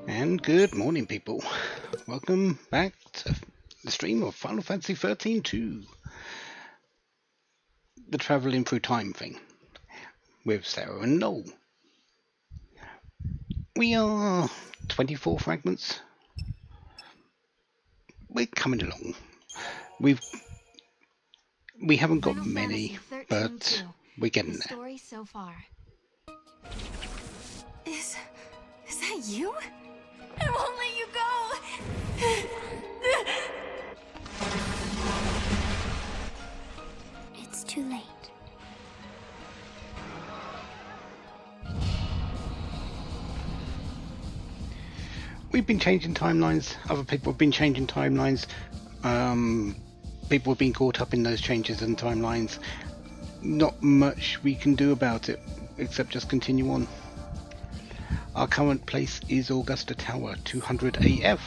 And good morning, people. Welcome back to the stream of Final Fantasy XIII-2, the travelling through time thing, with Serah and Noel. We are 24 fragments. We're coming along. We haven't got many, but we're getting there. Story so far. Is that you? I won't let you go. It's too late. We've been changing timelines. Other people have been changing timelines. People have been caught up in those changes in timelines. Not much we can do about it, except just continue on. Our current place is Augusta Tower 200 AF.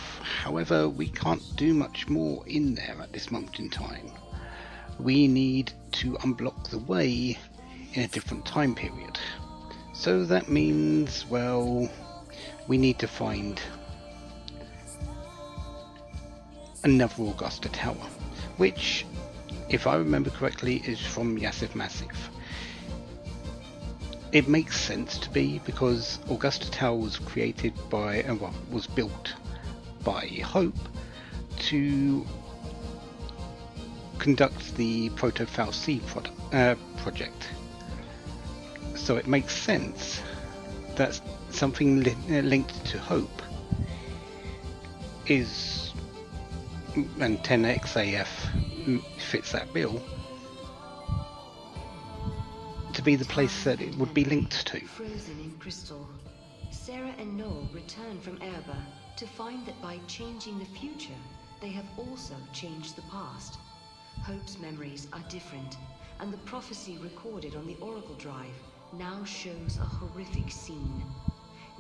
However, we can't do much more in there at this moment in time. We need to unblock the way in a different time period. So that means, well, we need to find another Augusta Tower, which, if I remember correctly, is from Yassif Massif. It makes sense to be, because Augusta Tower was created by, was built by Hope to conduct the Proto-Faust C project. So it makes sense that something linked to Hope is, and 10XAF fits that bill, to be the place that it would be linked to. Frozen in crystal, Serah and Noel return from Erba to find that by changing the future, they have also changed the past. Hope's memories are different, and the prophecy recorded on the Oracle Drive now shows a horrific scene.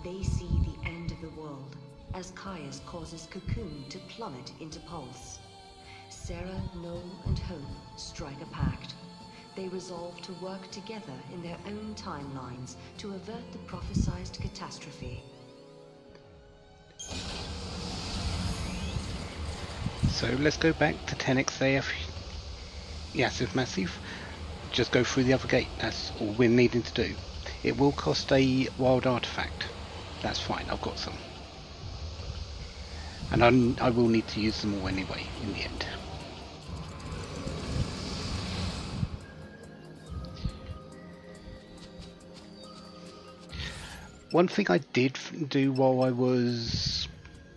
They see the end of the world, as Caius causes Cocoon to plummet into pulse. Serah, Noel, and Hope strike a pact. they resolve to work together in their own timelines to avert the prophesized catastrophe. So let's go back to 10XAF. Yes, it's massive. Just go through the other gate. That's all we're needing to do. It will cost a wild artifact. That's fine, I've got some. And I will need to use them all anyway, in the end. One thing I did do while I was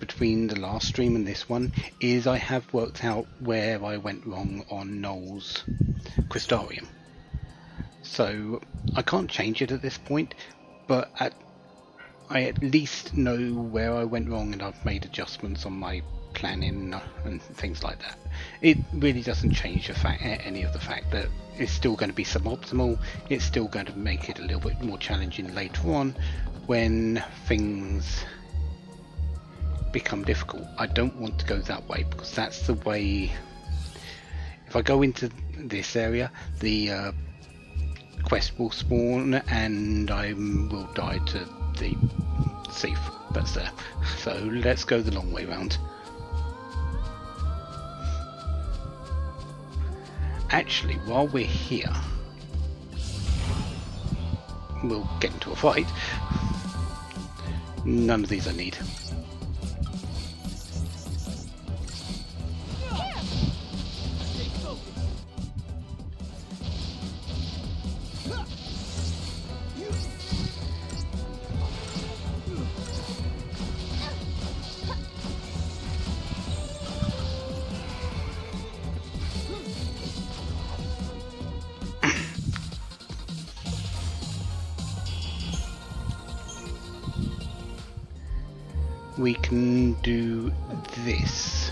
between the last stream and this one is I have worked out where I went wrong on Noel's Crystarium. So I can't change it at this point, but I at least know where I went wrong, and I've made adjustments on my planning and things like that. It really doesn't change any of the fact that it's still going to be suboptimal. It's still going to make it a little bit more challenging later on when things become difficult. I don't want to go that way, because that's the way. If I go into this area, the quest will spawn and I will die to the thief that's there. So let's go the long way round. Actually, while we're here, we'll get into a fight. None of these I need. We can do this.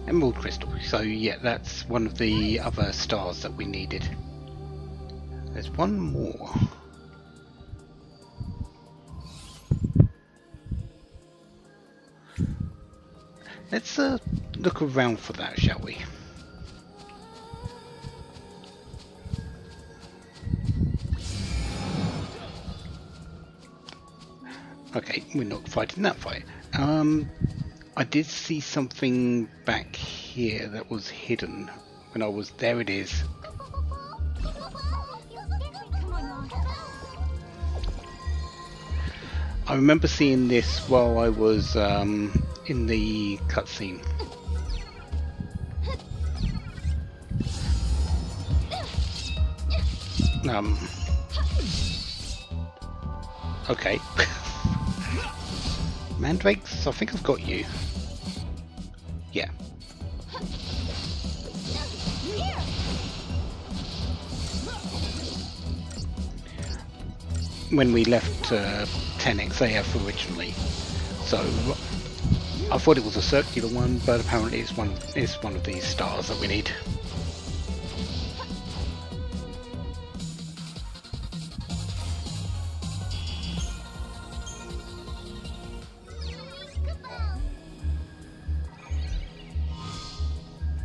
Emerald crystal. So yeah, that's one of the other stars that we needed. There's one more. Let's look around for that, shall we? Okay, we're not fighting that fight. I did see something back here that was hidden when I was there. It is. I remember seeing this while I was in the cutscene. Okay. Mandrakes, I think I've got you. Yeah. When we left 10XAF originally, so I thought it was a circular one, but apparently it's one of these stars that we need.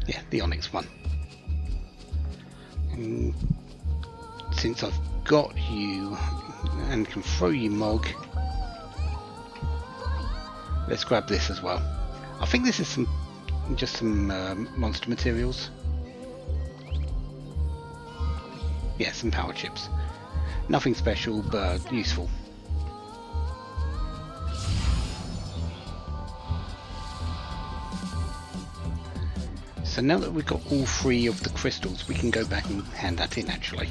Yeah, the Onyx one. And since I've got you and can throw you, Mog, let's grab this as well. I think this is just some monster materials. Yeah, some power chips. Nothing special, but useful. So now that we've got all three of the crystals, we can go back and hand that in, actually.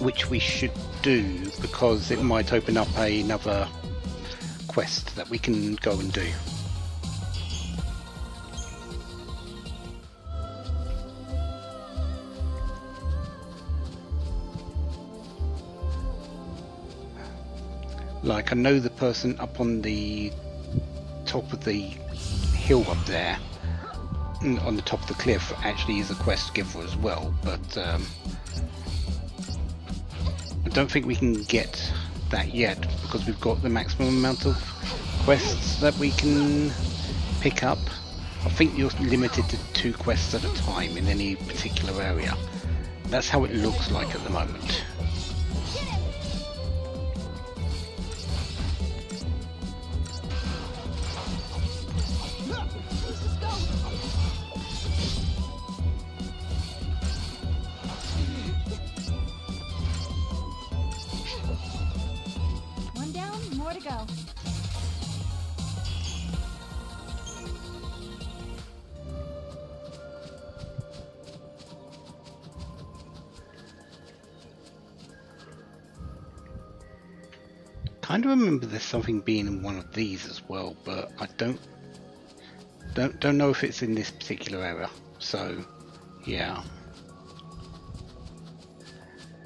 Which we should do, because it might open up another quest that we can go and do. Like, I know the person up on the top of the hill up there, on the top of the cliff, actually is a quest giver as well, but I don't think we can get that yet because we've got the maximum amount of quests that we can pick up. I think you're limited to 2 quests at a time in any particular area. That's how it looks like at the moment. One down, more to go. Kind of remember there's something being in one of these as well, but I don't know if it's in this particular area. So, yeah,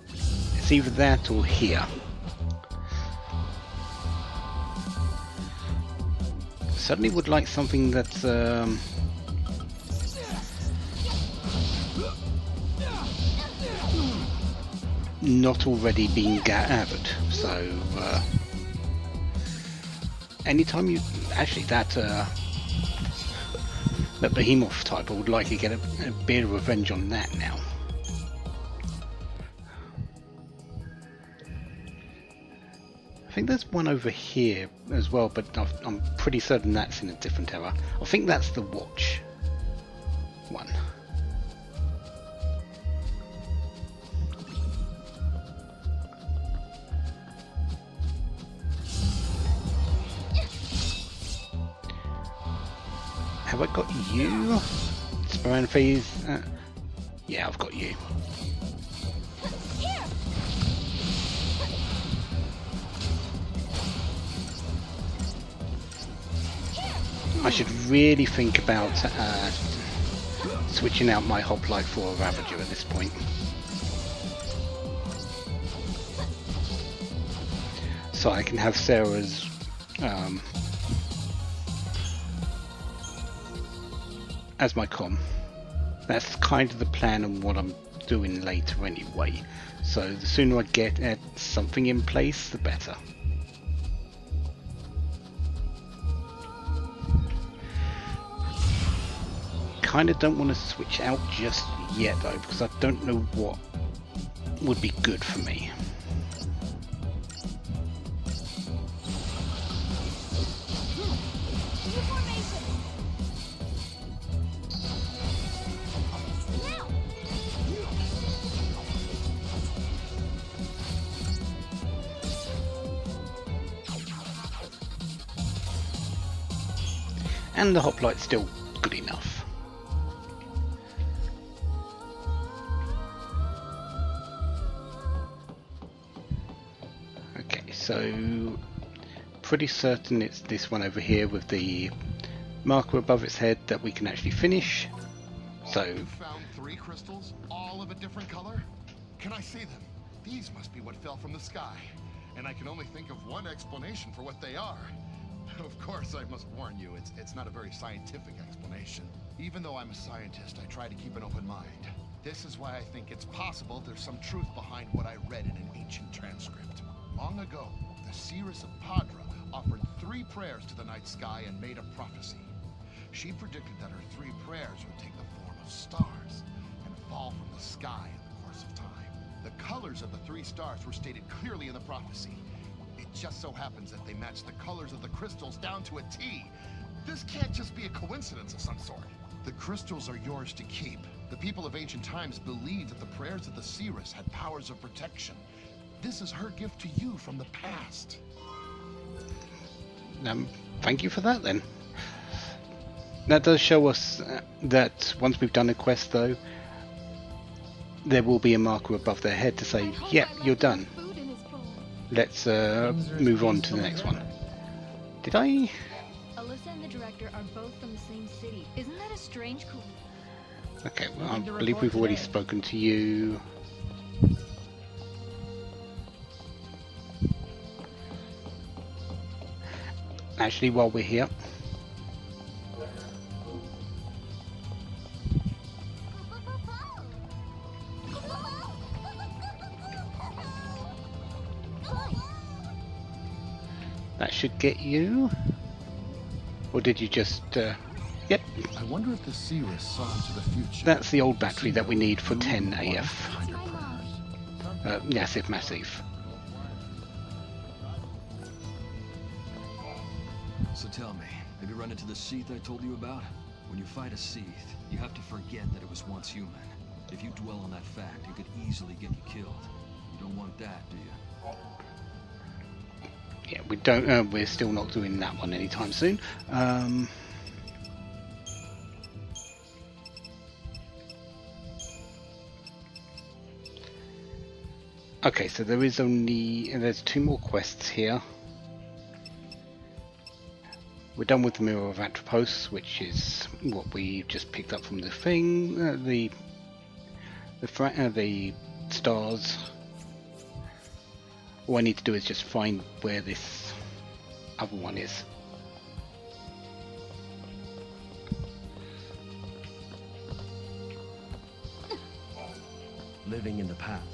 it's either that or here. Certainly would like something that's not already being gathered. So anytime you actually that behemoth type, I would like to get a bit of revenge on that now. I think there's one over here as well, but I'm pretty certain that's in a different era. I think that's the watch one. Have I got you? Spiran phase? Yeah, I've got you. I should really think about switching out my hoplite for a Ravager at this point. So I can have Serah's as my comm. That's kind of the plan and what I'm doing later anyway. So the sooner I get something in place, the better. Kind of don't want to switch out just yet though, because I don't know what would be good for me. And the hoplite's still good enough. Okay, so pretty certain it's this one over here with the marker above its head that we can actually finish. So you found 3 crystals, all of a different color? Can I see them? These must be what fell from the sky, and I can only think of one explanation for what they are. Of course, I must warn you, it's not a very scientific explanation. Even though I'm a scientist, I try to keep an open mind. This is why I think it's possible there's some truth behind what I read in an ancient transcript. Long ago, the Seeress of Padra offered 3 prayers to the night sky and made a prophecy. She predicted that her 3 prayers would take the form of stars and fall from the sky in the course of time. The colors of the 3 stars were stated clearly in the prophecy. It just so happens that they match the colors of the crystals down to a T. This can't just be a coincidence of some sort. The crystals are yours to keep. The people of ancient times believed that the prayers of the Seeress had powers of protection. This is her gift to you from the past. Thank you for that then. That does show us that once we've done a quest though, there will be a marker above their head to say, yep, you're done. Let's move on to the next one. Did I? Alyssa and the director are both from the same city. Isn't that a strange coincidence? Okay, well, I believe we've already spoken to you. Actually, while we're here, that should get you. Or did you just... Yep. I wonder if the Serah saw into the future. That's the old battery that we need for 10 AF. Behind her prayers. Massive, massive. So tell me, have you run into the Seath I told you about? When you fight a Seath, you have to forget that it was once human. If you dwell on that fact, it could easily get you killed. You don't want that, do you? Yeah, we don't. We're still not doing that one anytime soon. Okay, so there's 2 more quests here. We're done with the Mirror of Atropos, which is what we just picked up from the thing. The stars. All I need to do is just find where this other one is. Living in the past.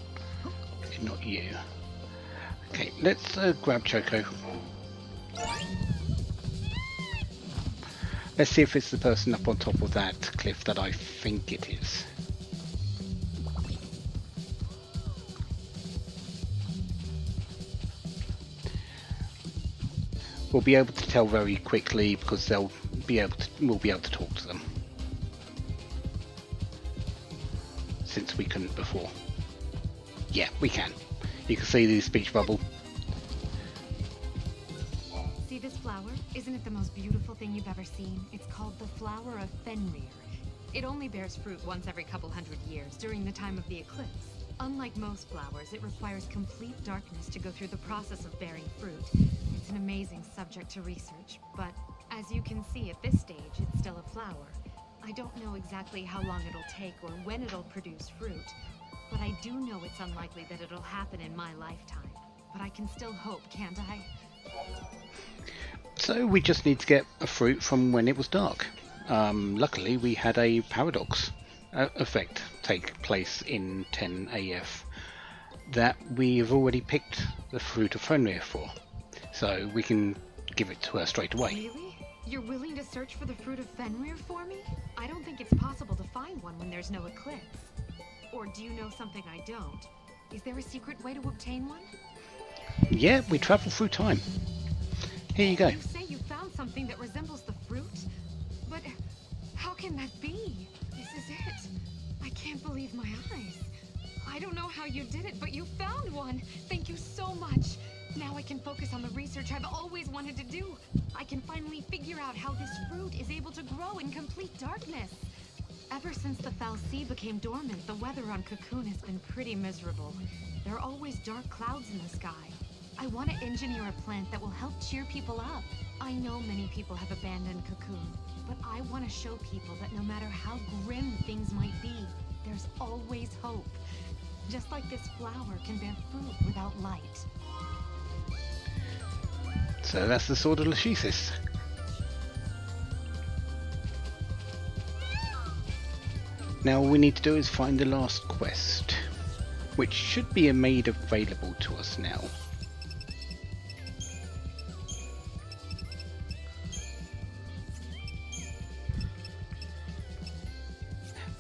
Not you. Okay, let's grab Choco. Let's see if it's the person up on top of that cliff that I think it is. We'll be able to tell very quickly because we'll be able to talk to them. Since we couldn't before. Yeah, we can. You can see the speech bubble. See this flower? Isn't it the most beautiful thing you've ever seen? It's called the flower of Fenrir. It only bears fruit once every couple hundred years during the time of the eclipse. Unlike most flowers, it requires complete darkness to go through the process of bearing fruit. It's an amazing subject to research, but as you can see at this stage, it's still a flower. I don't know exactly how long it'll take or when it'll produce fruit, but I do know it's unlikely that it'll happen in my lifetime. But I can still hope, can't I? So we just need to get a fruit from when it was dark. Luckily we had a paradox effect take place in 10 AF that we've already picked the fruit of Fenrir for. So we can give it to her straight away. Really? You're willing to search for the fruit of Fenrir for me? I don't think it's possible to find one when there's no eclipse. Or do you know something I don't? Is there a secret way to obtain one? Yeah, we travel through time. Here you go. You say you found something that resembles the fruit? But how can that be? This is it. I can't believe my eyes. I don't know how you did it, but you found one. Thank you so much. Now I can focus on the research I've always wanted to do. I can finally figure out how this fruit is able to grow in complete darkness. Ever since the Foul Sea became dormant, the weather on Cocoon has been pretty miserable. There are always dark clouds in the sky. I want to engineer a plant that will help cheer people up. I know many people have abandoned Cocoon, but I want to show people that no matter how grim things might be, there's always hope. Just like this flower can bear fruit without light. So that's the Sword of Lachesis. Now all we need to do is find the last quest, which should be made available to us now.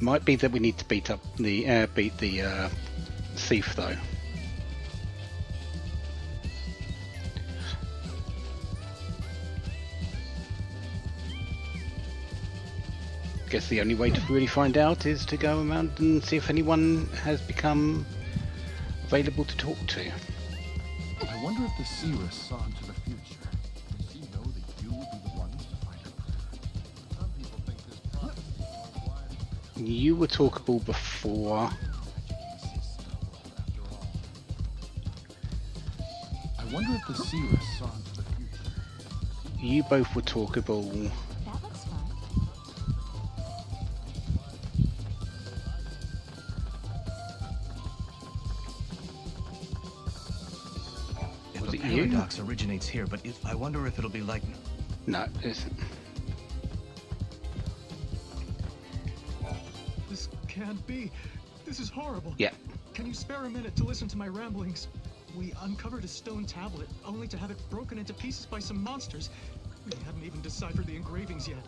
Might be that we need to beat the thief though. Guess the only way to really find out is to go around and see if anyone has become available to talk to. I wonder if the Serah saw into the future. Does she know that you will be the ones to find her? Some people think this process is long. You were talkable before. I wonder if the Serah saw into the future. You both were talkable. That looks fun. Was The it you? paradox originates here, but I wonder if it'll be like... No, it isn't. This can't be. This is horrible. Yeah. Can you spare a minute to listen to my ramblings? We uncovered a stone tablet, only to have it broken into pieces by some monsters. We hadn't even deciphered the engravings yet.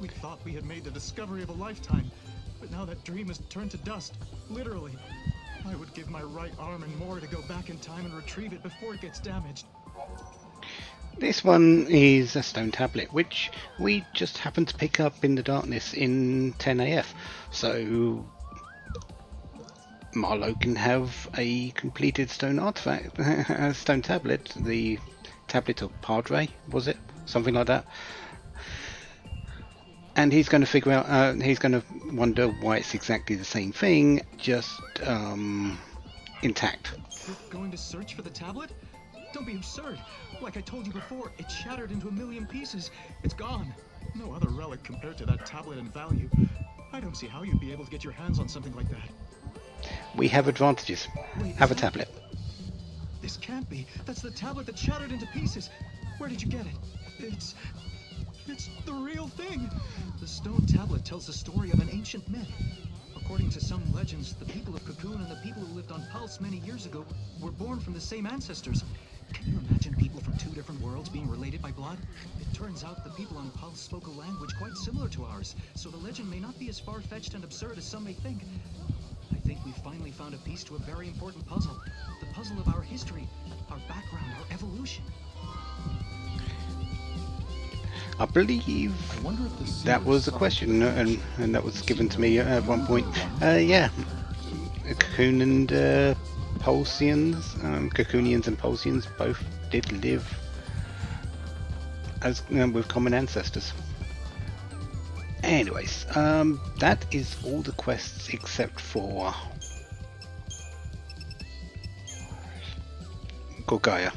We thought we had made the discovery of a lifetime, but now that dream has turned to dust, literally. I would give my right arm and more to go back in time and retrieve it before it gets damaged. This one is a stone tablet, which we just happened to pick up in the darkness in 10 AF. So Marlowe can have a completed stone artifact, a stone tablet, the tablet of Padre, was it? Something like that. And he's going to figure out, he's going to wonder why it's exactly the same thing, just intact. You're going to search for the tablet? Don't be absurd. Like I told you before, it shattered into a million pieces. It's gone. No other relic compared to that tablet in value. I don't see how you'd be able to get your hands on something like that. We have advantages. Wait, Have a tablet. This can't be. That's the tablet that shattered into pieces. Where did you get it? It's the real thing. The stone tablet tells the story of an ancient myth. According to some legends, the people of Cocoon and the people who lived on Pulse many years ago were born from the same ancestors. Can you imagine people from two different worlds being related by blood? It turns out the people on Pulse spoke a language quite similar to ours, so the legend may not be as far-fetched and absurd as some may think. I think we finally found a piece to a very important puzzle. The puzzle of our history, our background, our evolution. I believe that was a question, and that was given to me at one point. Yeah, Cocoon and Pulsians, Cocoonians and Pulsians both did live as with common ancestors. Anyways, that is all the quests except for Gorgaya,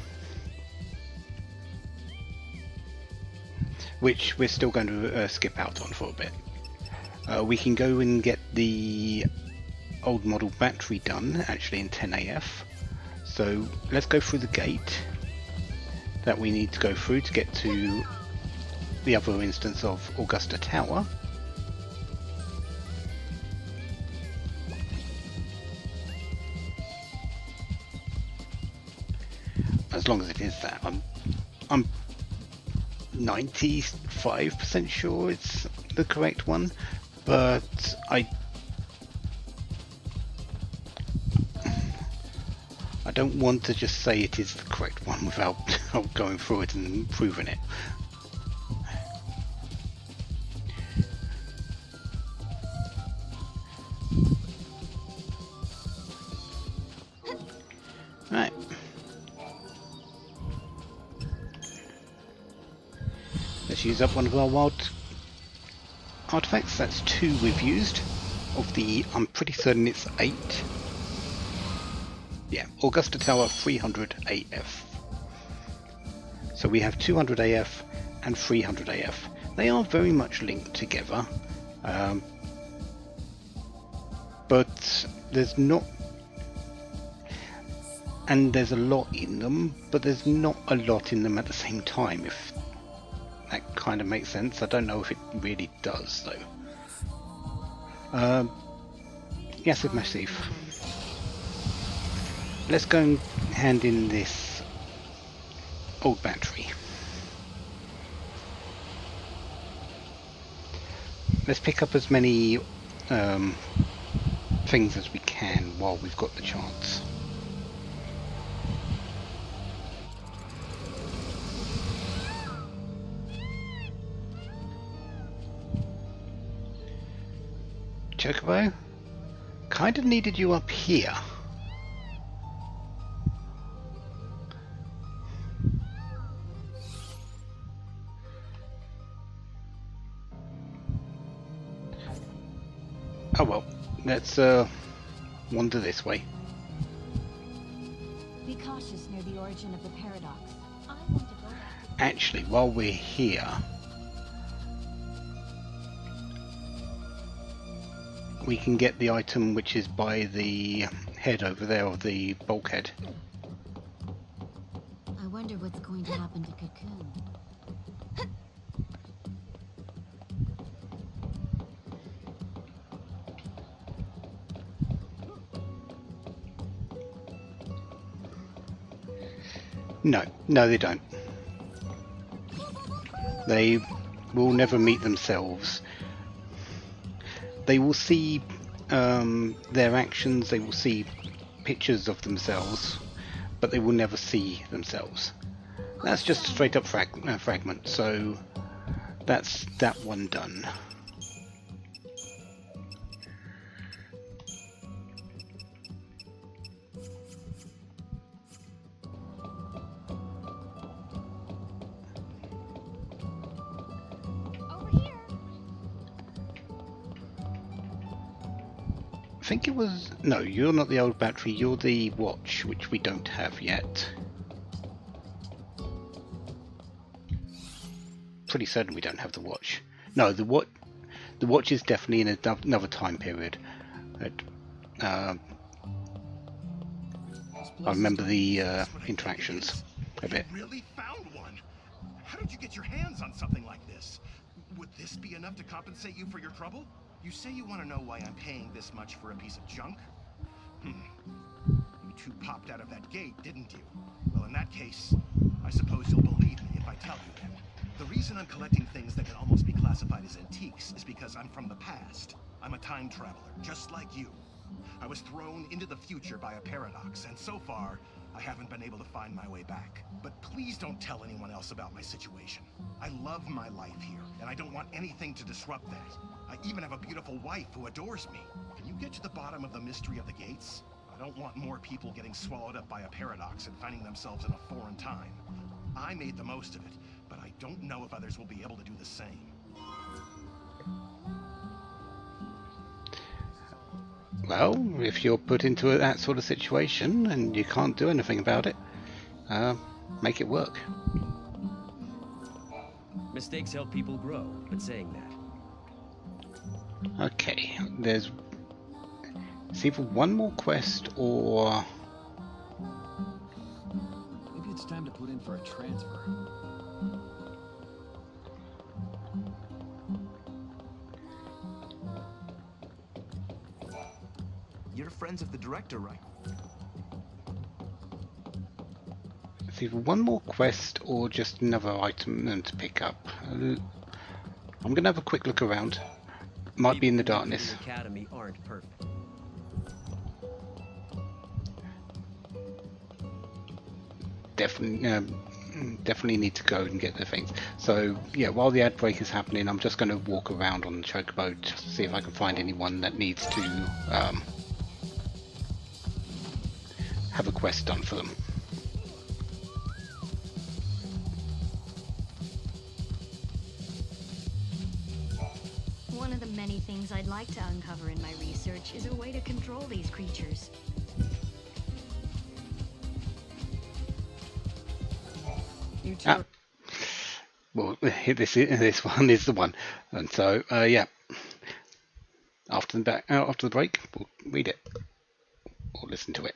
which we're still going to skip out on for a bit. We can go and get the old model battery done, actually in 10 AF. So let's go through the gate that we need to go through to get to the other instance of Augusta Tower. As long as it is that, I'm 95% sure it's the correct one, but I don't want to just say it is the correct one without going through it and proving it. Right. Let's use up one of our wild artifacts. That's 2 we've used of the, I'm pretty certain it's 8. Yeah, Augusta Tower 300 AF. So we have 200 AF and 300 AF. They are very much linked together, but there's not, and there's a lot in them, but there's not a lot in them at the same time, if that kind of makes sense. I don't know if it really does though. Yes, it's massive. Let's go and hand in this old battery. Let's pick up as many things as we can while we've got the chance. Chocobo, kind of needed you up here. Oh well, let's wander this way. Be cautious near the origin of the paradox. I want to go back to... Actually, while we're here, we can get the item which is by the head over there, of the bulkhead. I wonder what's going to happen to Cocoon. No, no, they don't. They will never meet themselves. They will see their actions, they will see pictures of themselves, but they will never see themselves. That's just a straight up fragment, so that's that one done. Over here. I think it was... No, you're not the old battery, you're the watch, which we don't have yet. Pretty certain we don't have the watch. No, the watch is definitely in another time period. I remember the interactions a bit. You really found one? How did you get your hands on something like this? Would this be enough to compensate you for your trouble? You say you want to know why I'm paying this much for a piece of junk? You two popped out of that gate, didn't you? Well, in that case, I suppose you'll believe me if I tell you then. The reason I'm collecting things that can almost be classified as antiques is because I'm from the past. I'm a time traveler, just like you. I was thrown into the future by a paradox, and so far, I haven't been able to find my way back. But please don't tell anyone else about my situation. I love my life here, and I don't want anything to disrupt that. I even have a beautiful wife who adores me. Can you get to the bottom of the mystery of the gates? I don't want more people getting swallowed up by a paradox and finding themselves in a foreign time. I made the most of it, but I don't know if others will be able to do the same. Well, if you're put into that sort of situation and you can't do anything about it, make it work. Mistakes help people grow, but saying that. Okay, there's... It's either one more quest or... Maybe it's time to put in for a transfer. You're friends of the director, right? It's either one more quest or just another item to pick up. I'm going to have a quick look around. Might be in the darkness. The academy aren't perfect. Definitely need to go and get the things. So yeah, while the ad break is happening, I'm just going to walk around on the chocobo just to see if I can find anyone that needs to have a quest done for them. One of the many things I'd like to uncover in my research is a way to control these creatures. You two Well, this one is the one, and so yeah. After the break, we'll read it or listen to it.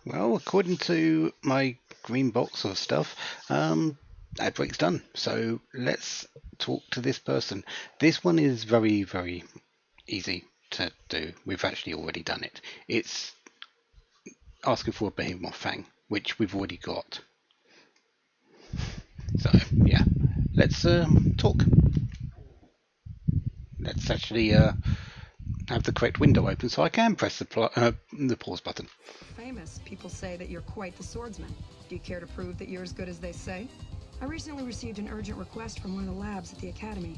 Well, according to my green box of stuff, ad break's done. So let's talk to this person. This one is very, very easy to do. We've actually already done it. It's asking for a behemoth fang, which we've already got. So yeah, let's talk. Let's actually have the correct window open so I can press the pause button. Famous people say that you're quite the swordsman. Do you care to prove that you're as good as they say? I recently received an urgent request from one of the labs at the Academy.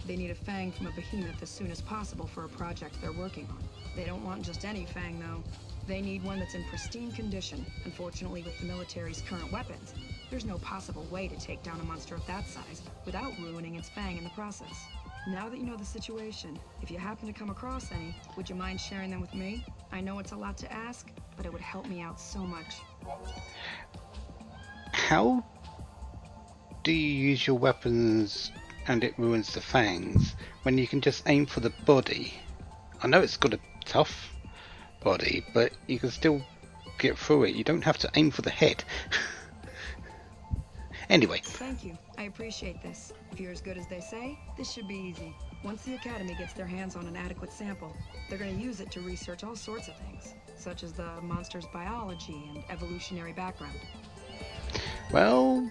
They need a fang from a behemoth as soon as possible for a project they're working on. They don't want just any fang, though. They need one that's in pristine condition. Unfortunately, with the military's current weapons, there's no possible way to take down a monster of that size without ruining its fang in the process. Now that you know the situation, if you happen to come across any, would you mind sharing them with me? I know it's a lot to ask, but it would help me out so much. How do you use your weapons and it ruins the fangs when you can just aim for the body? I know it's got a tough body, but you can still get through it. You don't have to aim for the head. Anyway. Thank you. I appreciate this. If you're as good as they say, this should be easy. Once the Academy gets their hands on an adequate sample, they're going to use it to research all sorts of things, such as the monster's biology and evolutionary background. Well,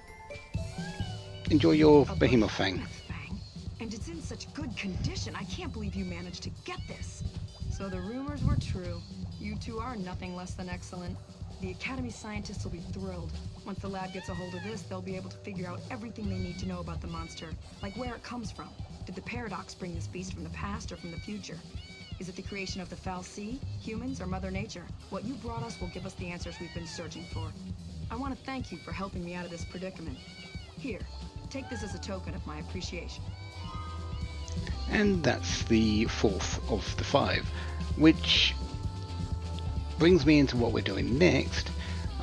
enjoy your behemoth fang. And it's in such good condition. I can't believe you managed to get this. So the rumors were true. You two are nothing less than excellent. The Academy scientists will be thrilled. Once the lab gets a hold of this, they'll be able to figure out everything they need to know about the monster, like where it comes from. Did the paradox bring this beast from the past or from the future? Is it the creation of the foul sea, humans, or Mother Nature? What you brought us will give us the answers we've been searching for. I want to thank you for helping me out of this predicament. Here, take this as a token of my appreciation. And that's the fourth of the 5, which brings me into what we're doing next.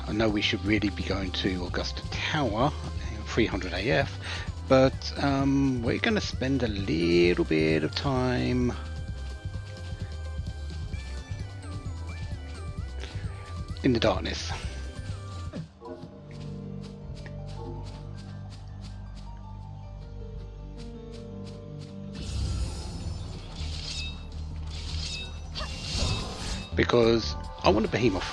I know we should really be going to Augusta Tower, 300 AF, but we're going to spend a little bit of time in the darkness. Because I want a behemoth,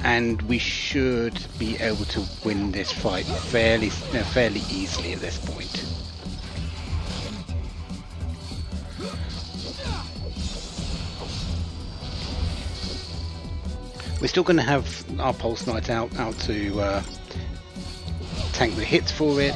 and we should be able to win this fight fairly easily at this point. We're still going to have our pulse knight out to tank the hits for it.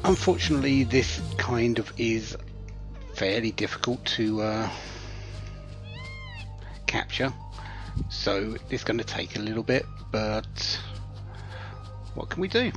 Unfortunately, this kind of is fairly difficult to capture, so it's going to take a little bit, but what can we do?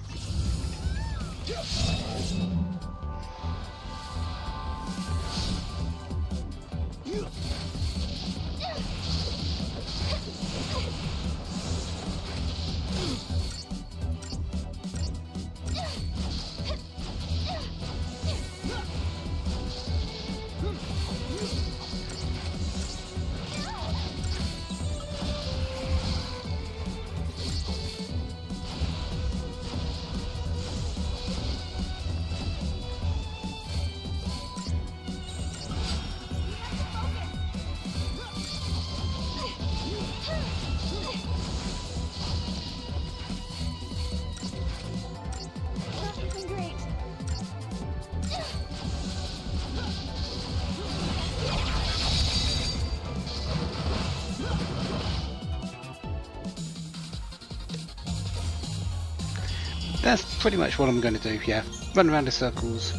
That's pretty much what I'm going to do, yeah. Run around in circles,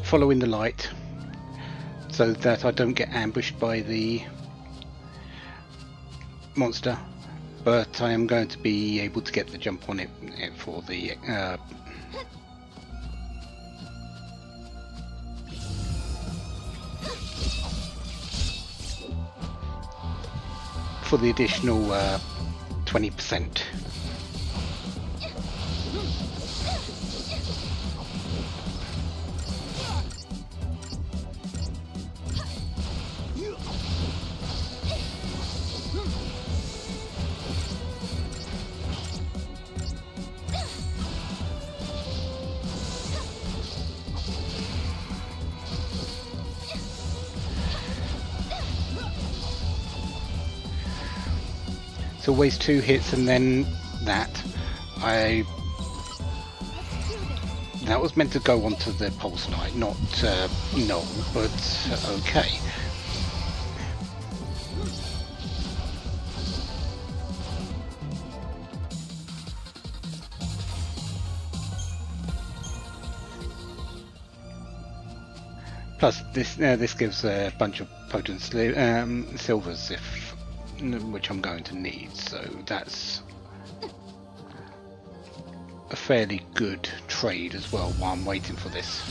following the light, so that I don't get ambushed by the monster, but I am going to be able to get the jump on it for the additional 20%. It's always 2 hits and then that. That was meant to go onto the Pulse Knight, not Noel, but okay. Plus, this gives a bunch of potent silvers, which I'm going to need, so that's a fairly good trade as well while I'm waiting for this.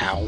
Ow.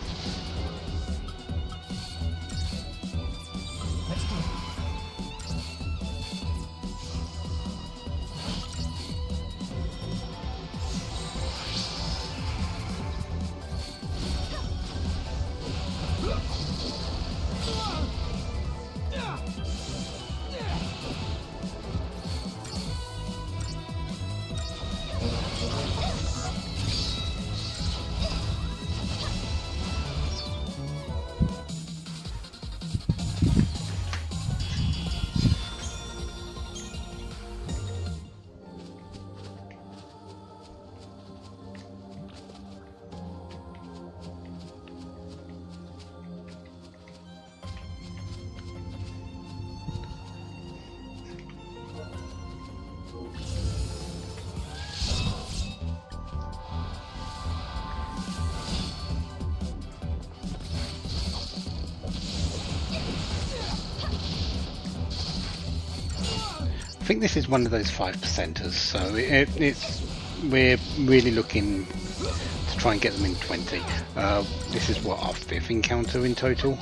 I think this is one of those 5%ers, so we're really looking to try and get them in 20. This is what, our 5th encounter in total.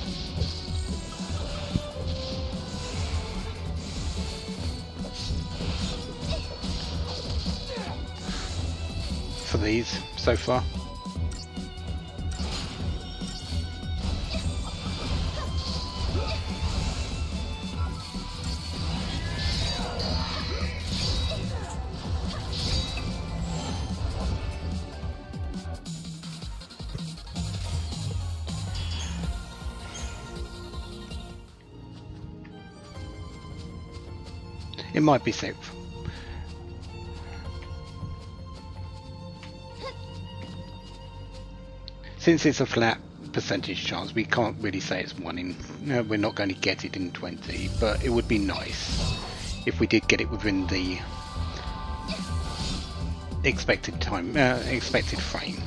For these so far. It might be safe. Since it's a flat percentage chance, we can't really say it's 1 in. We're not going to get it in 20, but it would be nice if we did get it within the expected time, expected frame.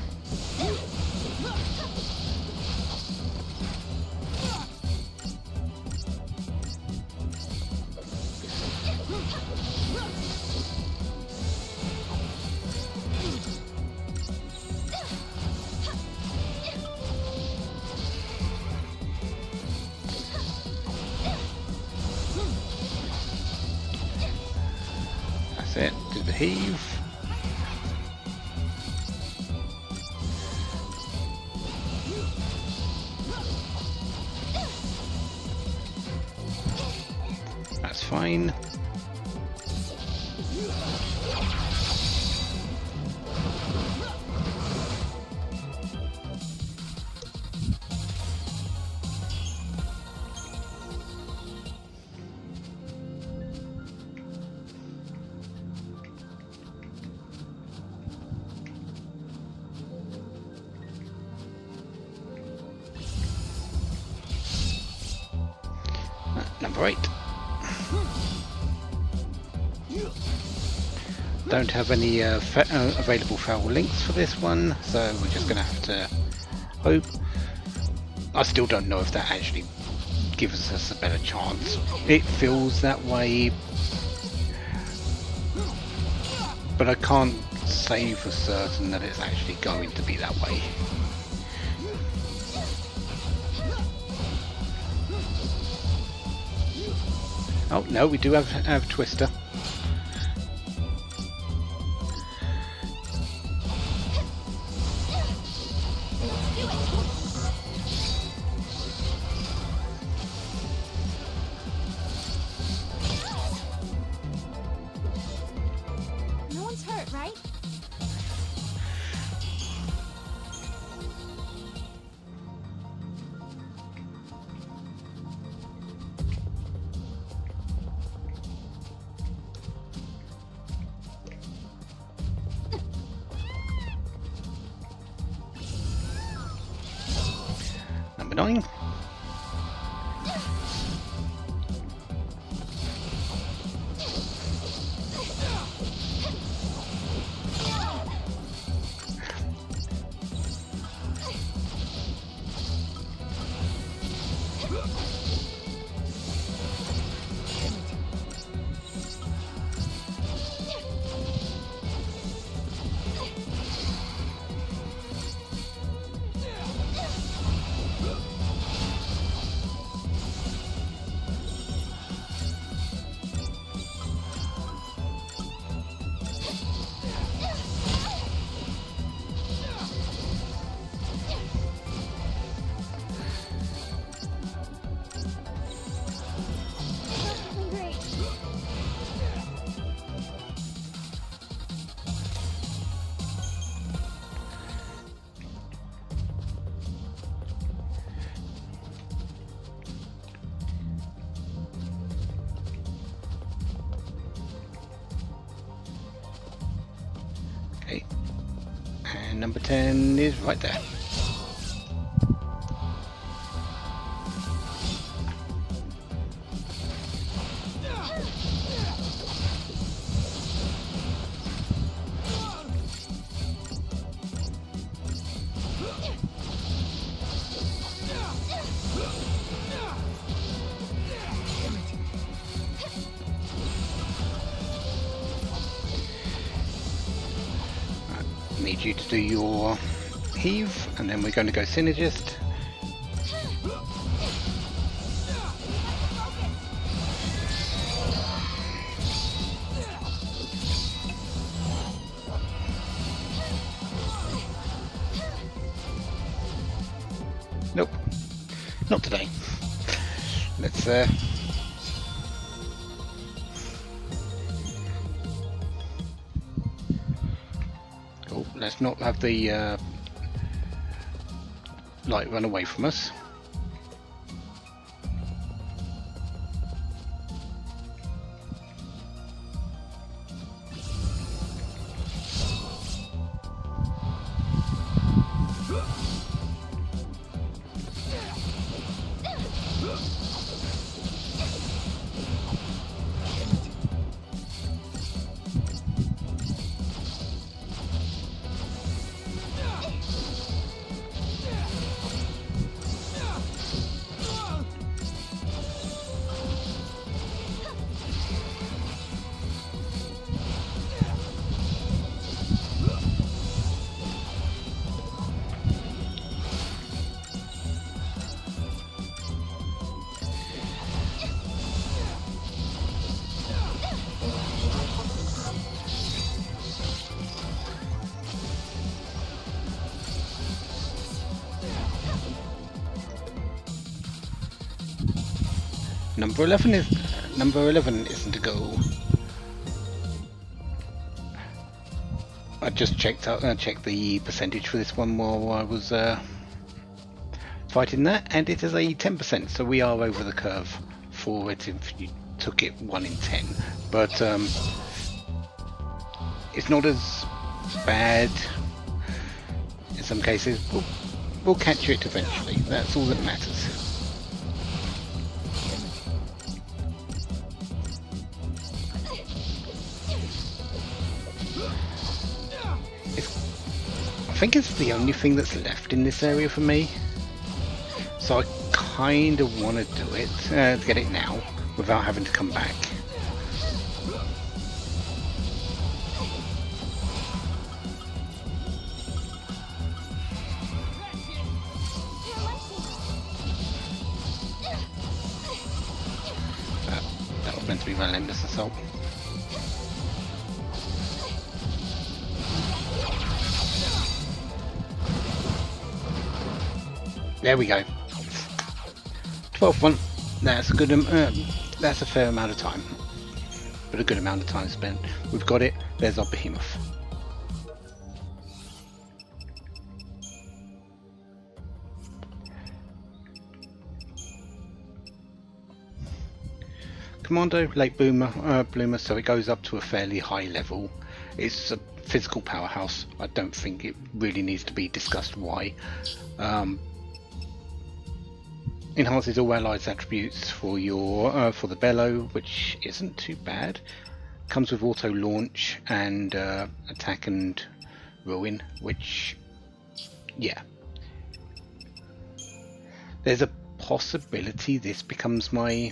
It, do the heave. That's fine. Don't have any available foul links for this one, so we're just going to have to hope. I still don't know if that actually gives us a better chance. It feels that way, but I can't say for certain that it's actually going to be that way. Oh no, we do have Twister. No one's hurt, right? Number 9. Great. Okay, and number 10 is right there. Need you to do your heave, and then we're going to go synergist. Nope, not today. Let's let's not have the light run away from us. Number 11 isn't a goal. I just checked the percentage for this one while I was fighting that, and it is a 10%, so we are over the curve for it if you took it 1 in 10. But it's not as bad in some cases. We'll catch it eventually. That's all that matters. think it's the only thing that's left in this area for me. So I kind of want to do it, get it now, without having to come back. That was meant to be relentless assault. There we go. 12th one. That's a good. That's a fair amount of time, but a good amount of time spent. We've got it. There's our behemoth. Commando, late bloomer, so it goes up to a fairly high level. It's a physical powerhouse. I don't think it really needs to be discussed why. Enhances all allies attributes for your for the bellow, which isn't too bad. Comes with auto launch and attack and ruin, which, yeah. There's a possibility this becomes my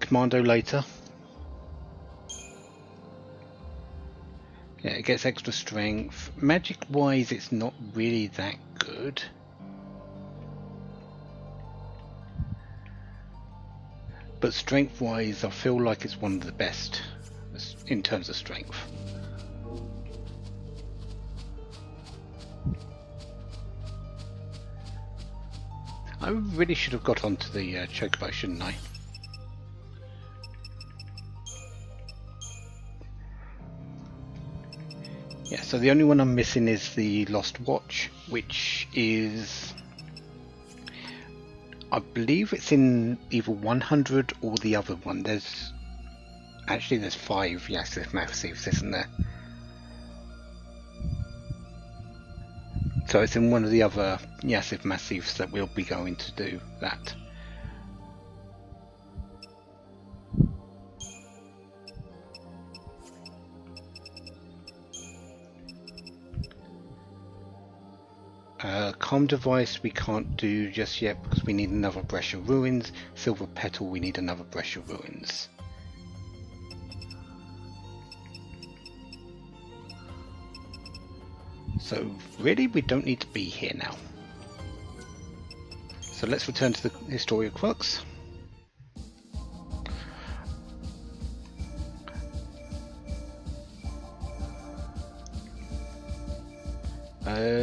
commando later. Yeah, it gets extra strength. Magic wise, it's not really that good. But strength wise, I feel like it's one of the best in terms of strength. I really should have got onto the chocobo, shouldn't I? Yeah, so the only one I'm missing is the Lost Watch, which is, I believe it's in either 100 or the other one. There's 5 Yassif Massives, isn't there? So it's in one of the other Yassif Massives that we'll be going to do that. Comm device we can't do just yet because we need another Brush of Ruins. Silver Petal, we need another Brush of Ruins. So really we don't need to be here now. So let's return to the Historia Crux.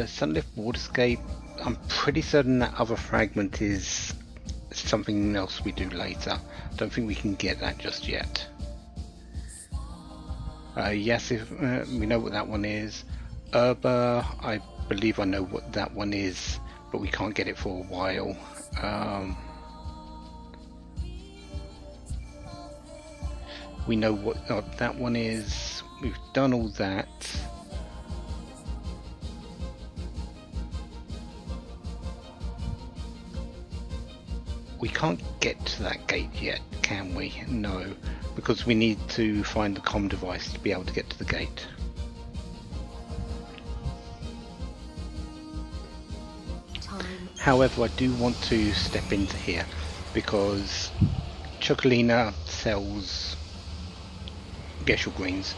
Sunlift Waterscape, I'm pretty certain that other fragment is something else we do later. Don't think we can get that just yet. Yes, if we know what that one is. Urba, I believe I know what that one is, but we can't get it for a while. We know what that one is. We've done all that. We can't get to that gate yet, can we? No, because we need to find the comm device to be able to get to the gate. However, I do want to step into here because Chocolina sells Gesell Greens.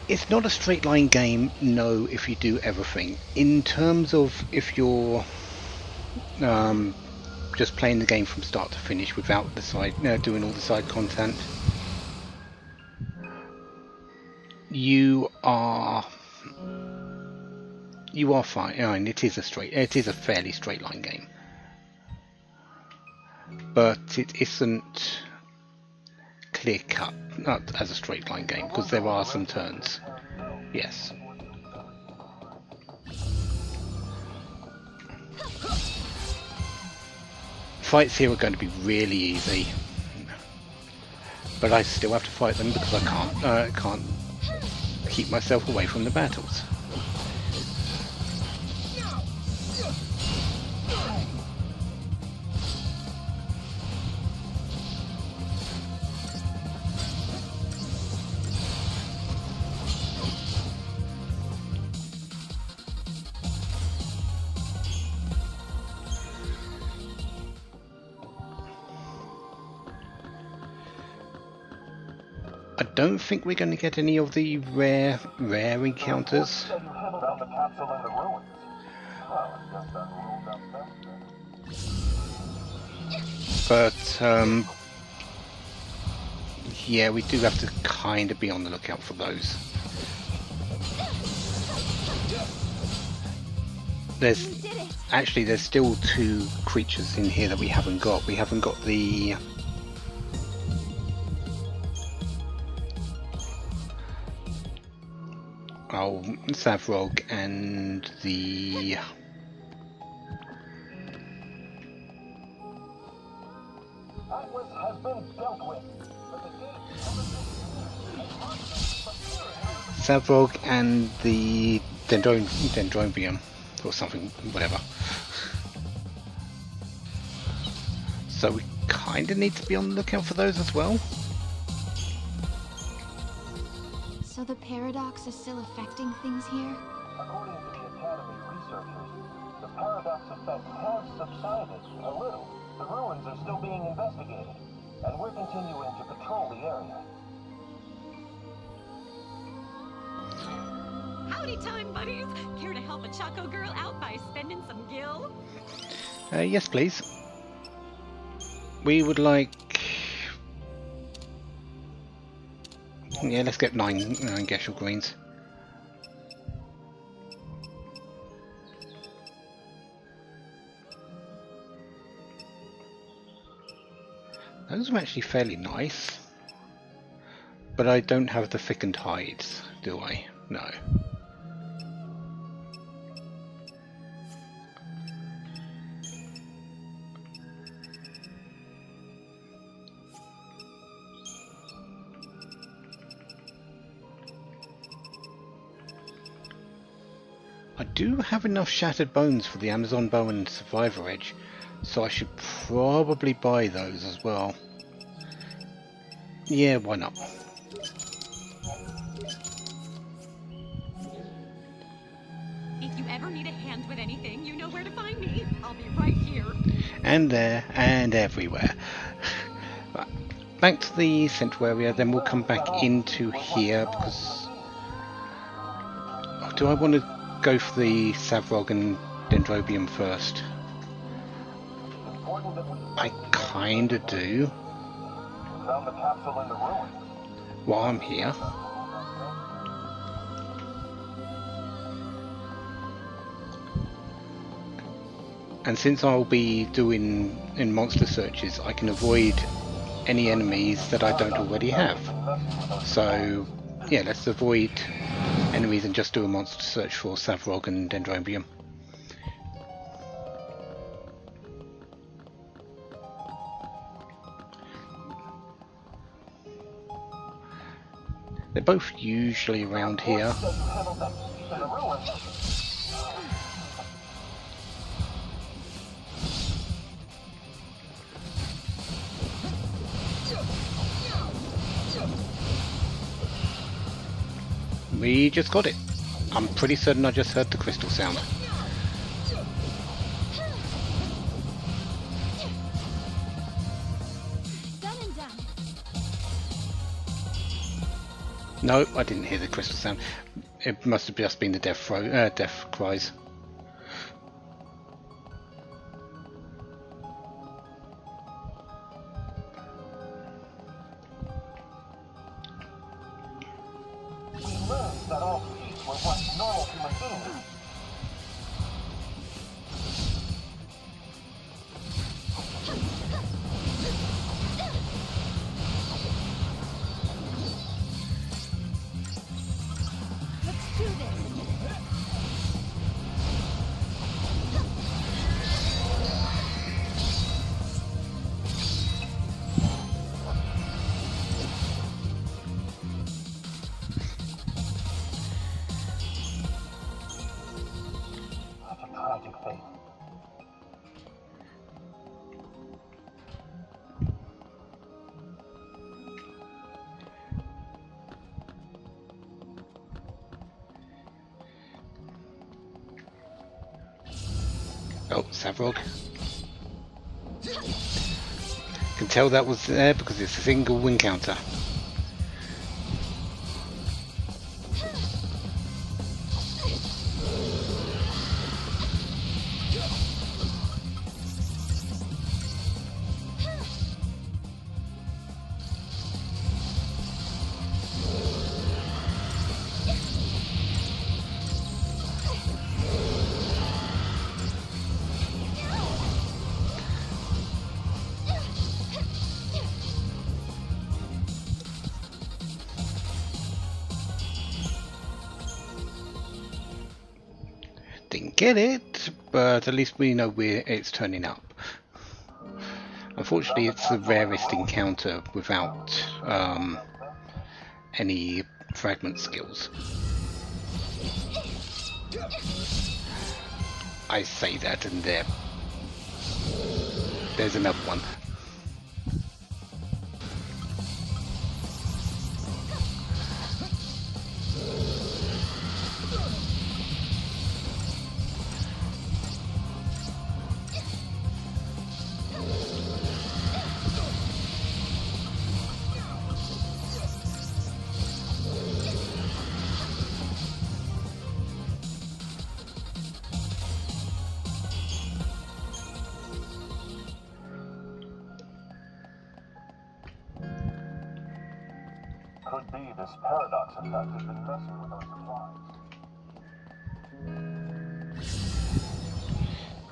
It's not a straight line game, no, if you do everything. In terms of if you're just playing the game from start to finish without the side, doing all the side content, you are fine. And it is a fairly straight line game, but it isn't clear cut, not as a straight line game, because there are some turns. Yes. Fights here are going to be really easy, but I still have to fight them because I can't keep myself away from the battles. don't think we're going to get any of the rare encounters. But yeah, we do have to kind of be on the lookout for those. There's still 2 creatures in here that we haven't got. We haven't got the Savrog and the Savrog and the Dendrobium or something, whatever. So we kind of need to be on the lookout for those as well. So the paradox is still affecting things here? According to the Academy researchers, the paradox effect has subsided a little. The ruins are still being investigated, and we're continuing to patrol the area. Howdy time, buddies! Care to help a Choco girl out by spending some gil? Yes, please. We would like... yeah, let's get 9 Geshel greens. Those are actually fairly nice. But I don't have the thickened hides, do I? No. I do have enough shattered bones for the Amazon bow and survivor edge, so I should probably buy those as well. Yeah, why not? If you ever need a hand with anything, you know where to find me. I'll be right here. And there, and everywhere. Back to the central area, then we'll come back into here, because... do I want to go for the Savrog and Dendrobium first? I kinda do. While I'm here. And since I'll be doing in monster searches, I can avoid any enemies that I don't already have. So yeah, let's avoid enemies and just do a monster search for Savrog and Dendrobium. They're both usually around here. We just got it. I'm pretty certain I just heard the crystal sound. Done and done. No, I didn't hear the crystal sound. It must have just been the death cries. That all these were what normal human beings. Let's do this. Tragic fate. Oh, Savrog. Can tell that was there because it's a single encounter. get it, but at least we know it's turning up. Unfortunately, it's the rarest encounter without any fragment skills. I say that, and there's another one. Could be this paradox effect has been messing with our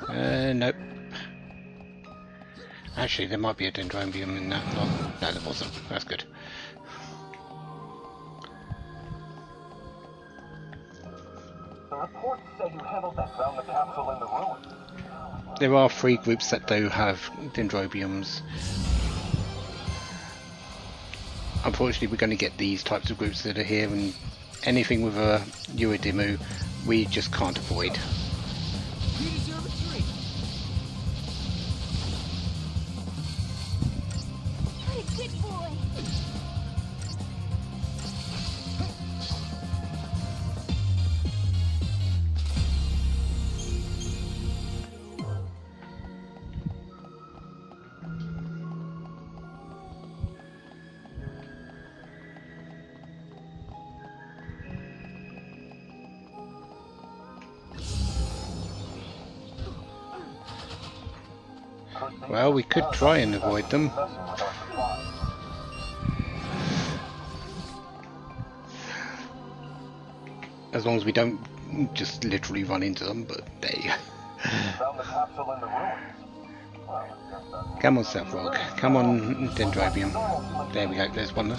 supplies. Nope. Actually, there might be a dendrobium in that. No, there wasn't. That's good. The reports say you handled that found the capsule in the ruins. There are 3 groups that do have dendrobiums. Unfortunately, we're going to get these types of groups that are here, and anything with a Uodimu, we just can't avoid. You deserve a treat. What a good boy. Well, we could try and avoid them. As long as we don't just literally run into them, but they... Come on, Self-Rock. Come on, Dendrobium. There we go, there's one there.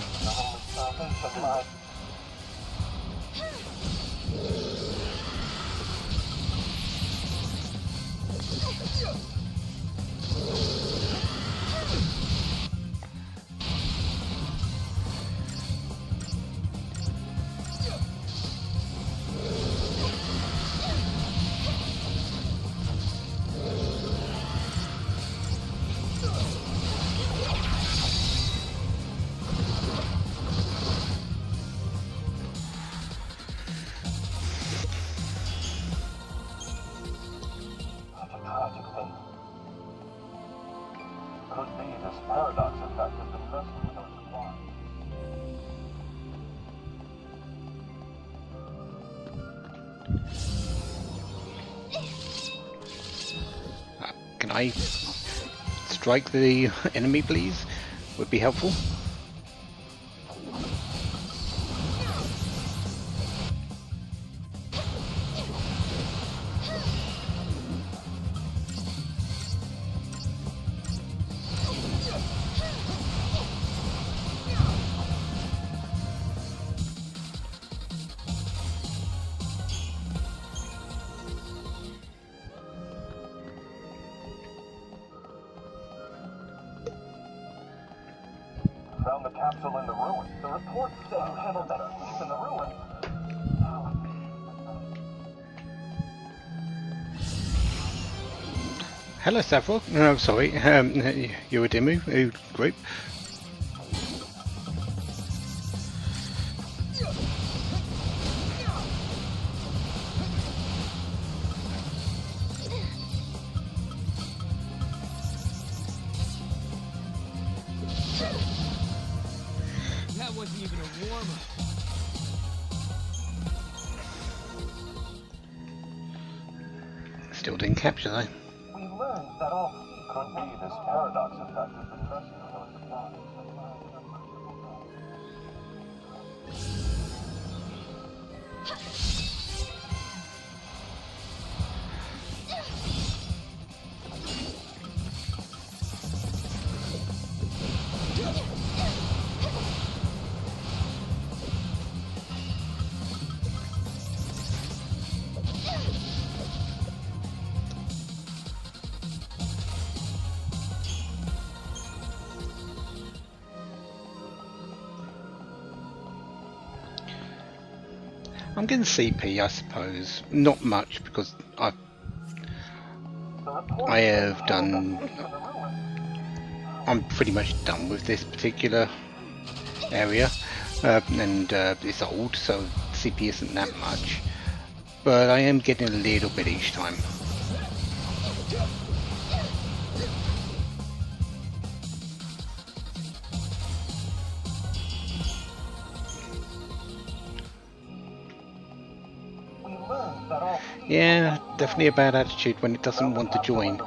Can I strike the enemy, please? Would be helpful. Found the capsule in the ruins. The reports say you handled that thief in the ruins. Hello, Savrog. No, sorry. Uodimu group. That wasn't even a warm-up. Still didn't capture though. We learned that all could be this paradox effect has been messing with our supplies. I'm getting CP, I suppose. Not much, because I have done... I'm pretty much done with this particular area. And it's old, so CP isn't that much. But I am getting a little bit each time. Yeah, definitely a bad attitude when it doesn't want to join.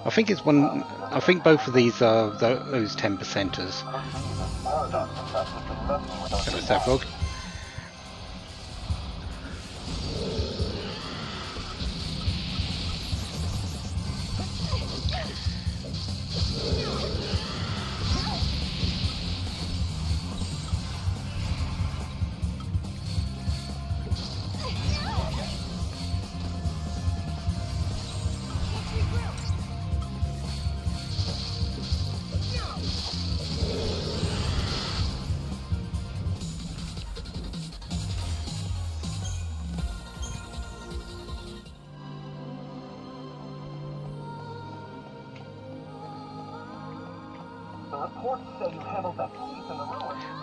I think it's one. I think both of these are those 10%ers. Hello, Savrog.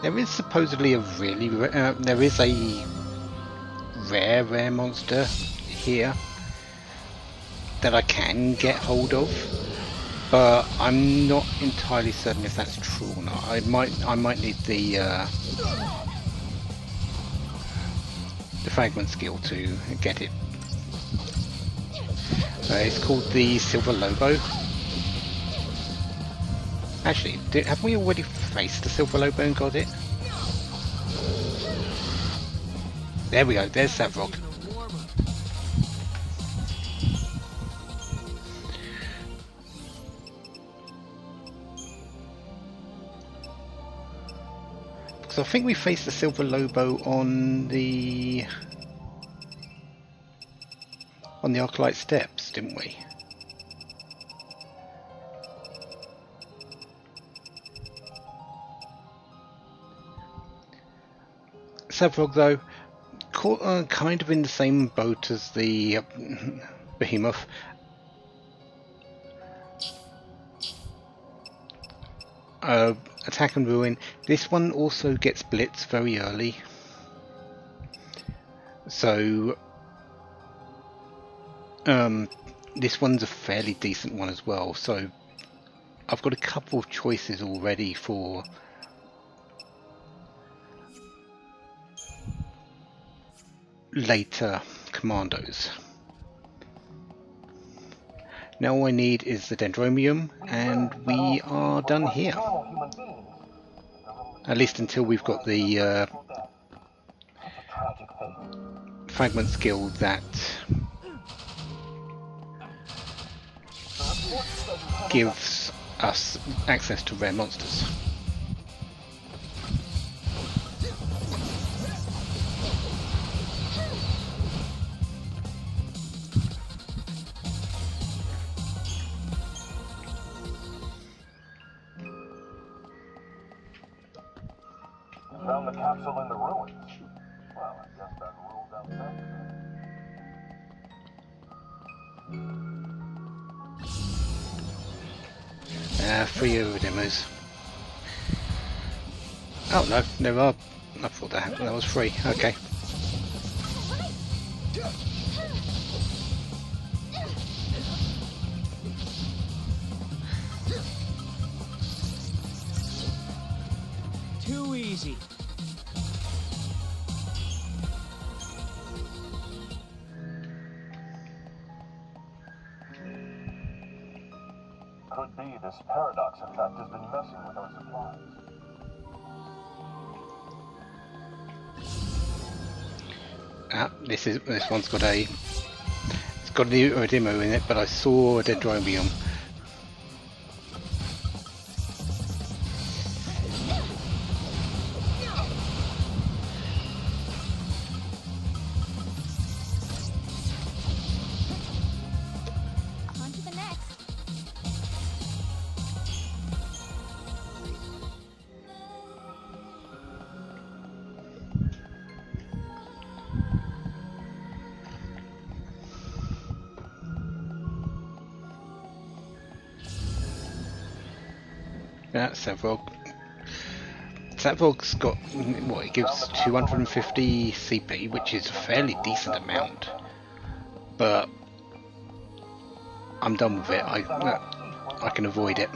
There is supposedly a really there is a rare monster here that I can get hold of, but I'm not entirely certain if that's true or not. I might need the fragment skill to get it. It's called the Silver Lobo. Actually, haven't we already faced the Silver Lobo and got it? There we go, there's Savrog. Because I think we faced the Silver Lobo on the Arclight Steps, didn't we? Savrog, though, kind of in the same boat as the Behemoth. Attack and Ruin. This one also gets Blitz very early. So, this one's a fairly decent one as well. So, I've got a couple of choices already for later commandos. Now all I need is the Dendromium, and we are done here. At least until we've got the fragment skill that gives us access to rare monsters. Found the capsule in the ruins. Well, I guess that rules out that. 3 demos. Oh no, there are. I thought that was free. Okay. Too easy. Could be this paradox effect has been messing with our supplies. This one's got a demo in it, but I saw a Dendromium. On to the next. Yeah, Sevrog. Sevrog's got, what, it gives 250 CP, which is a fairly decent amount. But I'm done with it. I can avoid it.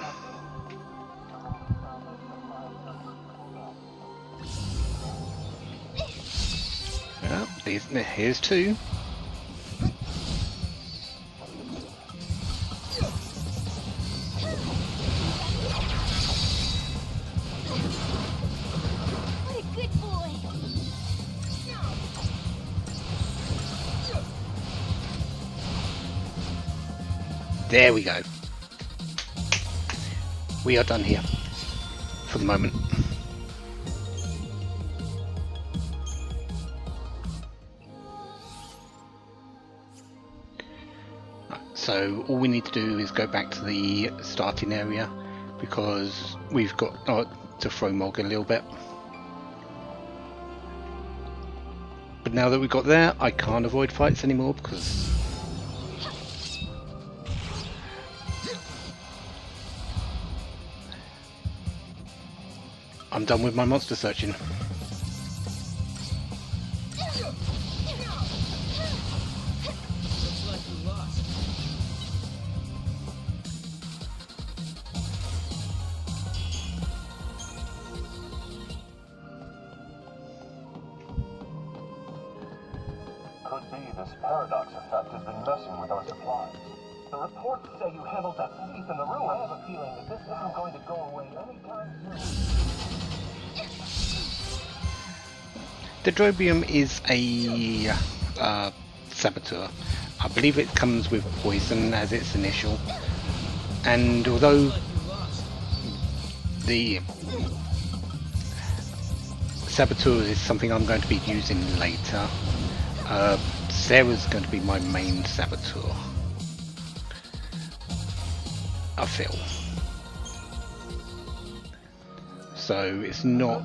Yeah, here's two. What a good boy. There we go. We are done here for the moment. So all we need to do is go back to the starting area because we've got to throw Mog a little bit. But now that we've got there, I can't avoid fights anymore because I'm done with my monster searching. Could be this paradox effect has been messing with our supplies. The reports say you handled that thief in the ruins. I have a feeling that this isn't going to go away anytime soon. The Drobium is a saboteur. I believe it comes with poison as its initial, and although the saboteur is something I'm going to be using later, Serah's going to be my main saboteur, I feel. So it's not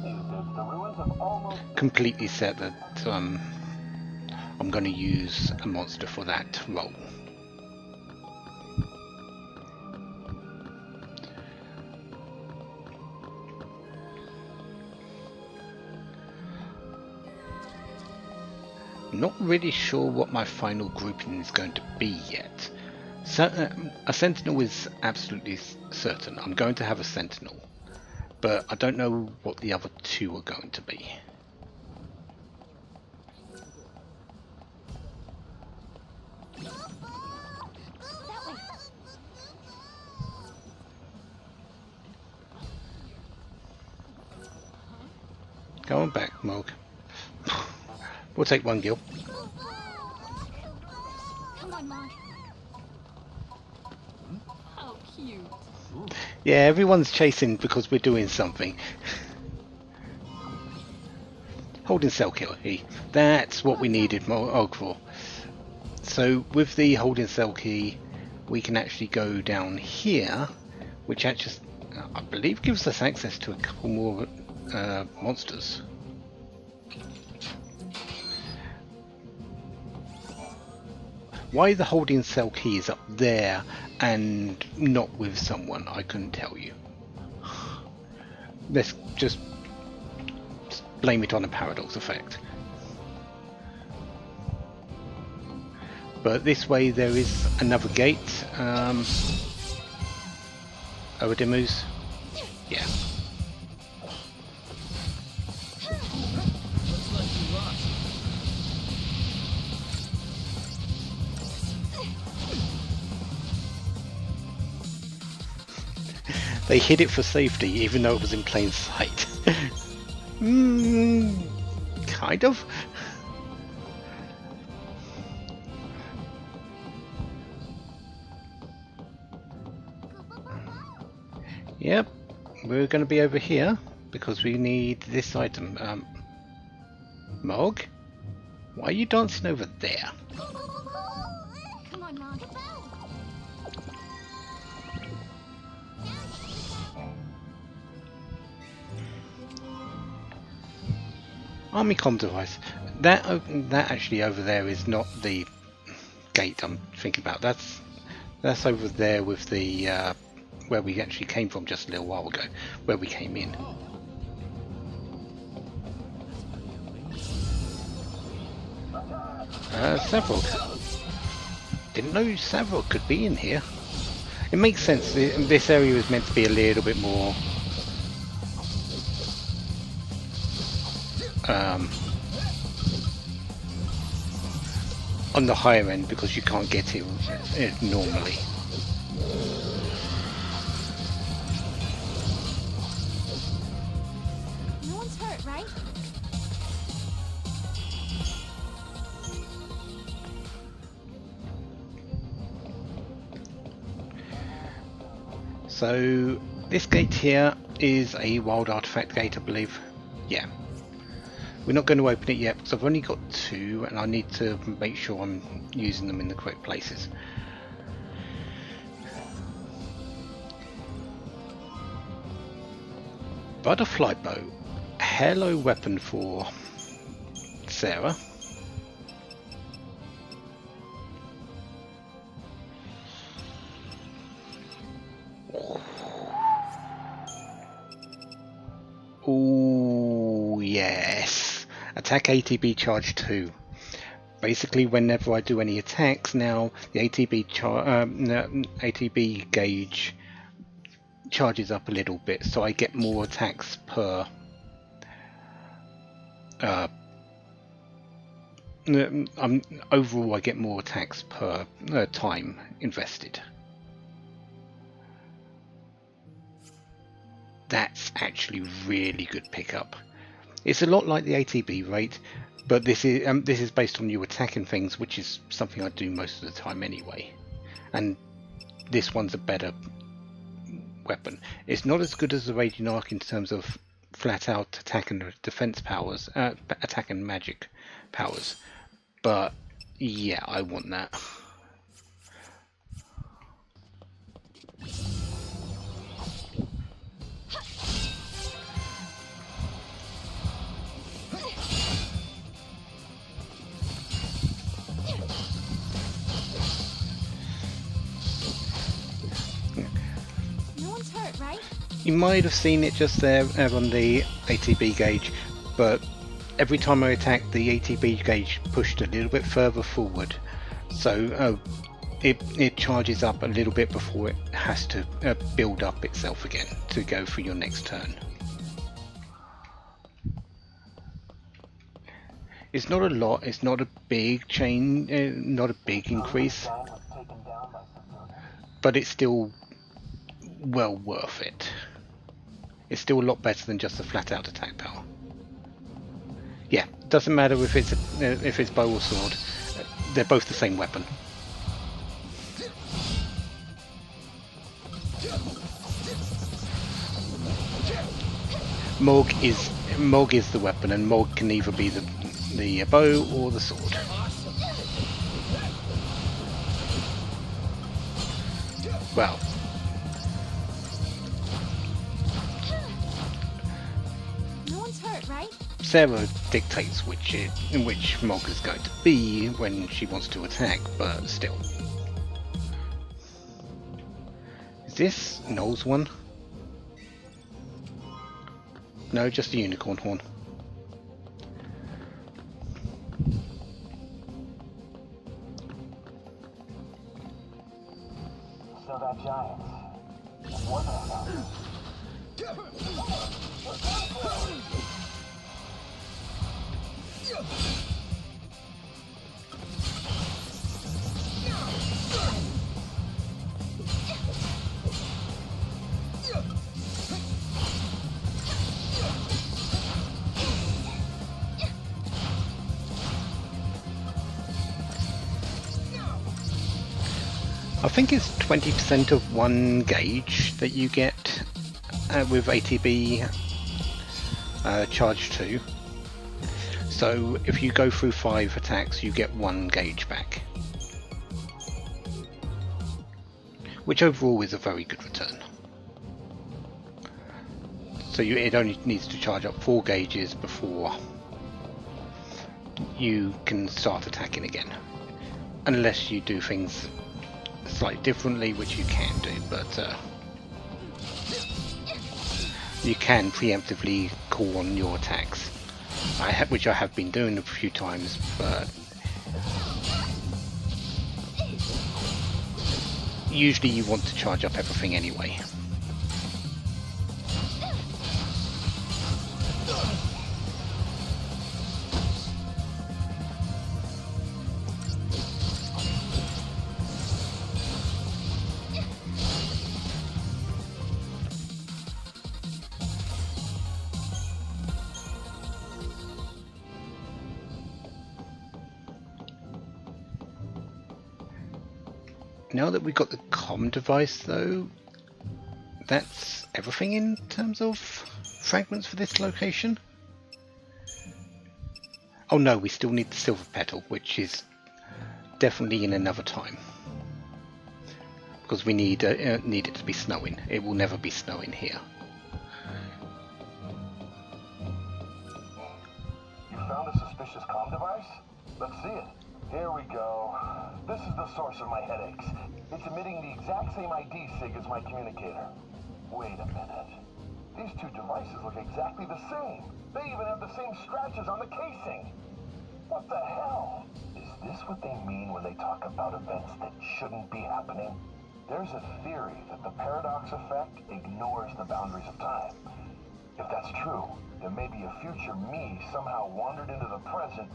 completely set that I'm going to use a monster for that role. Not really sure what my final grouping is going to be yet. So, a sentinel is absolutely certain. I'm going to have a sentinel, but I don't know what the other two are going to be. Go on back, Mog. We'll take one Gil. Come on, Mog. How cute. Yeah, everyone's chasing because we're doing something. Holding cell kill. That's what we needed Mog for. So with the holding cell key, we can actually go down here, which actually, I believe, gives us access to a couple more monsters. Why the holding cell key is up there and not with someone, I couldn't tell you. Let's just blame it on a paradox effect. But this way there is another gate. Adornments. Yeah. They hid it for safety, even though it was in plain sight. Kind of. Yep, we're going to be over here because we need this item. Mog, why are you dancing over there? Come on, Mog. Army comm device. That actually over there is not the gate I'm thinking about. That's over there with the where we actually came from just a little while ago, where we came in. Several. Didn't know several could be in here. It makes sense. This area is meant to be a little bit more on the higher end because you can't get it normally. No one's hurt, right? So this gate here is a wild artifact gate, I believe. Yeah. We're not going to open it yet because I've only got 2 and I need to make sure I'm using them in the correct places. Butterfly bow. Hello weapon for Serah. Oh yes, attack ATB charge 2. Basically, whenever I do any attacks now, the ATB gauge charges up a little bit, so I get more attacks per. Overall, I get more attacks per time invested. That's actually really good pickup. It's a lot like the ATB rate, but this is based on you attacking things, which is something I do most of the time anyway. And this one's a better weapon. It's not as good as the Raging Arc in terms of flat out attack and defense powers, attack and magic powers, but yeah, I want that. You might have seen it just there on the ATB gauge, but every time I attacked, the ATB gauge pushed a little bit further forward, so it charges up a little bit before it has to build up itself again to go for your next turn. It's not a lot, it's not a big change, not a big increase, but it's still well worth it. It's still a lot better than just a flat out attack power. Yeah, doesn't matter if it's bow or sword, they're both the same weapon. Morg is the weapon, and Morg can either be the bow or the sword. Well, Serah dictates which Morg is going to be when she wants to attack, but still. Is this Noel's one? No, just a unicorn horn. So that giant, it wasn't enough. I think it's 20% of 1 gauge that you get with ATB charge 2. So if you go through 5 attacks, you get 1 gauge back, which overall is a very good return. So it only needs to charge up 4 gauges before you can start attacking again, unless you do things slightly differently, which you can do, but you can preemptively call on your attacks, which I have been doing a few times, but usually you want to charge up everything anyway. Now that we've got the comm device though, that's everything in terms of fragments for this location. Oh no, we still need the silver petal, which is definitely in another time. Because we need it to be snowing. It will never be snowing here. You found a suspicious comm device? Let's see it. Here we go. This is the source of my headaches. It's emitting the exact same ID sig as my communicator. Wait a minute. These two devices look exactly the same. They even have the same scratches on the casing. What the hell? Is this what they mean when they talk about events that shouldn't be happening? There's a theory that the paradox effect ignores the boundaries of time. If that's true, then maybe a future me somehow wandered into the present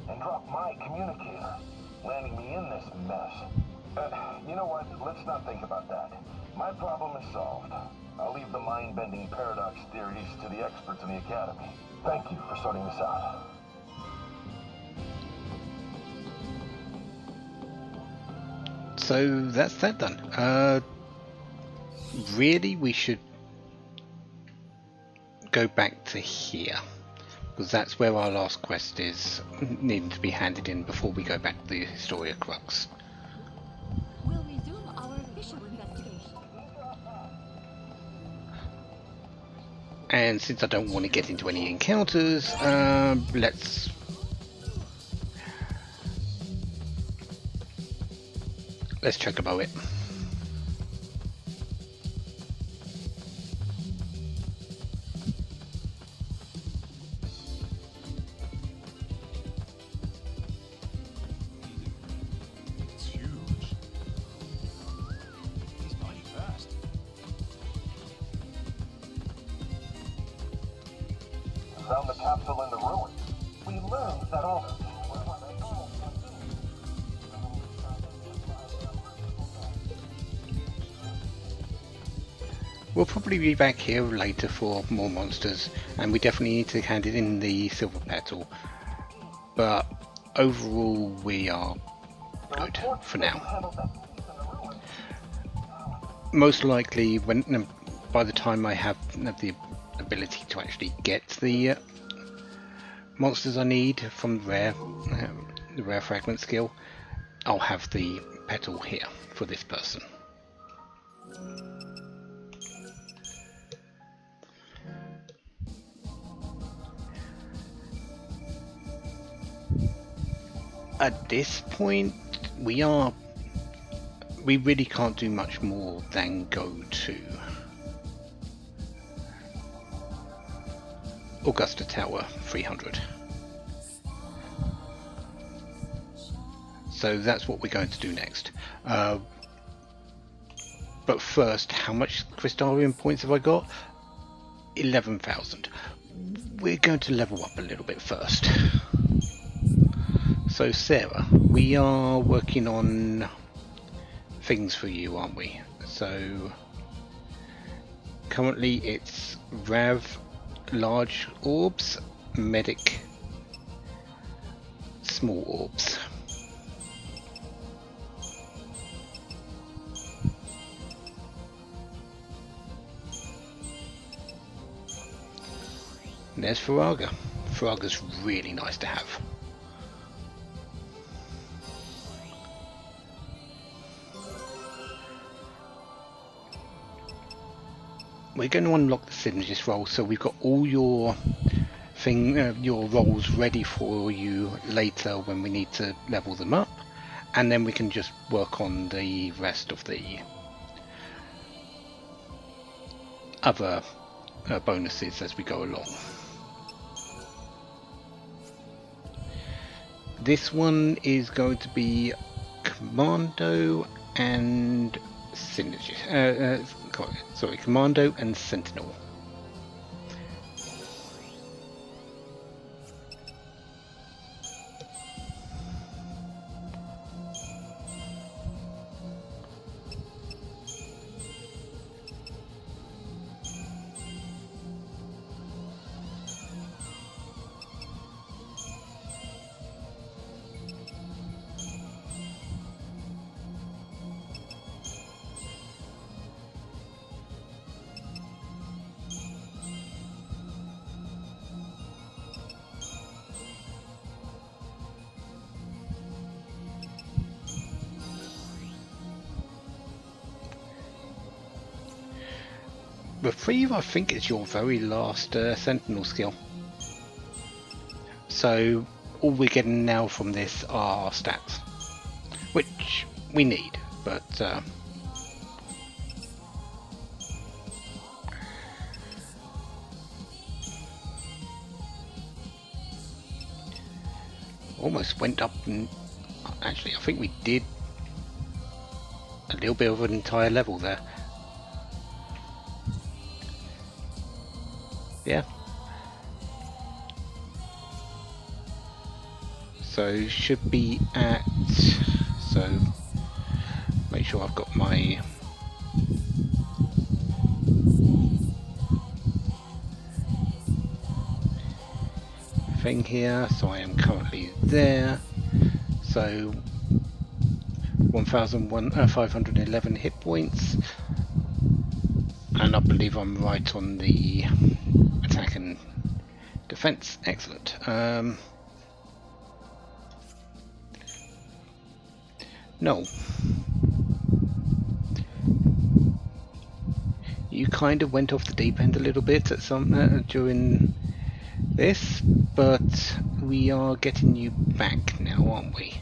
and dropped my communicator, landing me in this mess. You know what? Let's not think about that. My problem is solved. I'll leave the mind-bending paradox theories to the experts in the Academy. Thank you for sorting this out. So that's that done. Really, we should go back to here, because that's where our last quest is needing to be handed in before we go back to the Historia Crux. We'll resume our official investigation. And since I don't want to get into any encounters, let's check about it. It's huge. He's mighty fast. Found the capsule in the ruins. We learned that all the... We'll probably be back here later for more monsters, and we definitely need to hand it in the silver petal. But overall, we are good for now. Most likely, by the time I have the ability to actually get the monsters I need from the rare fragment skill, I'll have the petal here for this person. At this point, we really can't do much more than go to Augusta Tower 300. So that's what we're going to do next. But first, how much Crystarium points have I got? 11,000. We're going to level up a little bit first. So Serah, we are working on things for you, aren't we? So currently it's Rav large orbs, Medic small orbs. And there's Faraga. Faraga's really nice to have. We're going to unlock the synergist role, so we've got all your your roles ready for you later when we need to level them up, and then we can just work on the rest of the other bonuses as we go along. This one is going to be Commando and Synergy. Sorry, Commando and Sentinel. Reprieve, I think, is your very last Sentinel skill. So all we're getting now from this are stats, which we need, but almost went up, and actually I think we did a little bit of an entire level there. Yeah. So should be at, so make sure I've got my thing here. So I am currently there. So 1,511 hit points, and I believe I'm right on the attack and defense. Excellent. No, you kind of went off the deep end a little bit at some during this, but we are getting you back now, aren't we?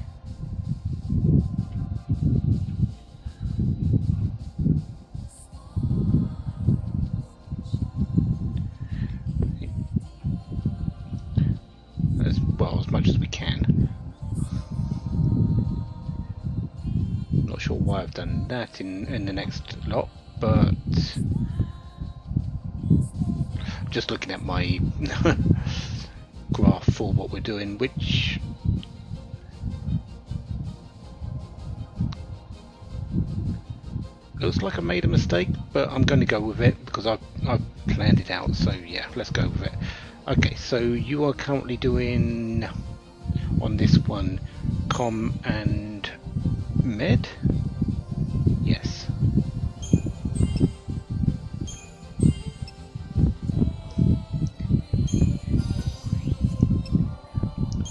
As well, as much as we can. Not sure why I've done that in the next lot, but just looking at my graph for what we're doing, which looks like I made a mistake, but I'm going to go with it because I've planned it out. So yeah, let's go with it. Okay, so you are currently doing on this one Com and Med? Yes.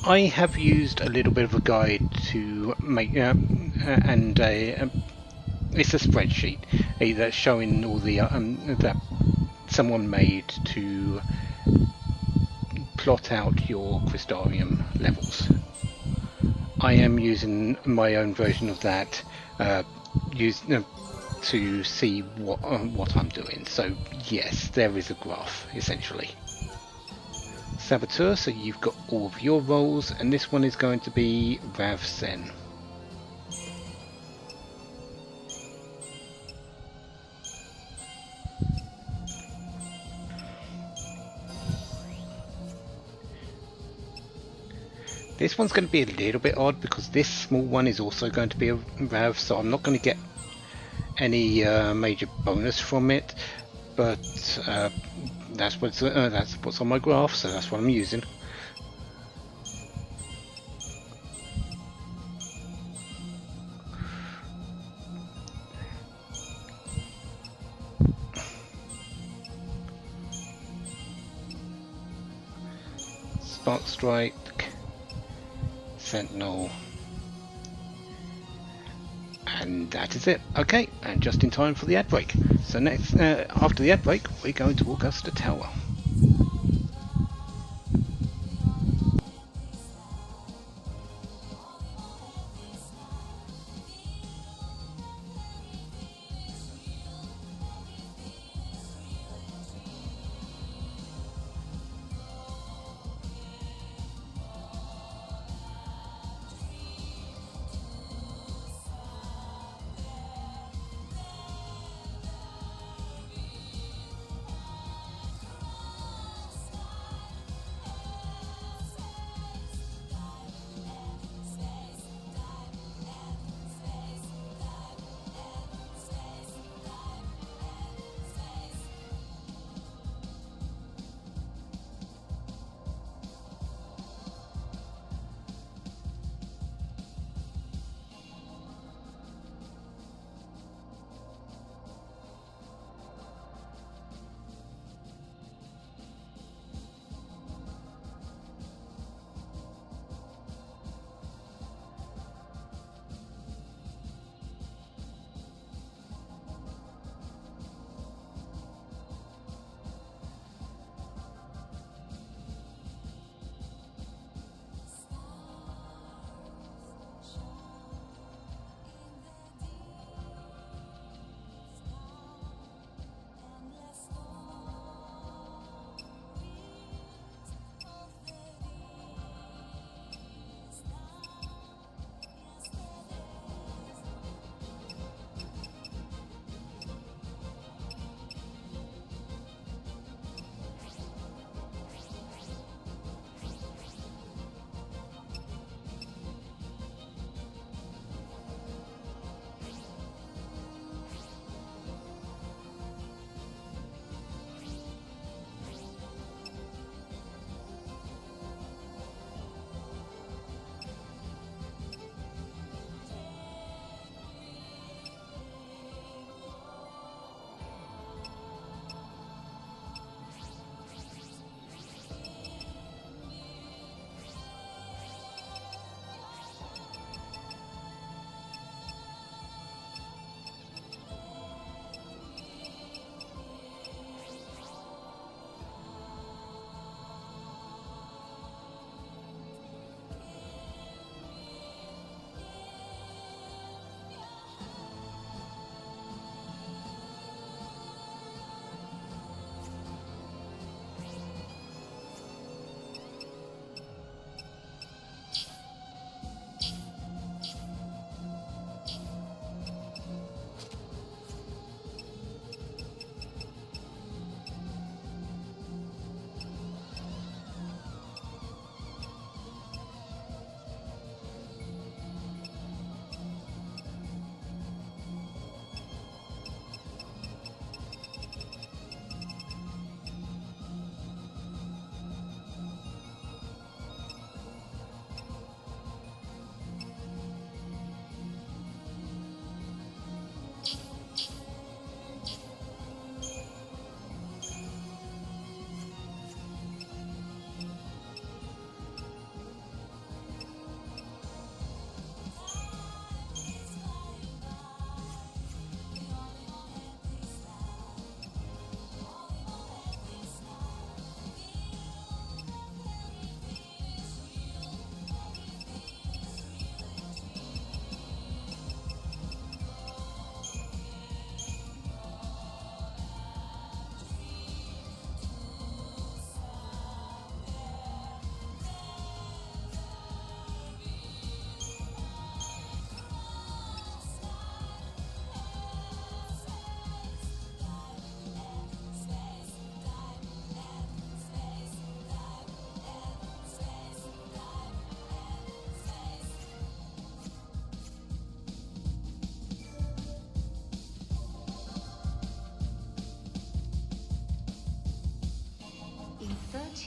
I have used a little bit of a guide to make and it's a spreadsheet that's showing all the that someone made to plot out your Crystarium levels. I am using my own version of that to see what I'm doing. So yes, there is a graph essentially. Saboteur, so you've got all of your roles, and this one is going to be Rav Sen. This one's going to be a little bit odd because this small one is also going to be a Rav, so I'm not going to get any major bonus from it, but that's what's on my graph, so that's what I'm using. Spark Strike, Sentinel, and that is it. Okay, and just in time for the ad break. So next, after the ad break, we're going to Augusta Tower.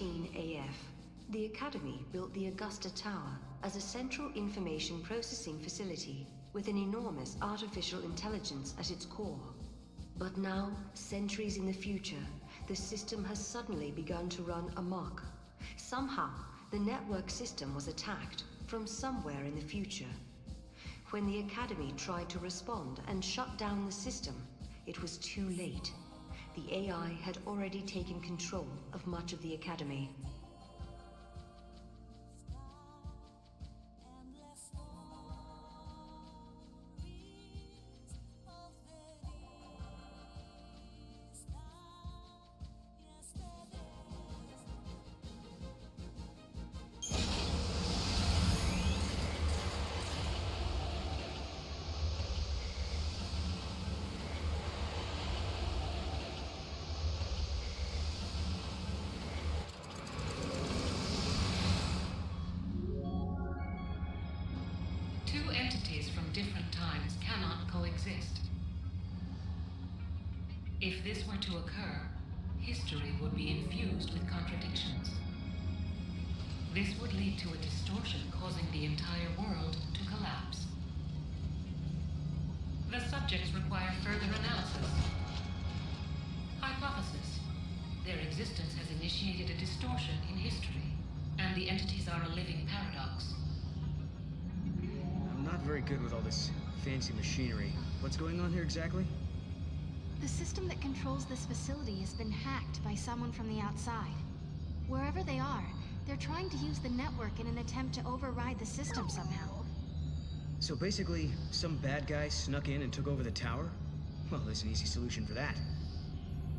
XIII-AF. The Academy built the Augusta Tower as a central information processing facility with an enormous artificial intelligence at its core. But now, centuries in the future, the system has suddenly begun to run amok. Somehow, the network system was attacked from somewhere in the future. When the Academy tried to respond and shut down the system, it was too late. The AI had already taken control of much of the Academy. Two entities from different times cannot coexist. If this were to occur, history would be infused with contradictions. This would lead to a distortion causing the entire world to collapse. The subjects require further analysis. Hypothesis. Their existence has initiated a distortion in history, and the entities are a living paradox. I'm not very good with all this fancy machinery. What's going on here exactly? The system that controls this facility has been hacked by someone from the outside. Wherever they are, they're trying to use the network in an attempt to override the system somehow. So basically, some bad guy snuck in and took over the tower? Well, there's an easy solution for that.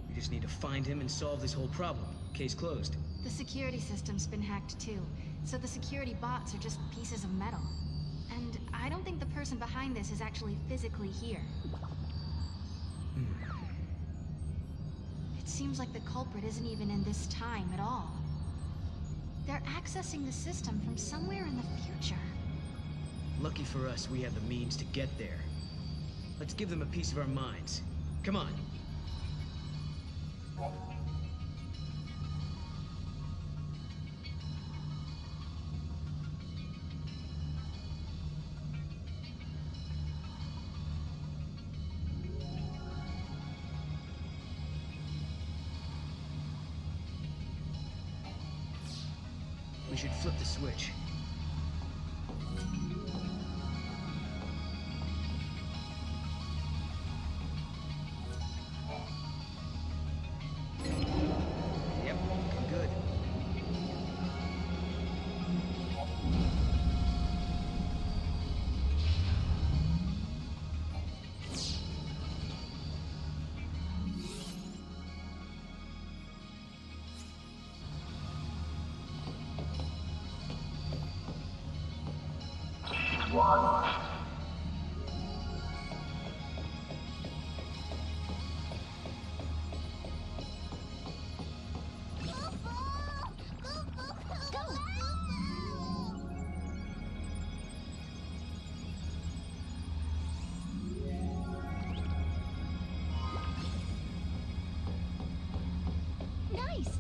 We just need to find him and solve this whole problem. Case closed. The security system's been hacked too, so the security bots are just pieces of metal. And I don't think the person behind this is actually physically here. It seems like the culprit isn't even in this time at all. They're accessing the system from somewhere in the future. Lucky for us, we have the means to get there. Let's give them a piece of our minds. Come on. We should flip the switch. Yep, good. Nice!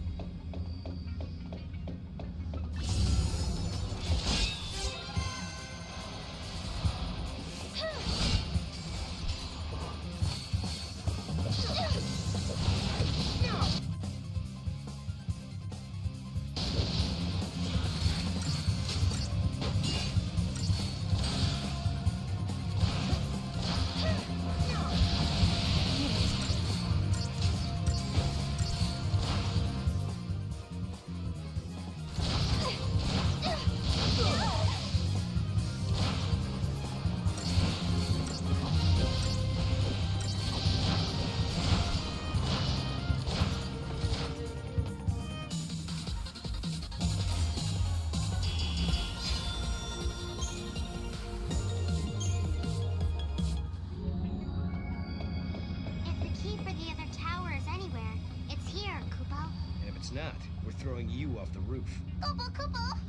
Not. We're throwing you off the roof. Kubo, Kubo!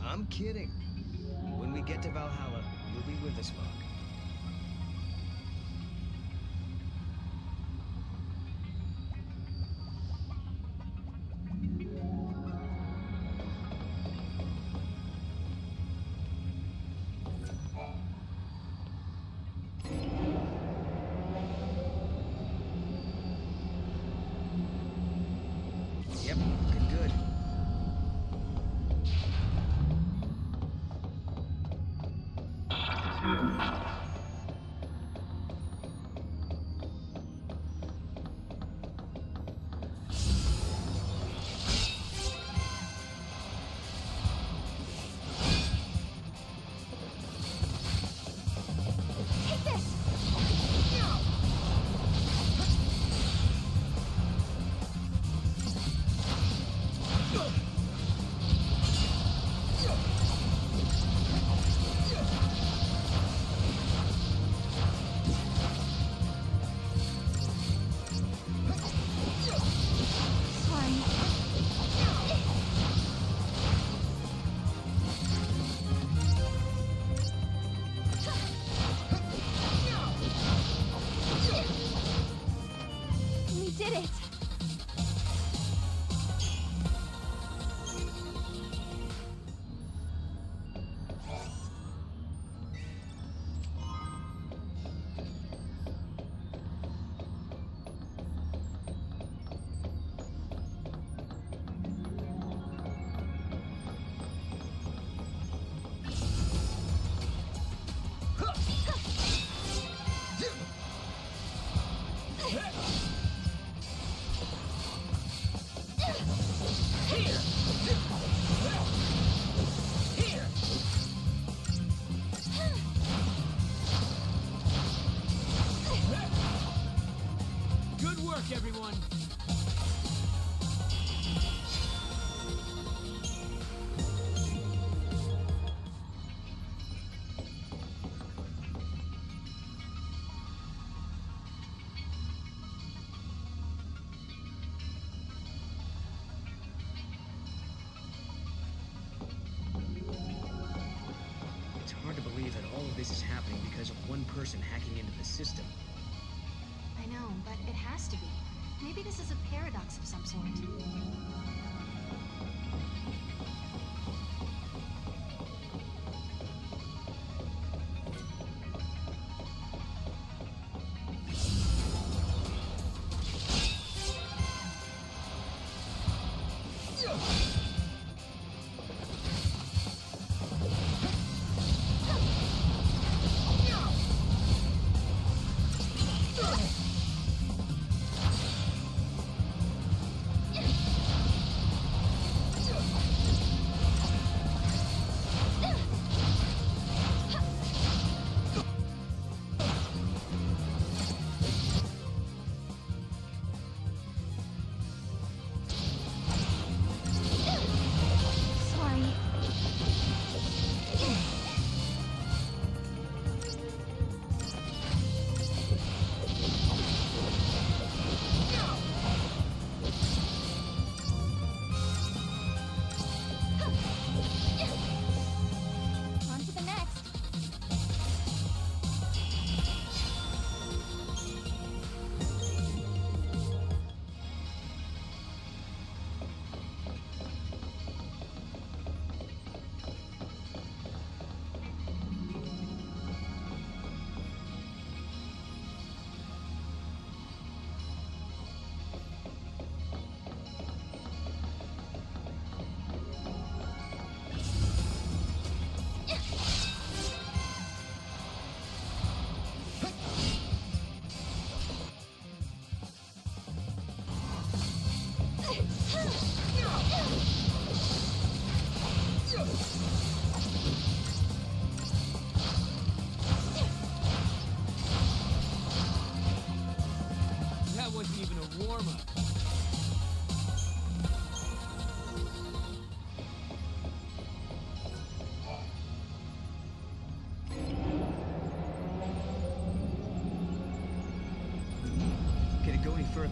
I'm kidding. When we get to Valhalla, you'll be with us, Mog. Looking good. We did it! Good work, everyone! It's hard to believe that all of this is happening because of one person hacking into the system. I know, but it has to be. Maybe this is a paradox of some sort. That wasn't even a warm-up. Can it go any further?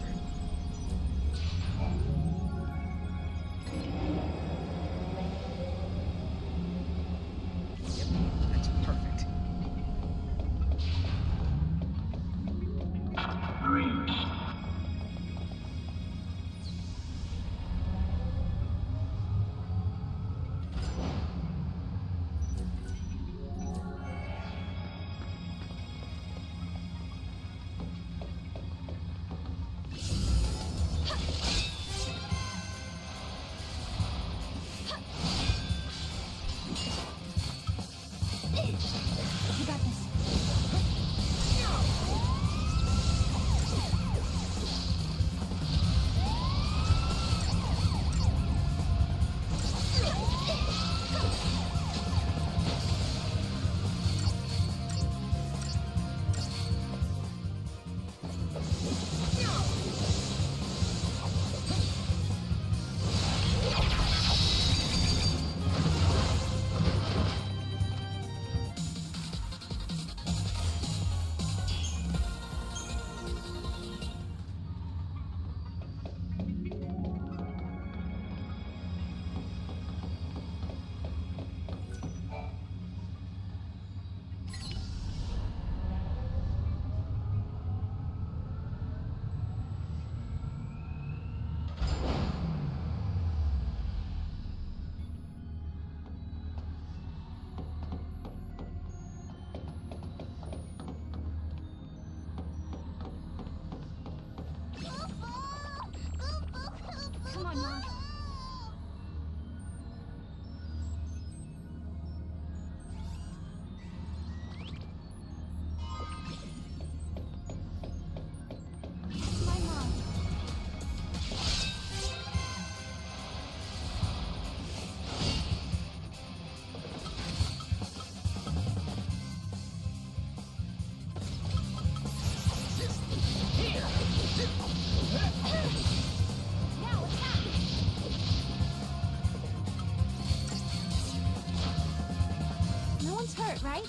start, right?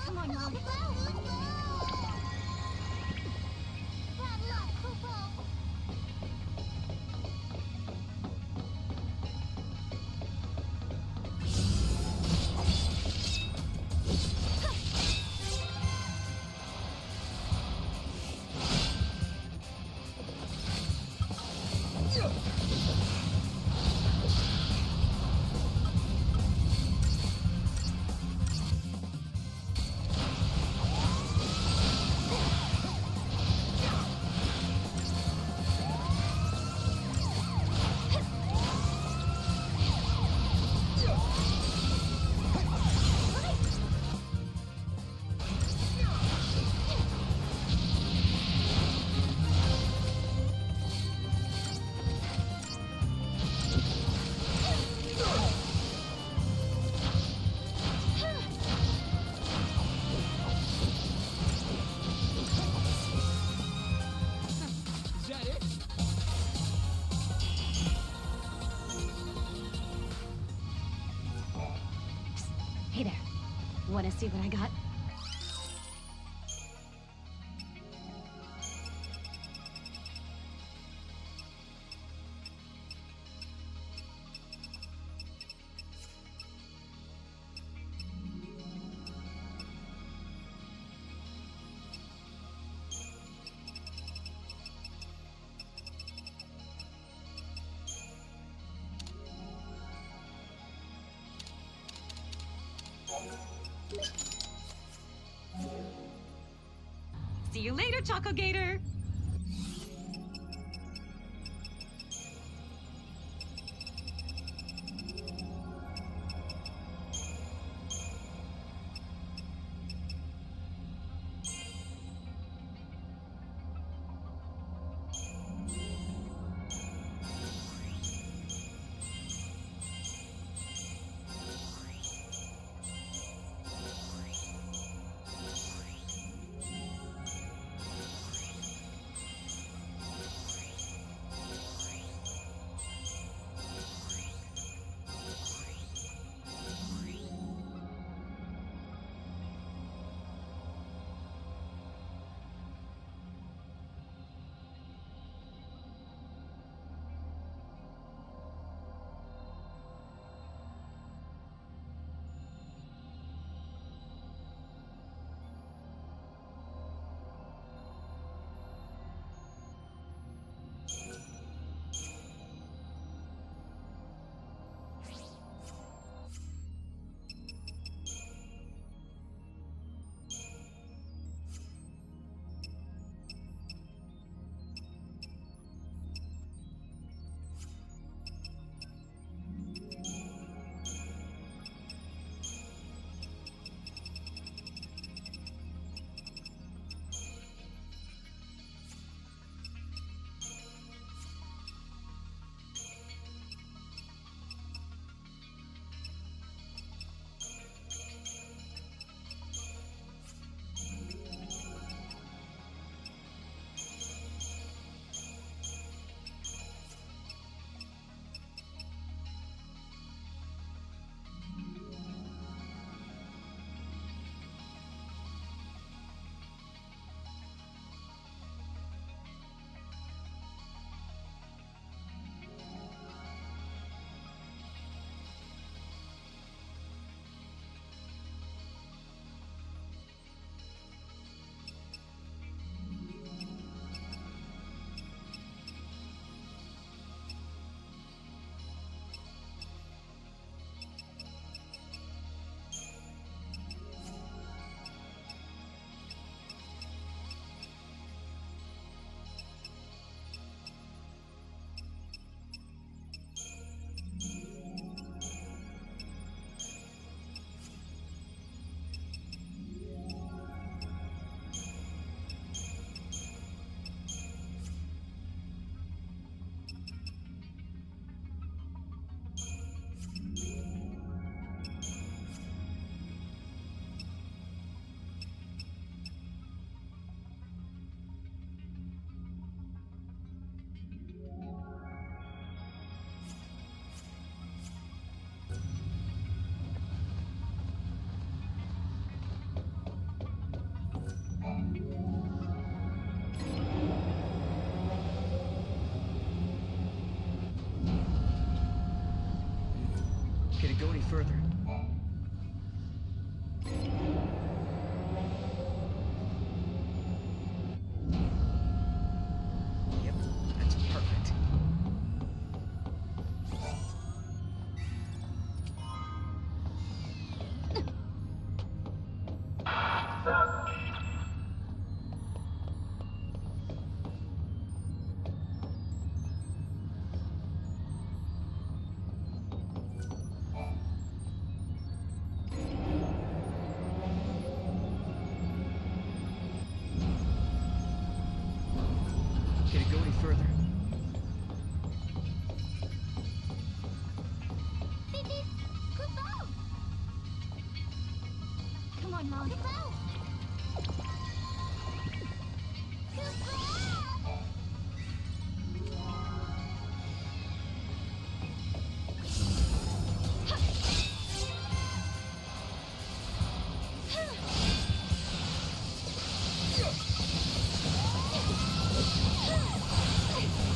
Come on, Mom. Is that it? Hey there. Wanna see what I got? See you later, Choco Gator! further. Yep, that's perfect. Can it go any further? Come on, Mom.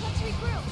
Let's regroup.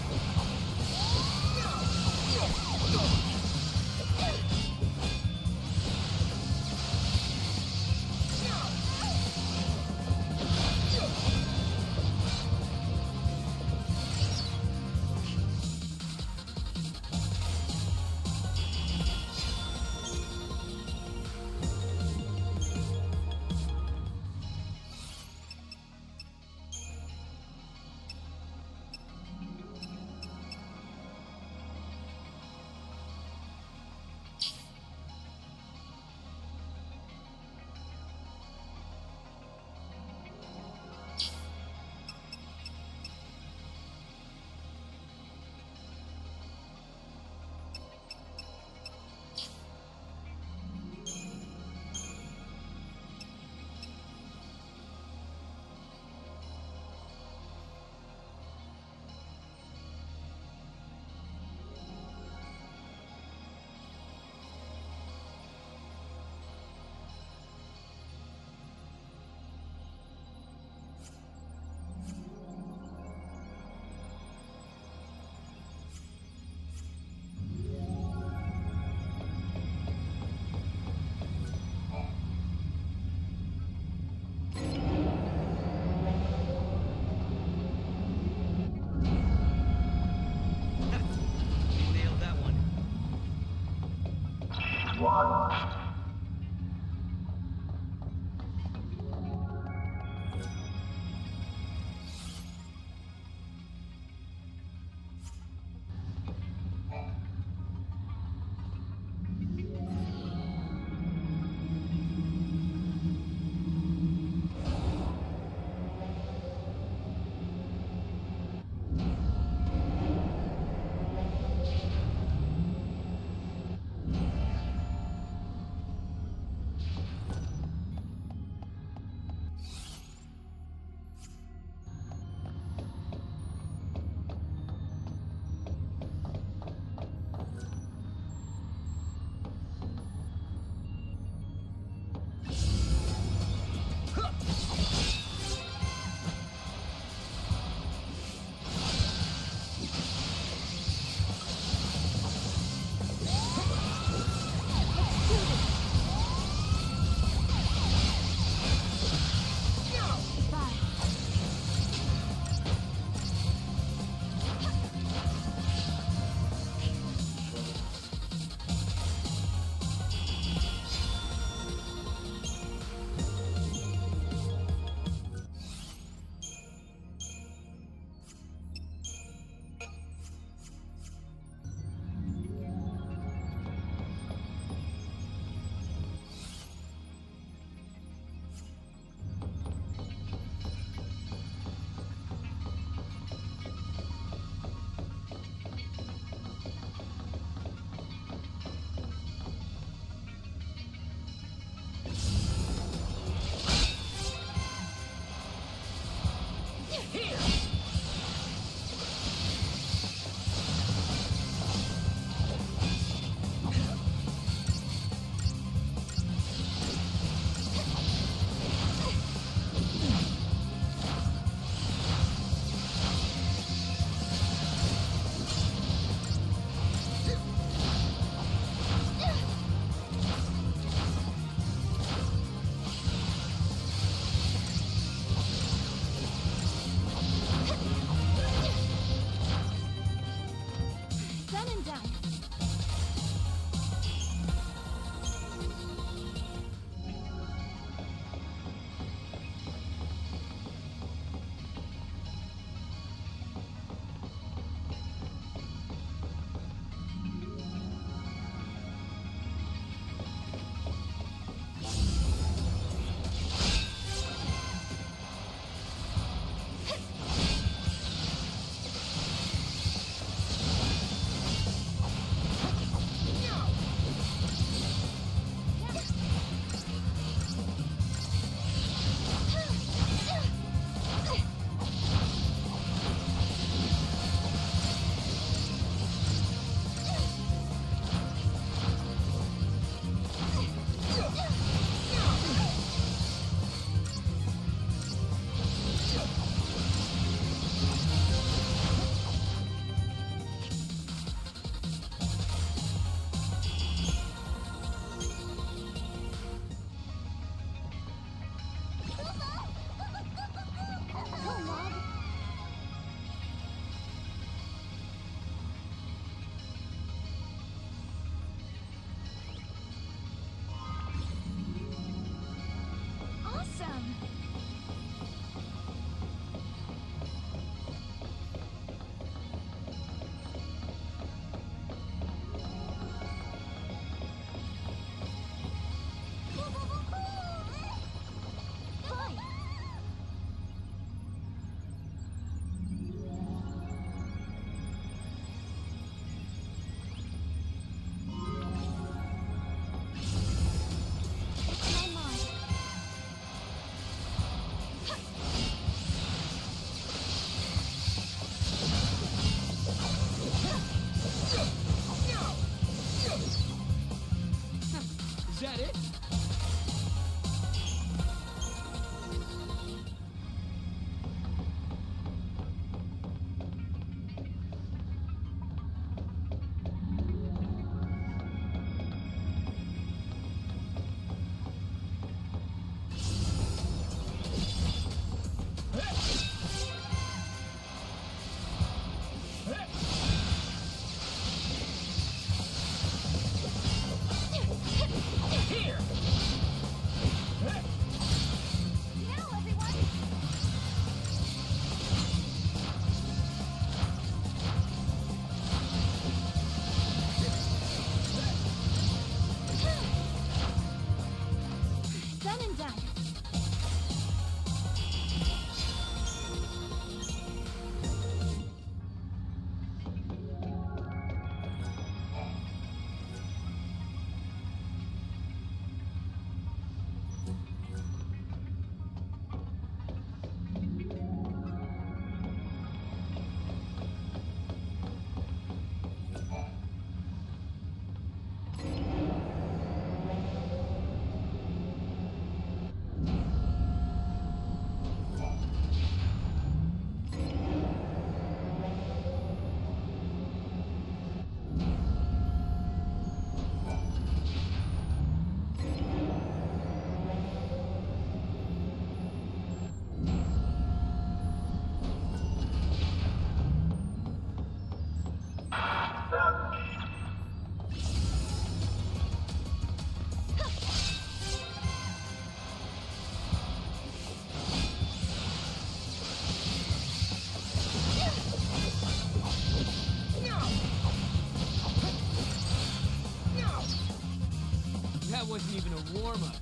a warm-up.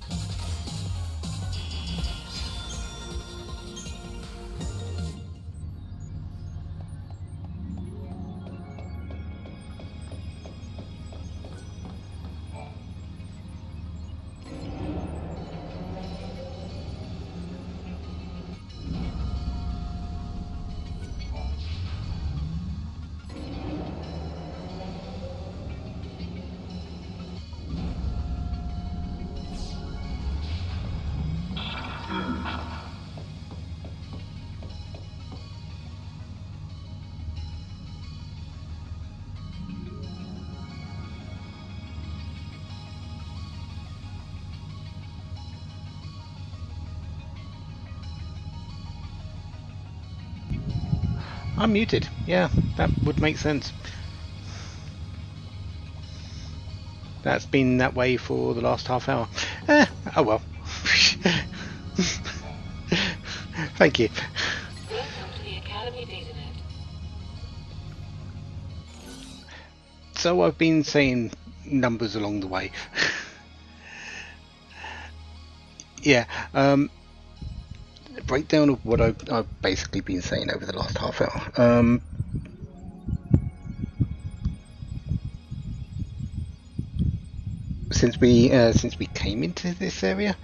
I'm muted. Yeah, that would make sense. That's been that way for the last half hour. Oh well. Thank you. Welcome to the Academy DataNet. So I've been saying numbers along the way. Yeah, breakdown of what I've basically been saying over the last half hour. Since we came into this area,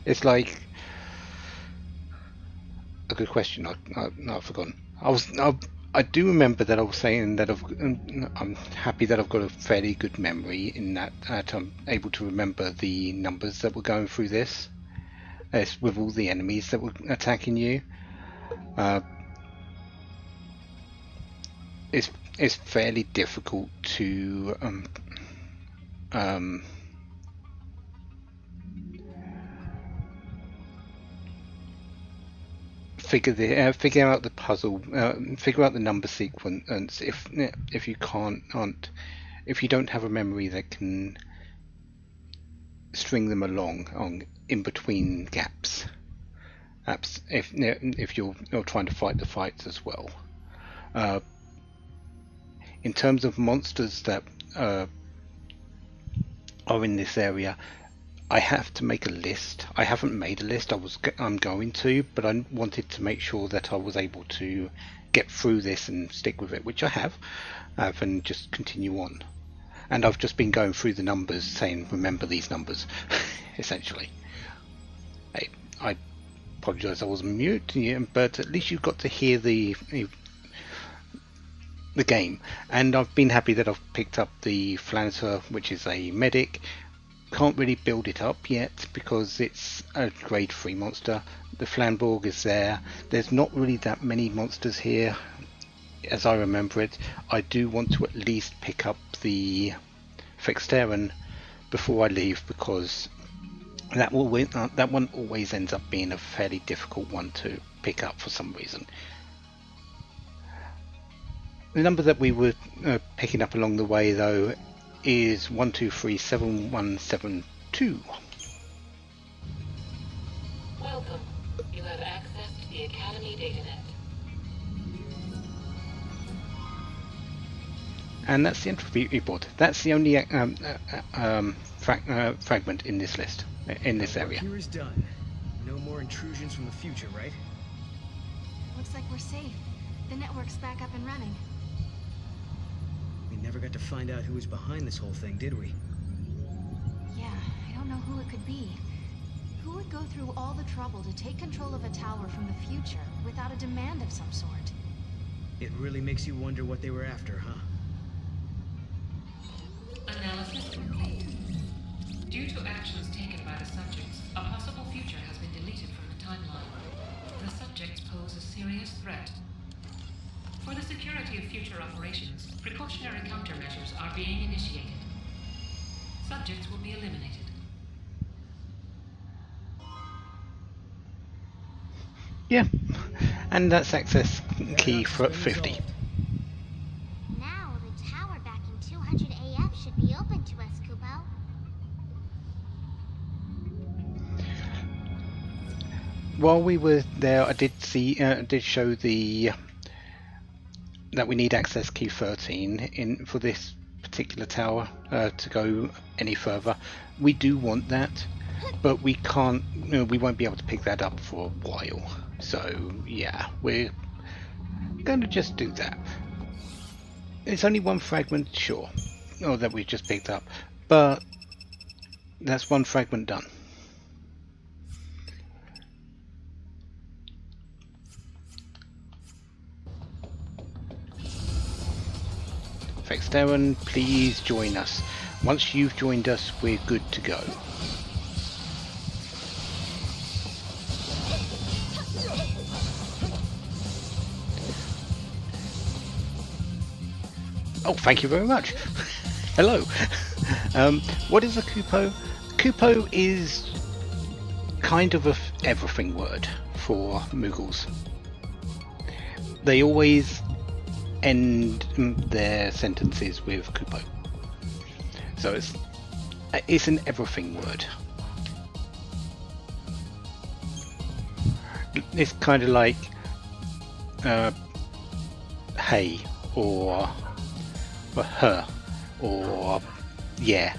it's like a good question. I've forgotten. I do remember that I was saying that I'm happy that I've got a fairly good memory in that I'm able to remember the numbers that were going through this. With all the enemies that were attacking you. It's fairly difficult to figure out the puzzle, figure out the number sequence. If you if you don't have a memory that can string them along in between gaps. If you're trying to fight the fights as well. In terms of monsters that are in this area, I have to make a list. I haven't made a list. I'm going to, but I wanted to make sure that I was able to get through this and stick with it, which I have, and just continue on. And I've just been going through the numbers, saying, remember these numbers, essentially. I apologise I wasn't mute, but at least you've got to hear the game. And I've been happy that I've picked up the Flancer, which is a medic. Can't really build it up yet because it's a grade 3 monster. The Flamborg is there. There's not really that many monsters here as I remember it. I do want to at least pick up the Fexteran before I leave, because that one always ends up being a fairly difficult one to pick up for some reason. The number that we were picking up along the way, though, is 1237172. Welcome. You have access to the Academy DataNet. And that's the entropy report. That's the only fragment in this list, in this area. Here is done. No more intrusions from the future, right? Looks like we're safe. The network's back up and running. We never got to find out who was behind this whole thing, did we? Yeah, I don't know who it could be. Who would go through all the trouble to take control of a tower from the future without a demand of some sort? It really makes you wonder what they were after, huh? Analysis complete. Due to actions taken by the subjects, a possible future has been deleted from the timeline. The subjects pose a serious threat. For the security of future operations, precautionary countermeasures are being initiated. Subjects will be eliminated. Yeah, and that's access key for 50. Now the tower back in 200 AF should be open to us, Kubo. While we were there, I did show that we need access key 13 for this particular tower to go any further. We do want that. but we can't, we won't be able to pick that up for a while. So yeah, we're going to just do that. It's only one fragment, sure, that we've just picked up, but that's one fragment done. Darren, please join us. Once you've joined us, we're good to go. Oh, thank you very much. Hello. What is a Kupo? Kupo is kind of a everything word for Muggles. They always end their sentences with Kupo. So it's an everything word. It's kind of like hey, or her, or yeah,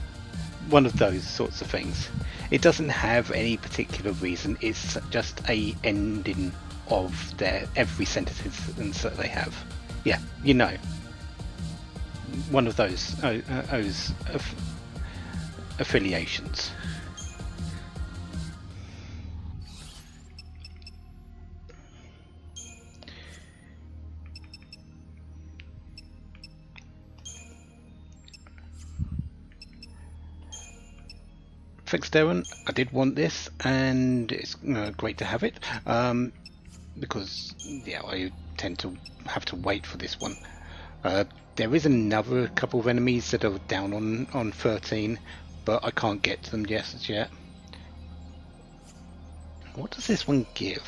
one of those sorts of things. It doesn't have any particular reason, it's just a ending of their every sentence that they have. Yeah, you know, one of those affiliations. Thanks, Darren. I did want this, and it's great to have it, because yeah, I tend to have to wait for this one. There is another couple of enemies that are down on 13, but I can't get to them just yet. What does this one give?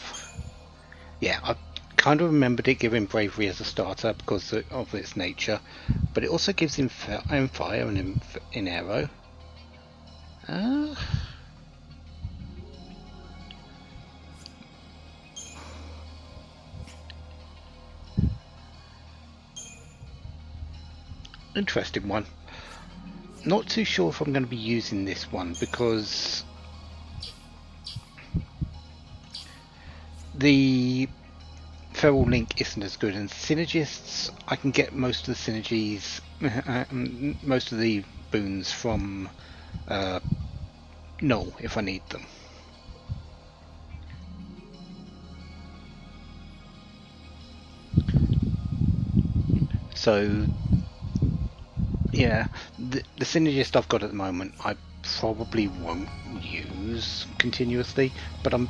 Yeah, I kind of remembered it giving bravery as a starter because of its nature, but it also gives him fire and in arrow. Interesting one. Not too sure if I'm going to be using this one because the feral link isn't as good, and synergists, I can get most of the synergies, most of the boons from Noel if I need them. So yeah, the synergist I've got at the moment I probably won't use continuously, but I'm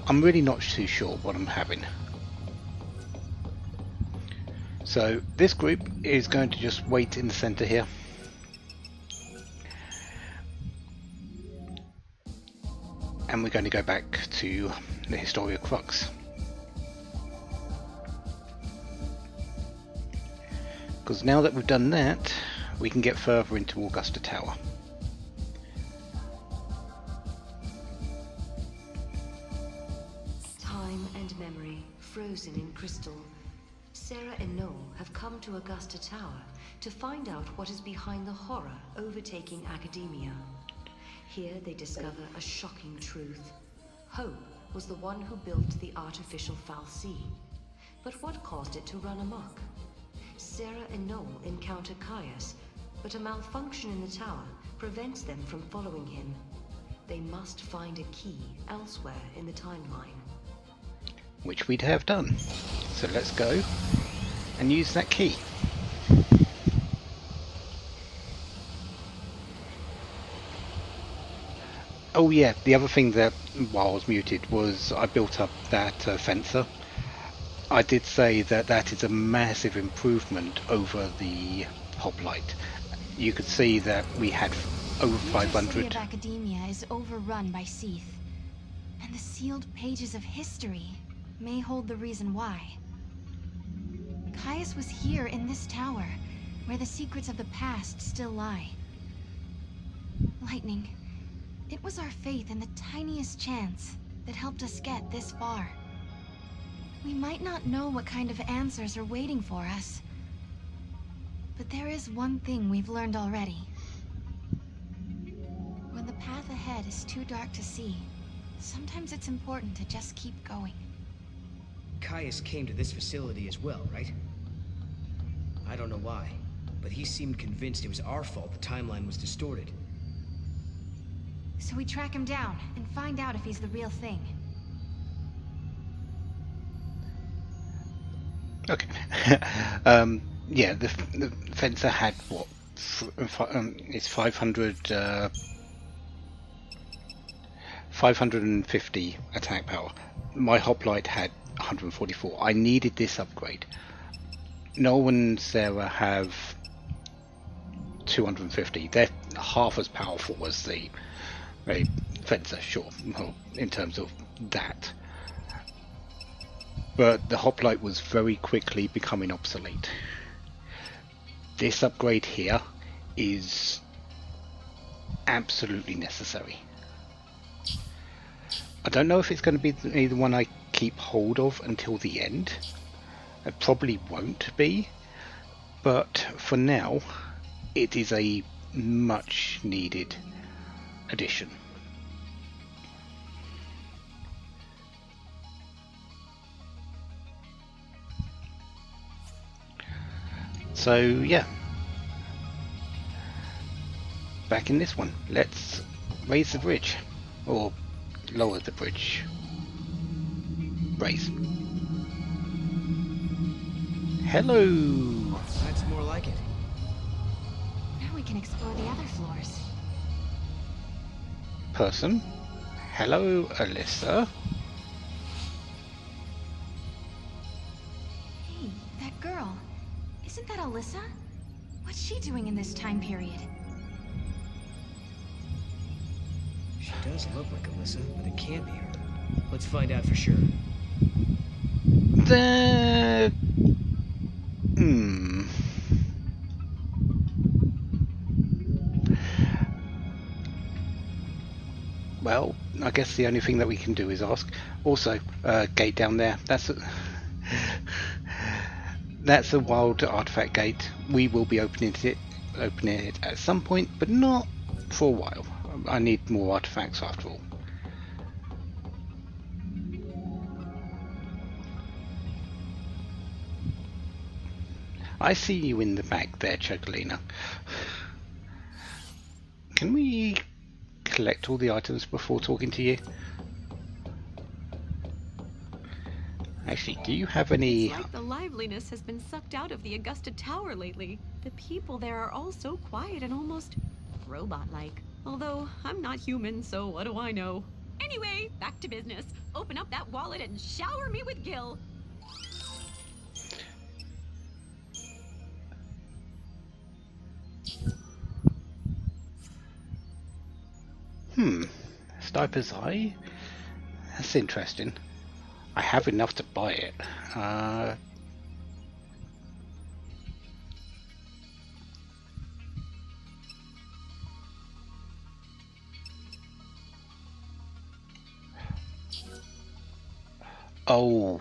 really not too sure what I'm having. So this group is going to just wait in the center here. And we're going to go back to the Historia Crux. Because now that we've done that, we can get further into Augusta Tower. Time and memory frozen in crystal. Serah and Noel have come to Augusta Tower to find out what is behind the horror overtaking academia. Here they discover a shocking truth. Hope was the one who built the artificial Fal'Cie. But what caused it to run amok? Serah and Noel encounter Caius, but a malfunction in the tower prevents them from following him. They must find a key elsewhere in the timeline. Which we'd have done. So let's go and use that key. Oh yeah, the other thing that, while I was muted, was I built up that fencer. I did say that that is a massive improvement over the hoplite. You could see that we had over 500. The city of academia is overrun by XIII, and the sealed pages of history may hold the reason why. Caius was here in this tower, where the secrets of the past still lie. Lightning, it was our faith in the tiniest chance that helped us get this far. We might not know what kind of answers are waiting for us, but there is one thing we've learned already. When the path ahead is too dark to see. Sometimes it's important to just keep going. Caius came to this facility as well, right? I don't know why, but he seemed convinced it was our fault the timeline was distorted. So we track him down and find out if he's the real thing. Okay. Yeah, the fencer had what? It's 550 attack power. My hoplite had 144. I needed this upgrade. Noel and Serah have 250. They're half as powerful as the fencer, sure, well, in terms of that. But the hoplite was very quickly becoming obsolete. This upgrade here is absolutely necessary. I don't know if it's going to be the one I keep hold of until the end. It probably won't be, but for now it is a much needed addition. So yeah, back in this one, let's raise the bridge, or lower the bridge. Raise. Hello! That's more like it. Now we can explore the other floors. Person. Hello, Alyssa. Hey, that girl. Isn't that Alyssa? What's she doing in this time period? She does look like Alyssa, but it can't be her. Let's find out for sure. Well, I guess the only thing that we can do is ask. Also, gate down there. That's a wild artifact gate. We will be opening it at some point, but not for a while. I need more artifacts after all. I see you in the back there, Chocolina. Can we collect all the items before talking to you? Actually, do you have any... It's like the liveliness has been sucked out of the Augusta Tower lately. The people there are all so quiet and almost robot-like. Although, I'm not human, so what do I know? Anyway, back to business. Open up that wallet and shower me with gil. Sniper's Eye? That's interesting. I have enough to buy it. Oh.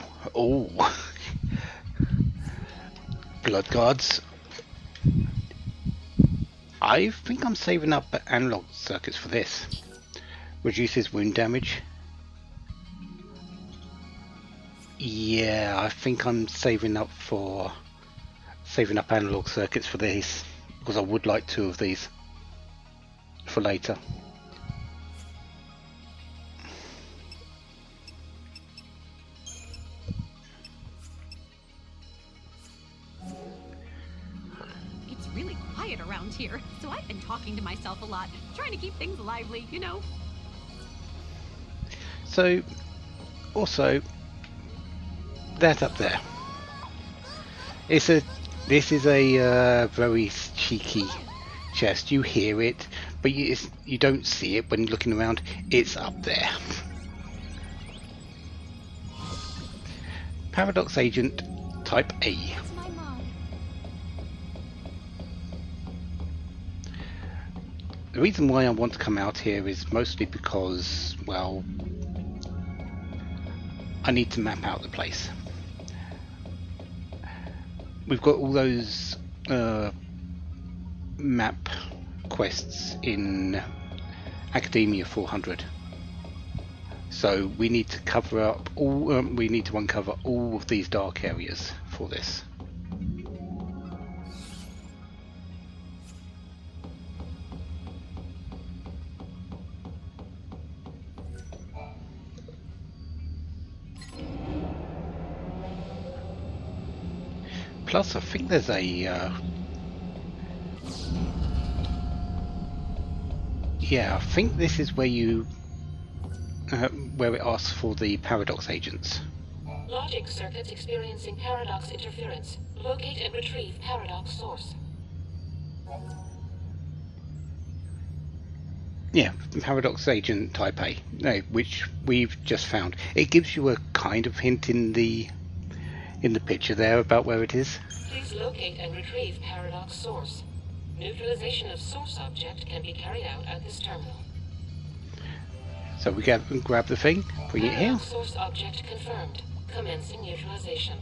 Blood guards. I think I'm saving up analog circuits for this. Reduces wound damage. Yeah, I think I'm saving up analog circuits for these, because I would like 2 of these for later. It's really quiet around here, so I've been talking to myself a lot, trying to keep things lively, you know? So, also, that up there. This is a very cheeky chest. You hear it, but you don't see it when looking around. It's up there. Paradox Agent Type A. That's my mom. The reason why I want to come out here is mostly because, well, I need to map out the place. We've got all those map quests in Academia 400. So we need to cover up all. We need to uncover all of these dark areas for this. Plus, I think there's a yeah, I think this is where you where it asks for the paradox agents. Logic circuits experiencing paradox interference. Locate and retrieve paradox source. Yeah, paradox agent type A, which we've just found. It gives you a kind of hint in the picture there about where it is. Please locate and retrieve paradox source. Neutralization of source object can be carried out at this terminal. So we grab the thing, bring it here. Source object confirmed. Commencing neutralization.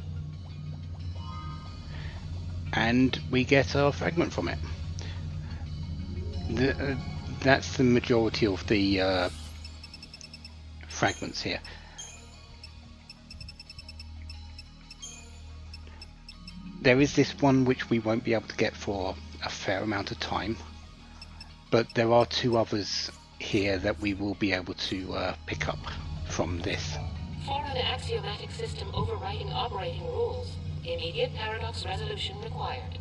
And we get our fragment from it. That's the majority of the fragments here. There is this one which we won't be able to get for a fair amount of time, but there are two others here that we will be able to pick up from this. Foreign axiomatic system overriding operating rules. Immediate paradox resolution required.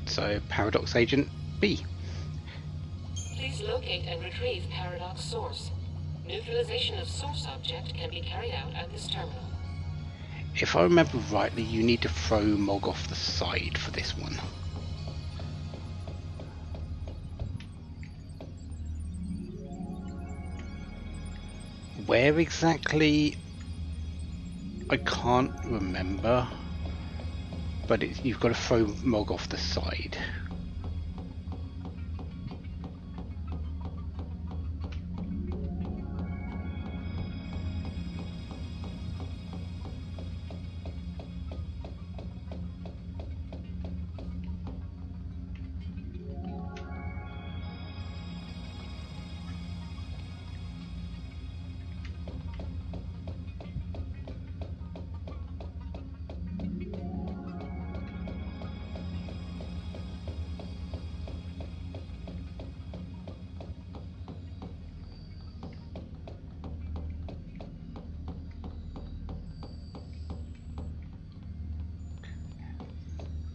So, paradox agent B. Please locate and retrieve paradox source. Neutralization of source object can be carried out at this terminal. If I remember rightly, you need to throw Mog off the side for this one. Where exactly? I can't remember, but you've got to throw Mog off the side.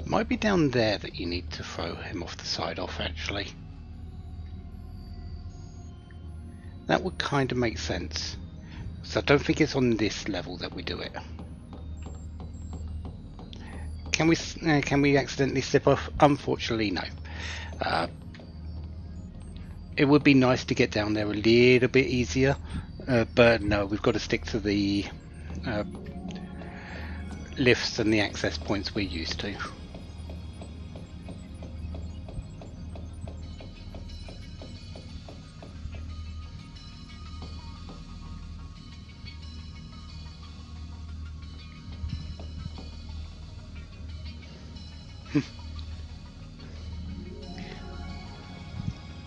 Might be down there that you need to throw him off the side off, actually. That would kind of make sense. So I don't think it's on this level that we do it. Can we accidentally slip off? Unfortunately, no. It would be nice to get down there a little bit easier, but no, we've got to stick to the lifts and the access points we're used to.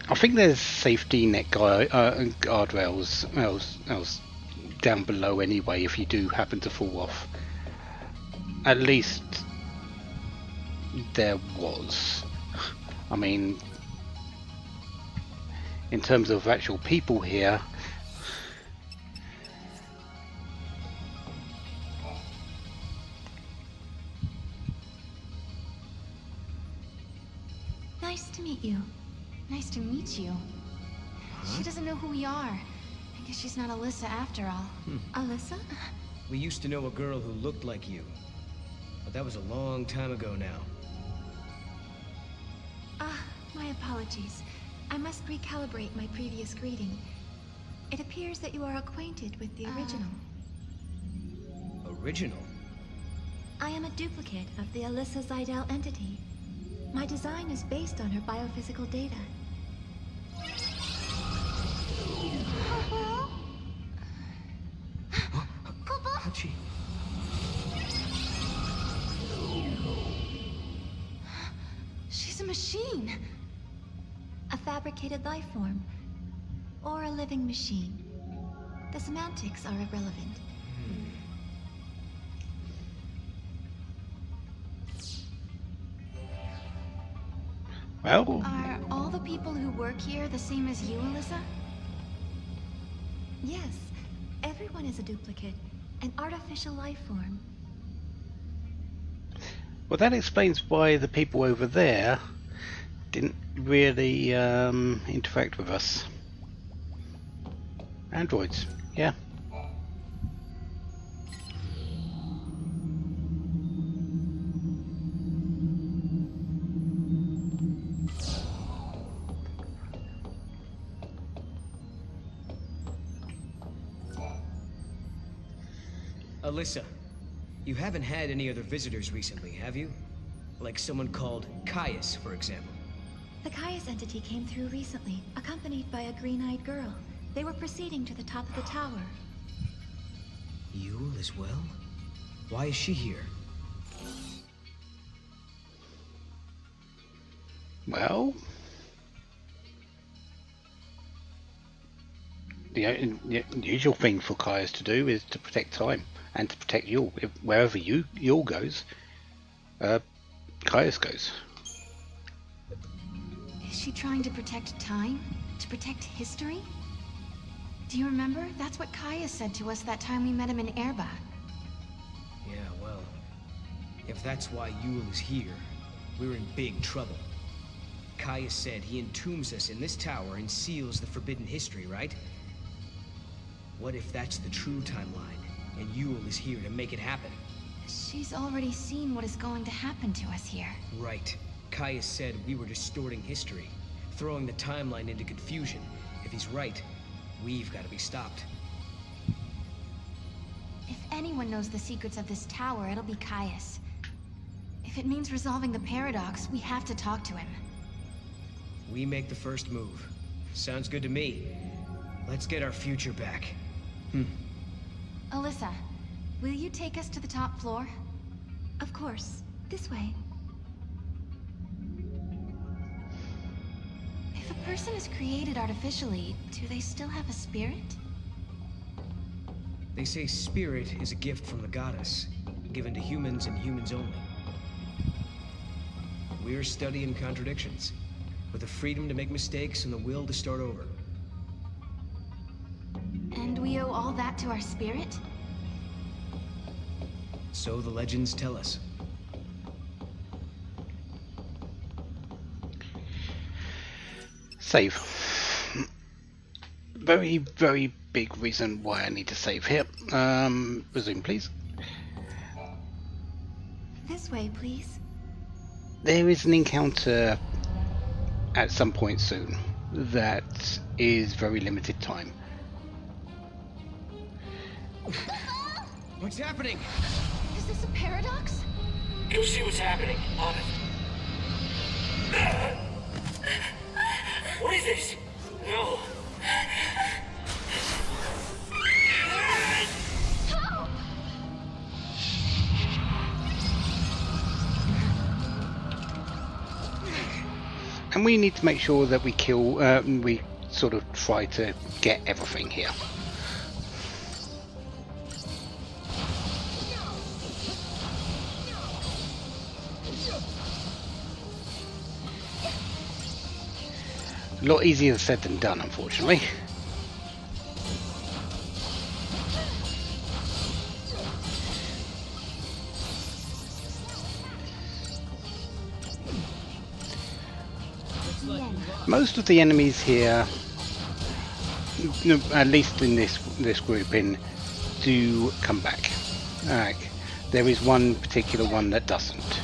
I think there's safety net guardrails down below anyway if you do happen to fall off. At least there was. I mean, in terms of actual people here, Nice to meet you. Nice to meet you. She doesn't know who we are. I guess she's not Alyssa after all. Alyssa? We used to know a girl who looked like you. But that was a long time ago now. My apologies. I must recalibrate my previous greeting. It appears that you are acquainted with the original. Original? I am a duplicate of the Alyssa Zidell entity. My design is based on her biophysical data. How'd she? machine. A fabricated life form. Or a living machine. The semantics are irrelevant. Well, Are all the people who work here the same as you, Alyssa? Yes, everyone is a duplicate. An artificial life form. well, that explains why the people over there didn't really interact with us. Androids, yeah. Alyssa, you haven't had any other visitors recently, have you? Like someone called Caius, for example. The Caius entity came through recently, accompanied by a green-eyed girl. They were proceeding to the top of the tower. Yule as well? Why is she here? Well, the usual thing for Caius to do is to protect time and to protect Yule. Wherever Yule goes, Caius goes. Is she trying to protect time? To protect history? Do you remember? That's what Caius said to us that time we met him in Erba. Yeah, well, if that's why Yule is here, we're in big trouble. Caius said he entombs us in this tower and seals the forbidden history, right? What if that's the true timeline, and Yule is here to make it happen? She's already seen what is going to happen to us here. Right. Caius said we were distorting history, throwing the timeline into confusion. If he's right, we've got to be stopped. If anyone knows the secrets of this tower, it'll be Caius. If it means resolving the paradox, we have to talk to him. We make the first move. Sounds good to me. Let's get our future back. Alyssa, will you take us to the top floor? Of course. This way. If a person is created artificially, do they still have a spirit? They say spirit is a gift from the goddess, given to humans and humans only. We're studying contradictions, with the freedom to make mistakes and the will to start over. And we owe all that to our spirit? So the legends tell us. Save. Very, very big reason why I need to save here. Resume, please. This way, please. There is an encounter at some point soon that is very limited time. What's happening? Is this a paradox? Go see what's happening. On it. What is this? No. And we need to make sure that we kill, we sort of try to get everything here. A lot easier said than done, unfortunately. Most of the enemies here, at least in this grouping, do come back. There is one particular one that doesn't.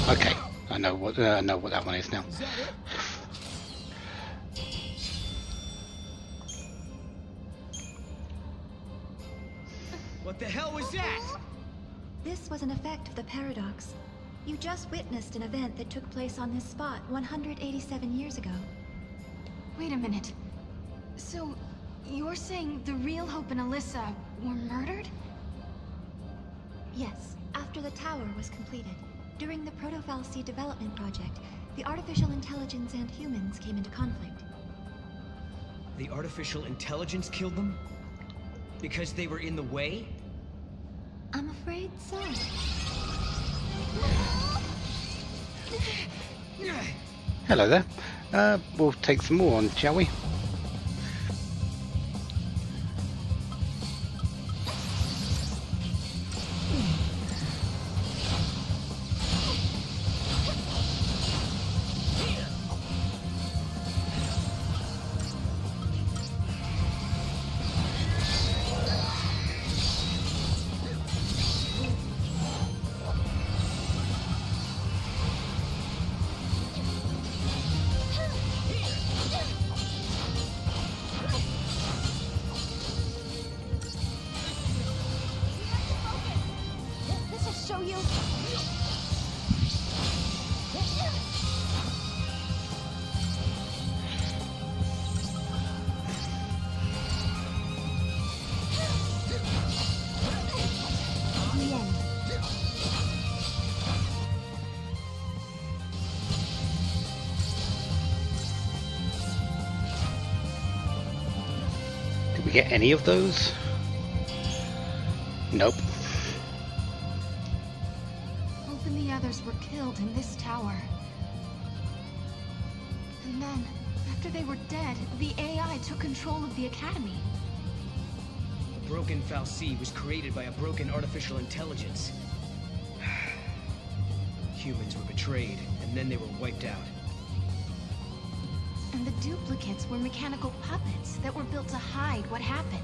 Okay, I know what that one is now. What the hell was that? This was an effect of the paradox. You just witnessed an event that took place on this spot 187 years ago. Wait a minute. So, you're saying the real Hope and Alyssa were murdered? Yes, after the tower was completed. During the Proto-Fal'Cie development project, the artificial intelligence and humans came into conflict. The artificial intelligence killed them? Because they were in the way? I'm afraid so. Hello there. We'll take some more on, shall we? This'll show you. The end. Did we get any of those? Nope. Hope and the others were killed in this tower. And then, after they were dead, the AI took control of the Academy. The broken Fal'Cie was created by a broken artificial intelligence. Humans were betrayed, and then they were wiped out. And the duplicates were mechanical puppets that were built to hide what happened.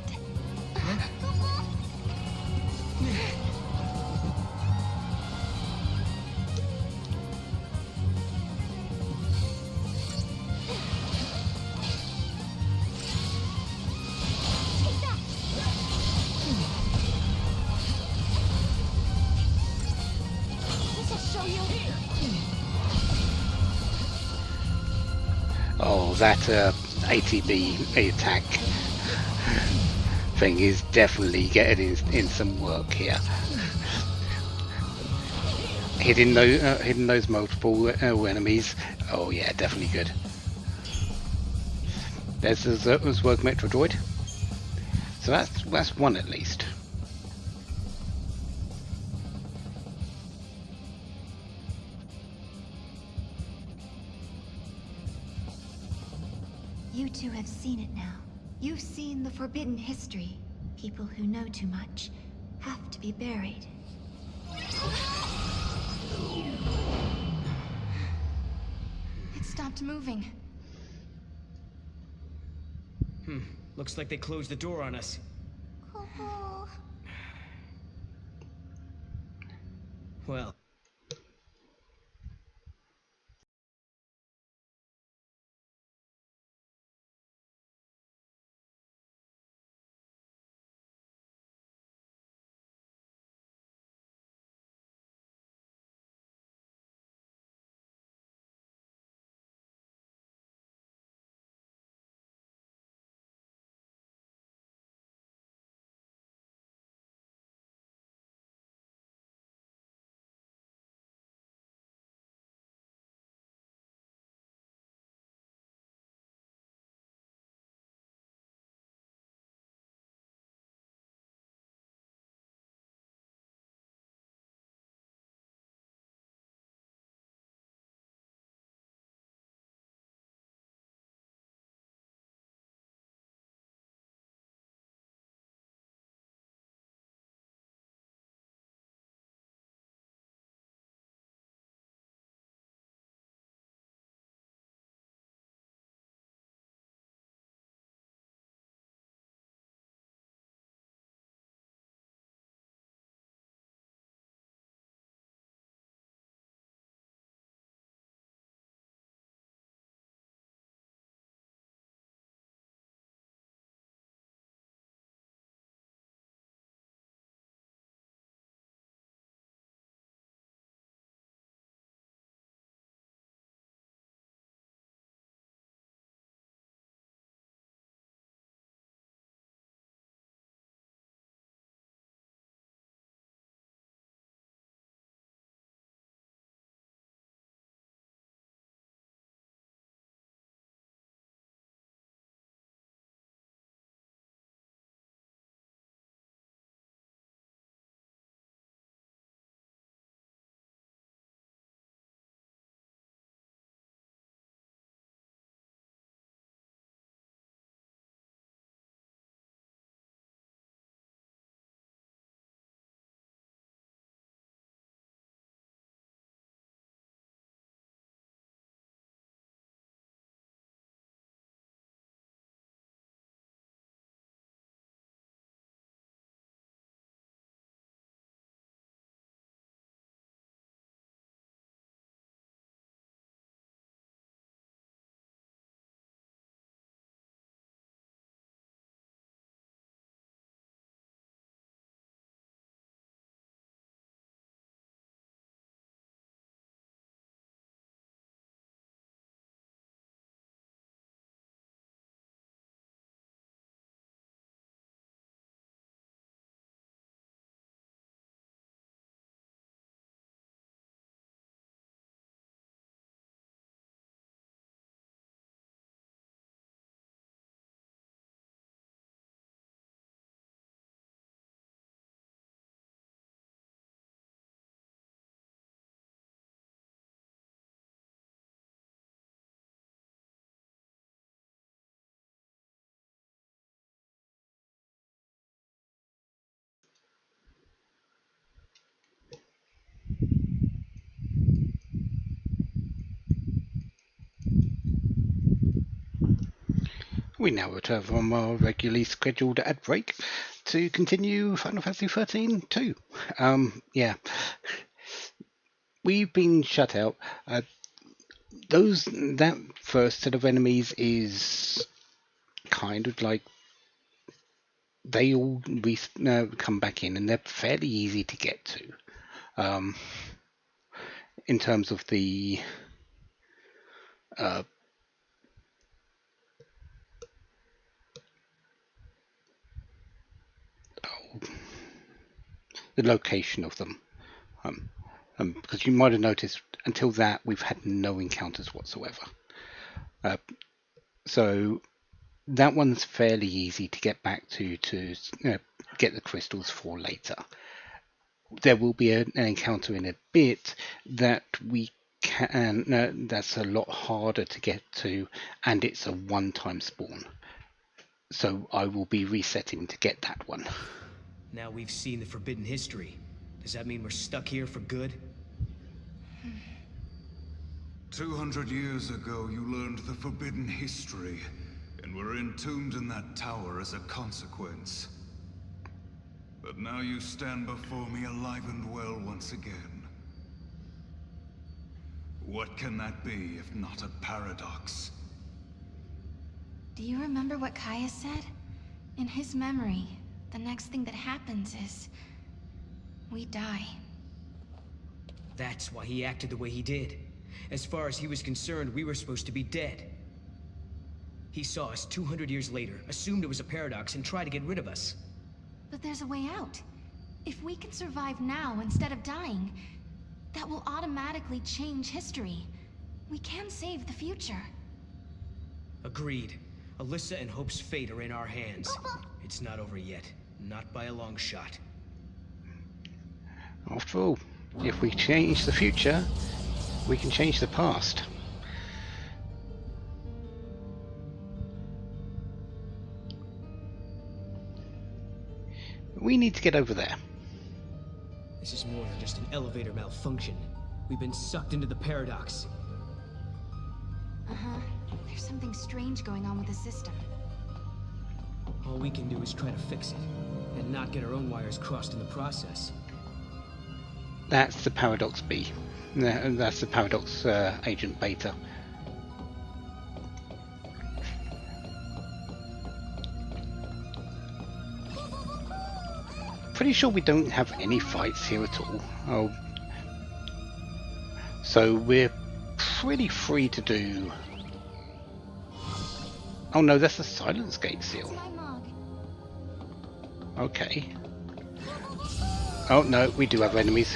Take that! This'll show you. Oh, that ATB attack thing is definitely getting in some work here. Hitting those multiple enemies. Oh yeah, definitely good. There's the Zerg's Metro Droid. So that's one at least. You two have seen it now. You've seen the forbidden history. People who know too much have to be buried. It stopped moving. Looks like they closed the door on us. Well, We now return from our regularly scheduled ad break to continue Final Fantasy XIII-2. Yeah. We've been shut out. That first set of enemies is kind of like they all come back in, and they're fairly easy to get to. In terms of the location of them, because you might have noticed until that we've had no encounters whatsoever. So that one's fairly easy to get back to get the crystals for later. There will be an encounter in a bit that we can that's a lot harder to get to, and it's a one-time spawn. So I will be resetting to get that one. Now we've seen the forbidden history. Does that mean we're stuck here for good? 200 years ago, you learned the forbidden history, and were entombed in that tower as a consequence. But now you stand before me alive and well once again. What can that be if not a paradox? Do you remember what Kaya said? In his memory, the next thing that happens is we die. That's why he acted the way he did. As far as he was concerned, we were supposed to be dead. He saw us 200 years later, assumed it was a paradox, and tried to get rid of us. But there's a way out. If we can survive now instead of dying, that will automatically change history. We can save the future. Agreed. Alyssa and Hope's fate are in our hands. It's not over yet. Not by a long shot. After all, if we change the future, we can change the past. We need to get over there. This is more than just an elevator malfunction. We've been sucked into the paradox. Uh-huh. There's something strange going on with the system. All we can do is try to fix it, and not get our own wires crossed in the process. That's the Paradox B. That's the Paradox Agent Beta. Pretty sure we don't have any fights here at all. Oh, so we're pretty free to do. Oh no, that's the Silence Gate seal. Okay. Oh no, we do have enemies.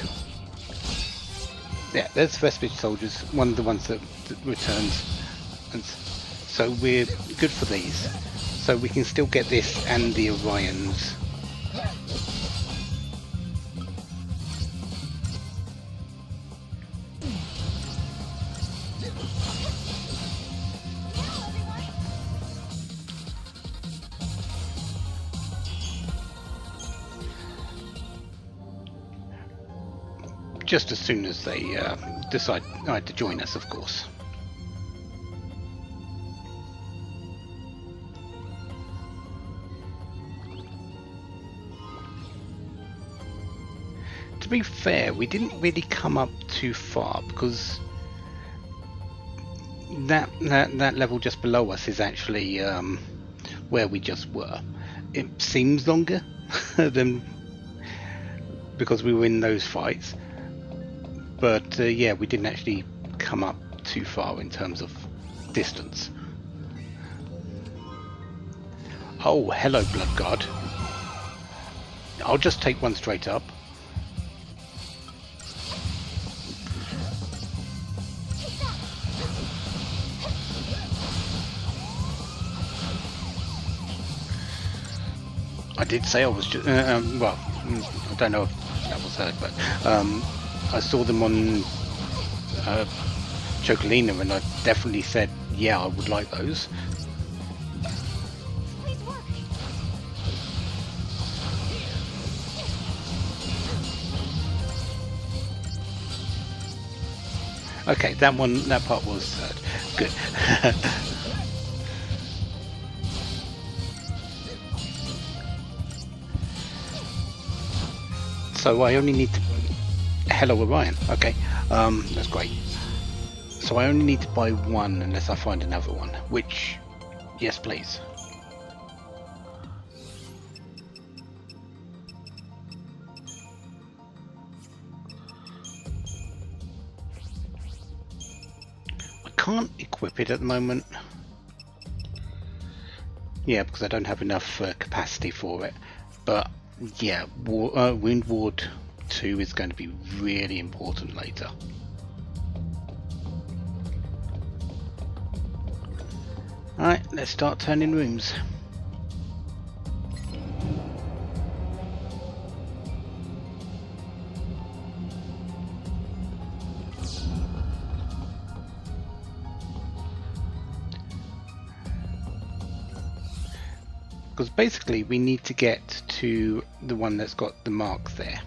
Yeah, there's Vestige soldiers, one of the ones that returns. And so we're good for these. So we can still get this and the Orions. Just as soon as they decide to join us, of course. To be fair, we didn't really come up too far because that level just below us is actually where we just were. It seems longer than because we were in those fights. But yeah, we didn't actually come up too far in terms of distance. Oh, hello, Blood God. I'll just take one straight up. I did say I was just, well, I don't know if that was heard, but I saw them on Chocolina, and I definitely said, yeah, I would like those. Okay, that part was good. So I only need to... Hello Orion, okay, that's great. So I only need to buy one unless I find another one, which, yes please. I can't equip it at the moment. Yeah, because I don't have enough capacity for it. But yeah, Wound Ward 2 is going to be really important later. Alright, let's start turning rooms. Because basically we need to get to the one that's got the mark there.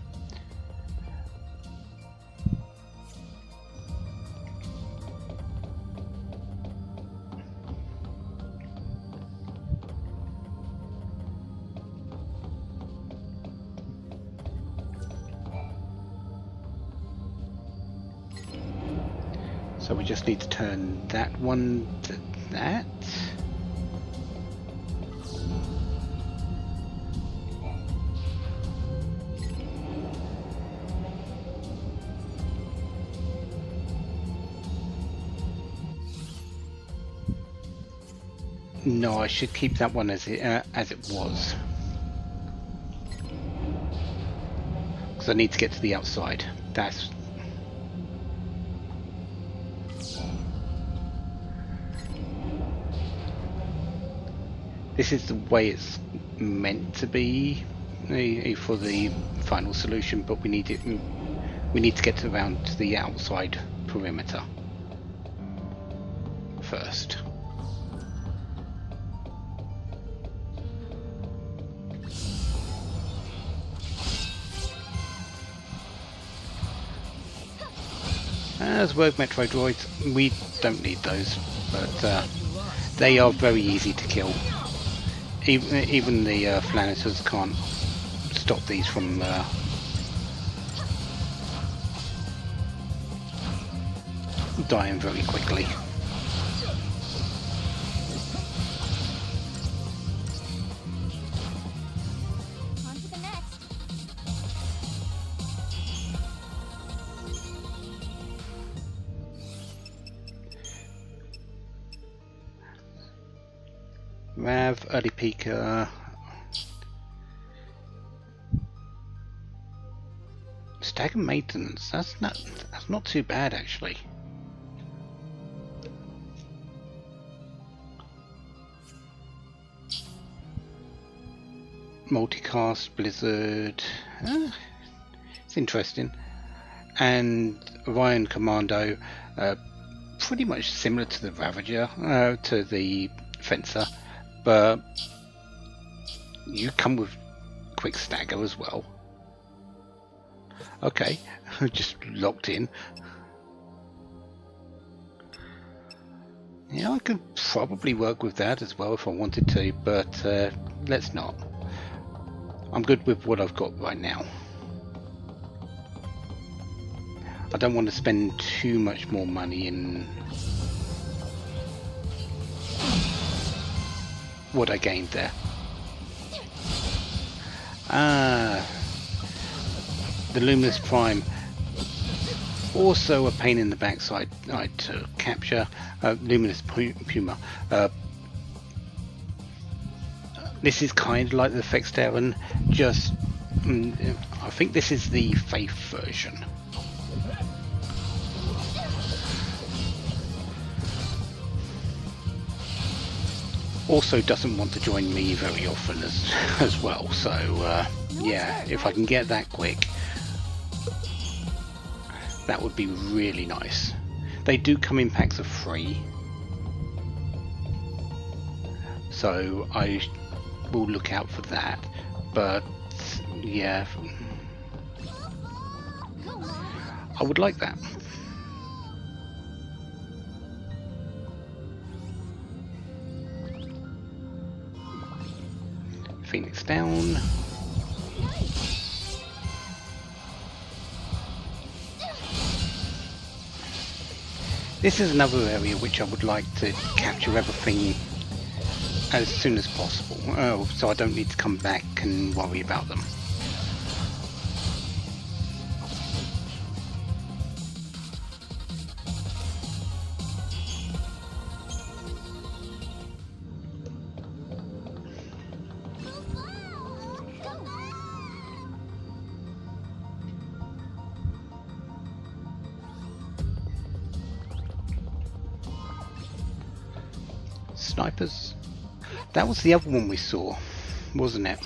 So we just need to turn that one to that. No, I should keep that one as it was, because I need to get to the outside. That's this is the way it's meant to be for the final solution, but we need it. We need to get around to the outside perimeter first. As Rogue Metro droids, we don't need those, but they are very easy to kill. Even the Flanitors can't stop these from dying very quickly. Rav, early peaker, stagger maintenance. That's not too bad actually. Multicast, Blizzard, it's interesting. And Orion Commando, pretty much similar to the Ravager, to the Fencer. But you come with quick stagger as well. Okay, just locked in. Yeah, I could probably work with that as well if I wanted to, but let's not. I'm good with what I've got right now. I don't want to spend too much more money in what I gained there. The Luminous Prime, also a pain in the backside to capture. Luminous Puma. This is kind of like the Fexteran, just I think this is the Faith version. Also doesn't want to join me very often as well, so yeah, if I can get that quick, that would be really nice. They do come in packs of 3, so I will look out for that, but yeah, I would like that. Phoenix down. This is another area which I would like to capture everything as soon as possible, so I don't need to come back and worry about them. Snipers? That was the other one we saw, wasn't it?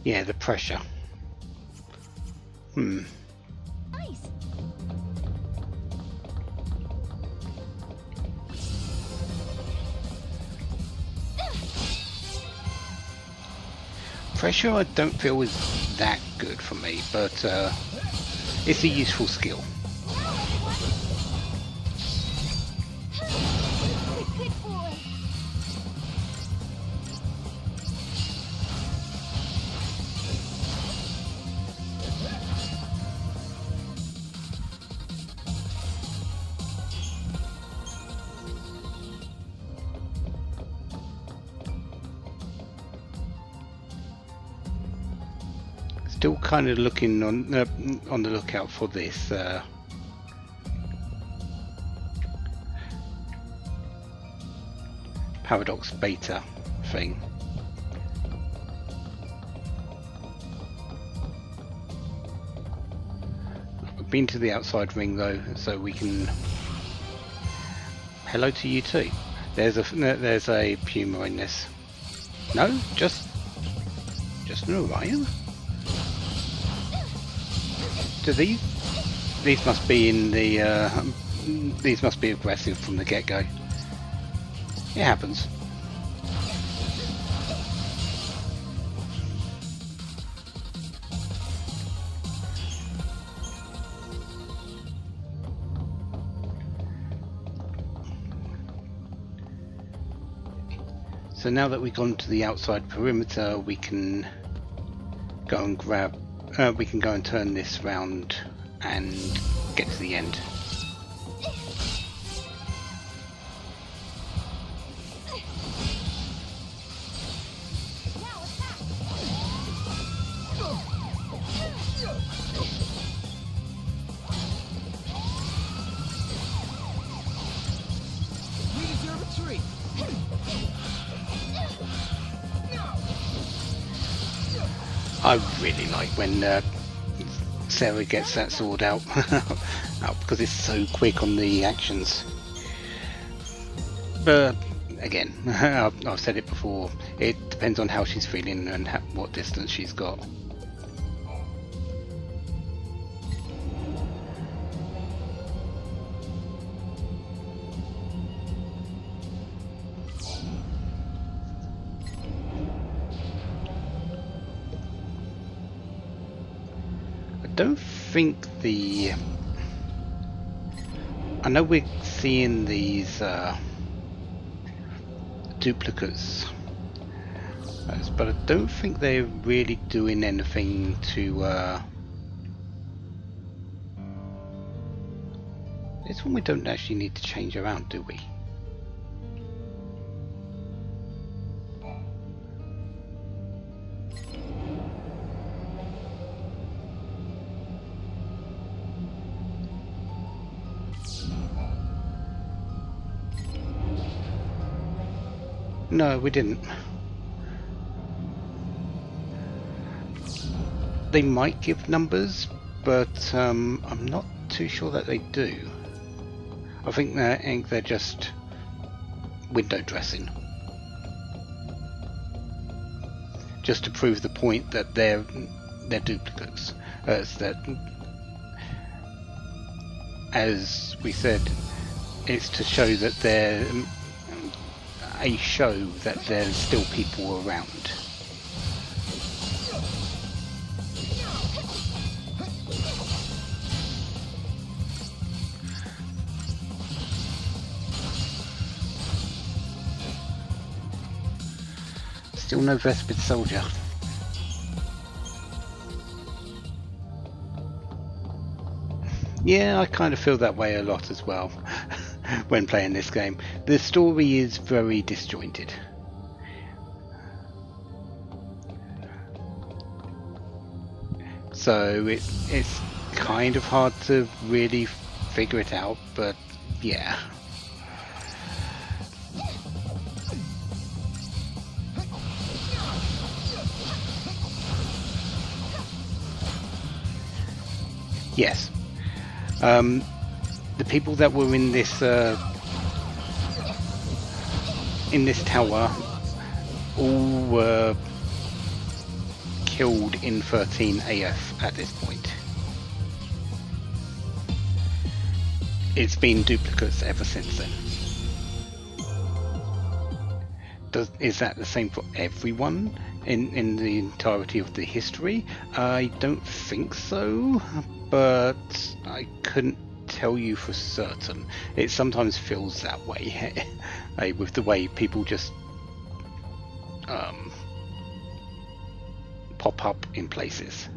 Yeah, the pressure. Nice. Pressure I don't feel is that good for me, but it's a useful skill. Still kind of looking on the lookout for this paradox beta thing. I've been to the outside ring though, so we can. Hello to you too. There's a puma in this. No, just an Orion. Do these must be in the these must be aggressive from the get-go. It happens. So now that we've gone to the outside perimeter, we can go and grab. We can go and turn this round and get to the end. We deserve a treat. I really like when Serah gets that sword out, because it's so quick on the actions. But again, I've said it before, it depends on how she's feeling and what distance she's got. I don't think I know we're seeing these duplicates, but I don't think they're really doing anything to this one we don't actually need to change around, do we? No, we didn't. They might give numbers, but I'm not too sure that they do. I think they're just window dressing, just to prove the point that they're duplicates. As we said, it's to show that they're a show that there's still people around. Still no Vespid soldier. Yeah, I kind of feel that way a lot as well when playing this game. The story is very disjointed. So it's kind of hard to really figure it out, but yeah. Yes. The people that were in this tower all were killed in 13 AF at this point. It's been duplicates ever since then. Is that the same for everyone in the entirety of the history? I don't think so, but I couldn't tell you for certain. It sometimes feels that way with the way people just pop up in places.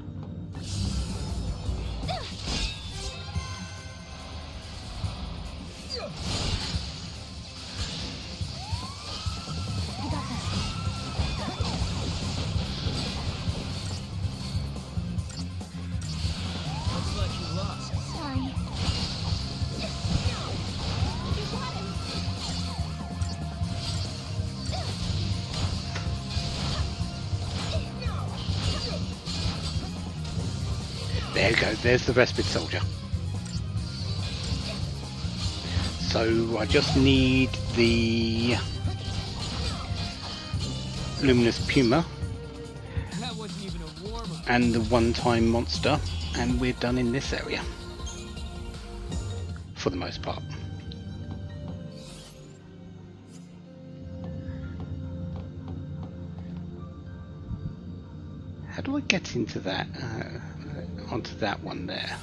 There you go, there's the respite soldier. So I just need the luminous puma and the one-time monster, and we're done in this area for the most part. How do I get into that onto that one there?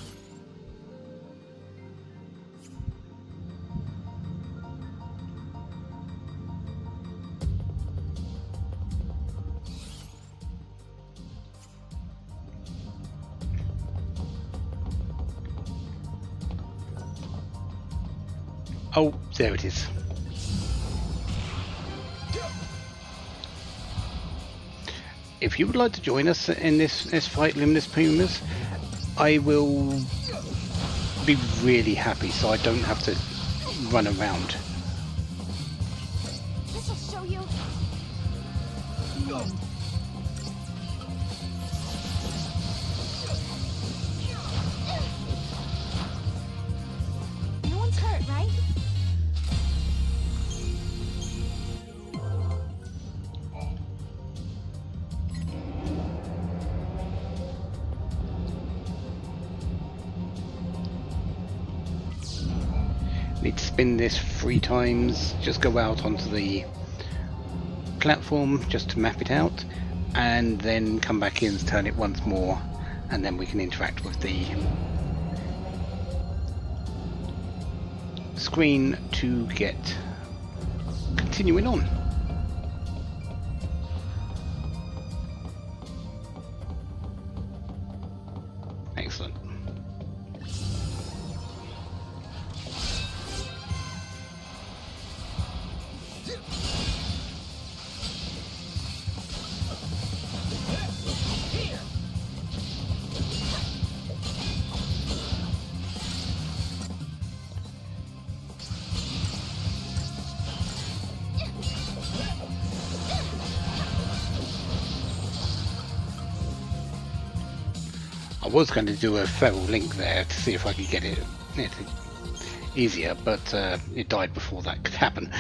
Oh, there it is. If you would like to join us in this fight, Luminous Pumas, I will be really happy so I don't have to run around. This'll show you. No one's hurt, right? Need to spin this 3 times, just go out onto the platform just to map it out, and then come back in, turn it once more, and then we can interact with the screen to get continuing on. Excellent. I was going to do a feral link there to see if I could get it easier, but it died before that could happen.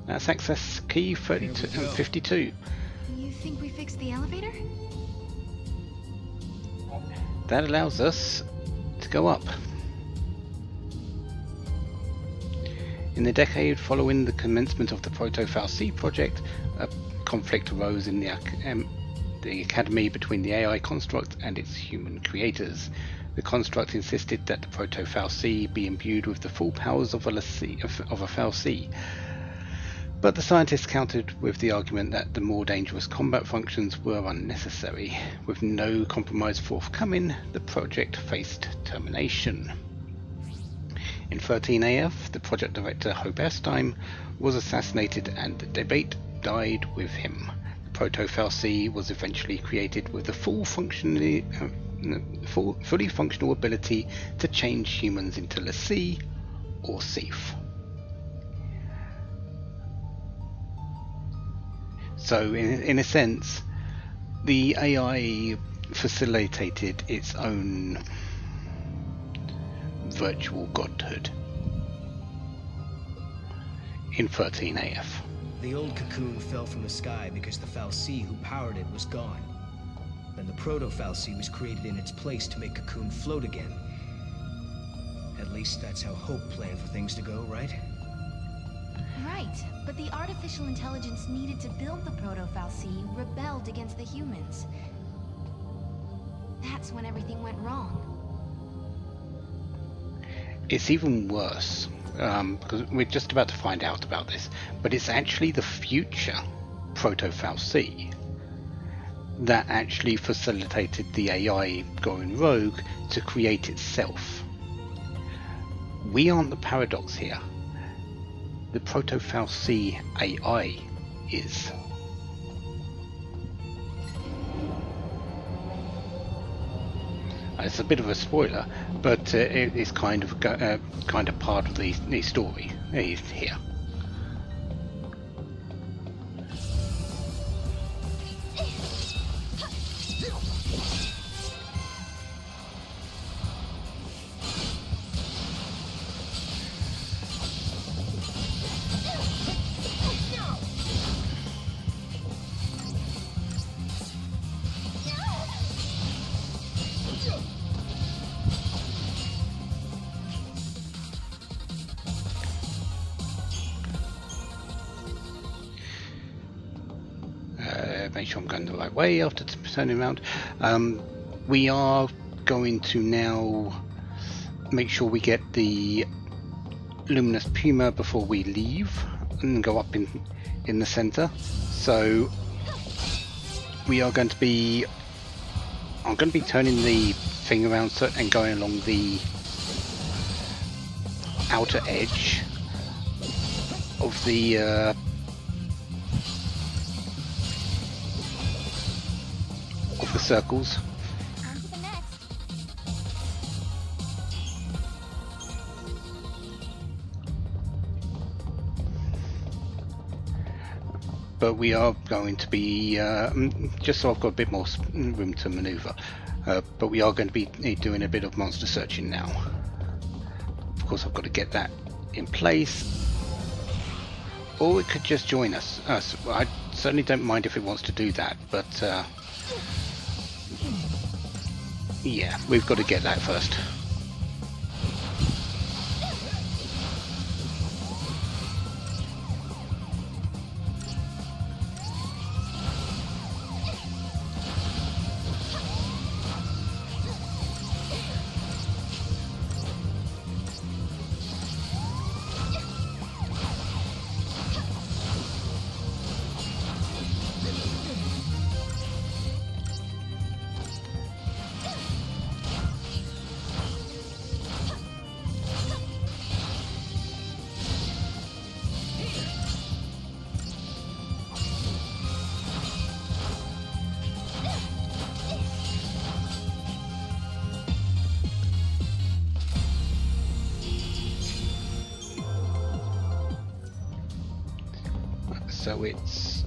That's access key 52. You think we fixed the elevator? That allows us to go up. In the decade following the commencement of the Proto-VoD project, a conflict arose in the Academy between the AI construct and its human creators. The construct insisted that the Proto-VoD be imbued with the full powers of a VoD. But the scientists countered with the argument that the more dangerous combat functions were unnecessary. With no compromise forthcoming, the project faced termination. In 13 AF, the project director Hope Epstein was assassinated and the debate died with him. The Proto-Fal'Cie was eventually created with the fully functional ability to change humans into l'Cie or Seath. So, in a sense, the AI facilitated its own virtual godhood in 13 AF. The old cocoon fell from the sky because the Fal'Cie who powered it was gone. Then the Proto-Fal'Cie was created in its place to make Cocoon float again. At least that's how Hope planned for things to go, right? Right, but the artificial intelligence needed to build the Proto-Fal'Cie rebelled against the humans. That's when everything went wrong. It's even worse, because we're just about to find out about this, but it's actually the future Proto-Fal'Cie that actually facilitated the AI going rogue to create itself. We aren't the paradox here. The Proto-Fal'Cie AI is. It's a bit of a spoiler, but it is kind of part of the story here. Make sure I'm going the right way after turning around. We are going to now make sure we get the luminous puma before we leave and go up in the center. So we are going to be I'm going to be turning the thing around and going along the outer edge of the circles. But we are going to be, just so I've got a bit more room to maneuver, but we are going to be doing a bit of monster searching now. Of course I've got to get that in place, or it could just join us. I certainly don't mind if it wants to do that, but yeah, we've got to get that first. So it's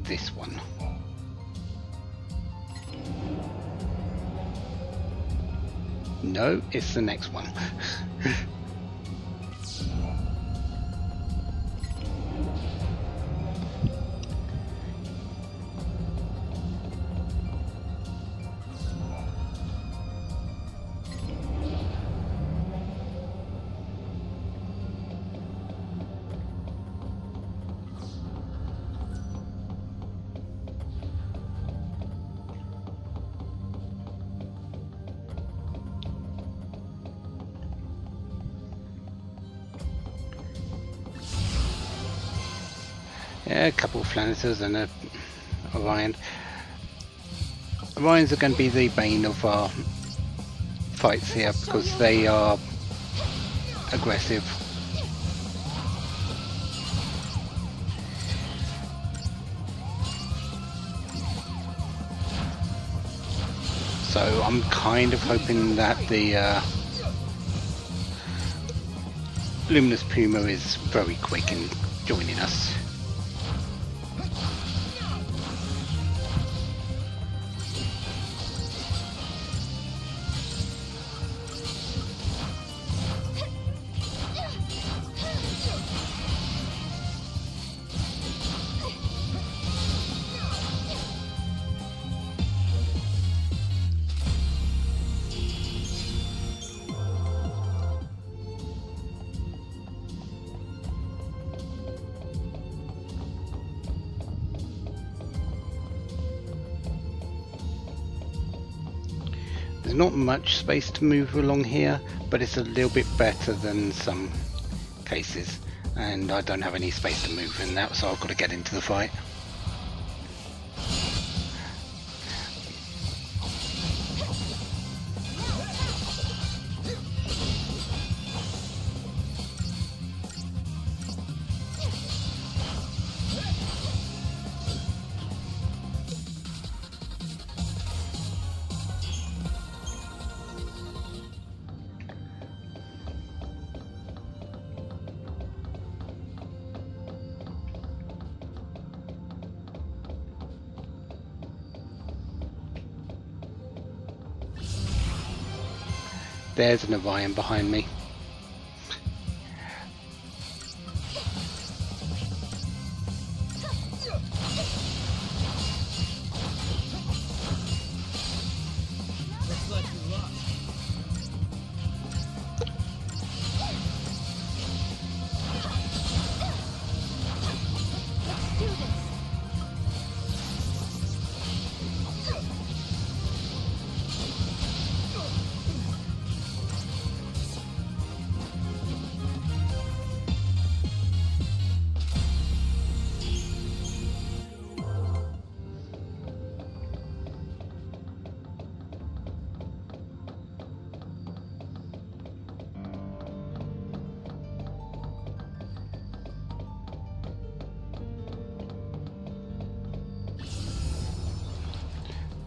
this one. No, it's the next one. Yeah, a couple of Planeters and a Orion. Orions are going to be the bane of our fights here because they are aggressive. So I'm kind of hoping that the Luminous Puma is very quick in joining us. There's not much space to move along here, but it's a little bit better than some cases, and I don't have any space to move in that, so I've got to get into the fight. There's an Orion behind me.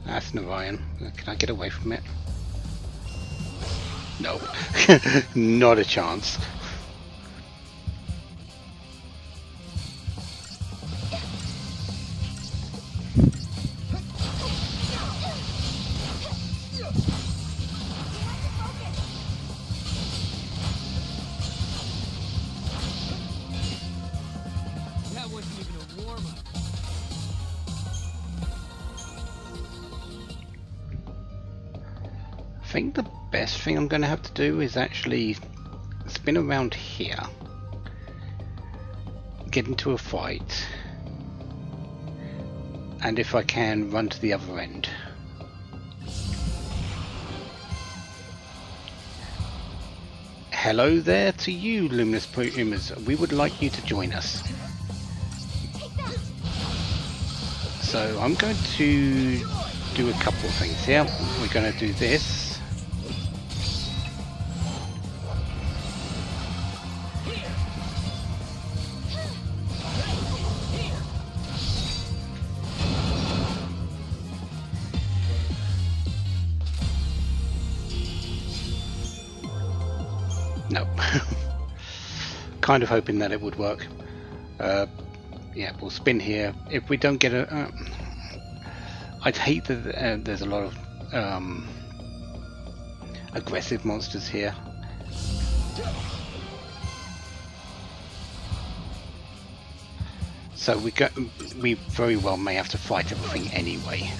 That's an Orion. Can I get away from it? No. Not a chance. That wasn't even a warm-up. I think the best thing I'm going to have to do is actually spin around here, get into a fight, and if I can, run to the other end. Hello there to you, Luminous Pumas. We would like you to join us. So I'm going to do a couple of things here. We're going to do this. No. Kind of hoping that it would work. Yeah, we'll spin here. If we don't get a... I'd hate that there's a lot of aggressive monsters here. So we very well may have to fight everything anyway.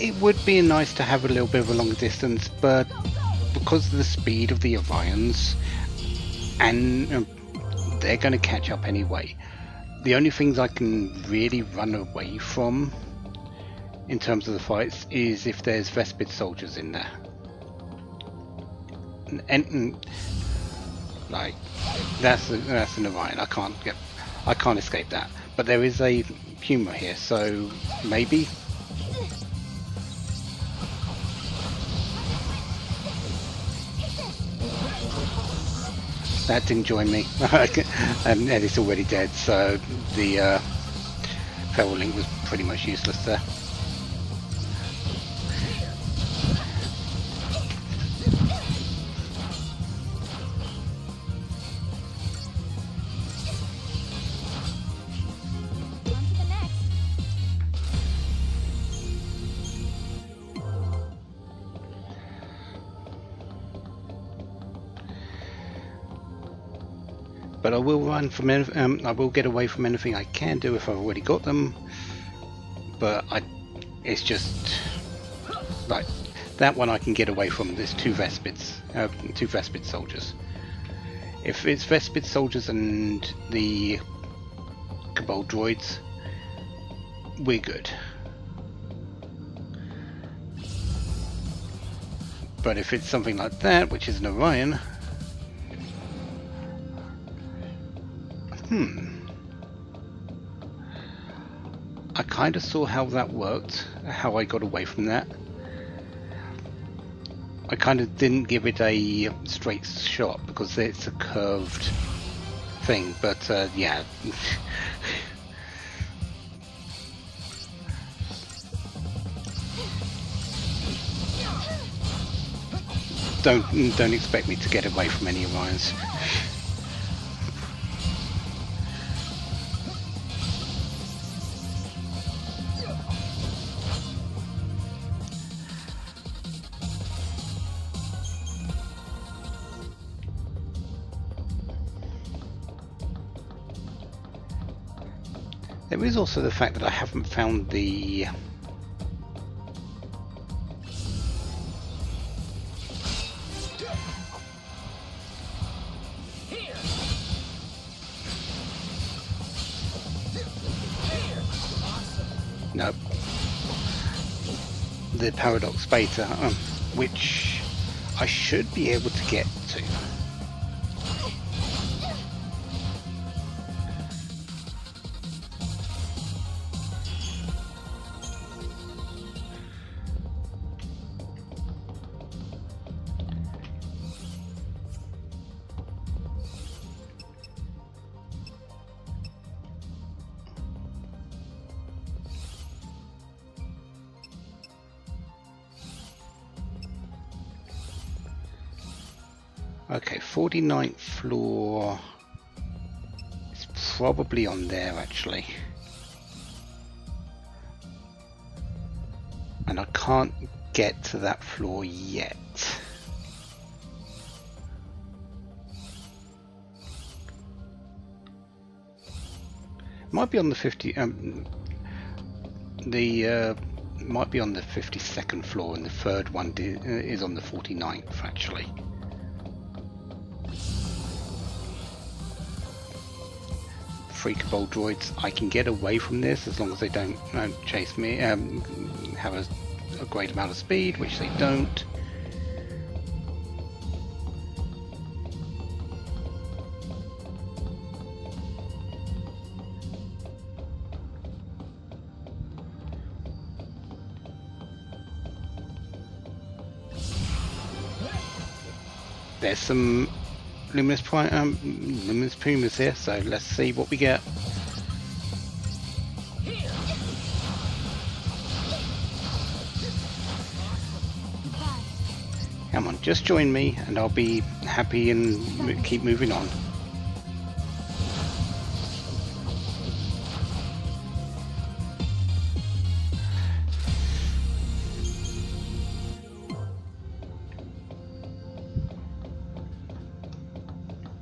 It would be nice to have a little bit of a longer distance, but because of the speed of the Orions, and they're going to catch up anyway. The only things I can really run away from in terms of the fights is if there's Vespid soldiers in there. And like that's an Orion. I can't escape that. But there is a Puma here, so maybe. That didn't join me, and it's already dead, so the feral link was pretty much useless there. But I will run from I will get away from anything I can do if I've already got them. But it's just like that one I can get away from. There's two Vespid soldiers. If it's Vespid soldiers and the Cabal droids, we're good. But if it's something like that, which is an Orion. I kind of saw how that worked, how I got away from that. I kind of didn't give it a straight shot because it's a curved thing, but yeah. Don't expect me to get away from any Orions. There is also the fact that I haven't found the the Paradox Beta, which I should be able to get to. Okay, 49th floor. It's probably on there actually. And I can't get to that floor yet. Might be on the 50 might be on the 52nd floor, and the third one is on the 49th actually. Free Cabal droids, I can get away from this as long as they don't chase me, have a great amount of speed, which they don't. There's some Luminous Pumas here, so let's see what we get. Come on, just join me and I'll be happy and keep moving on.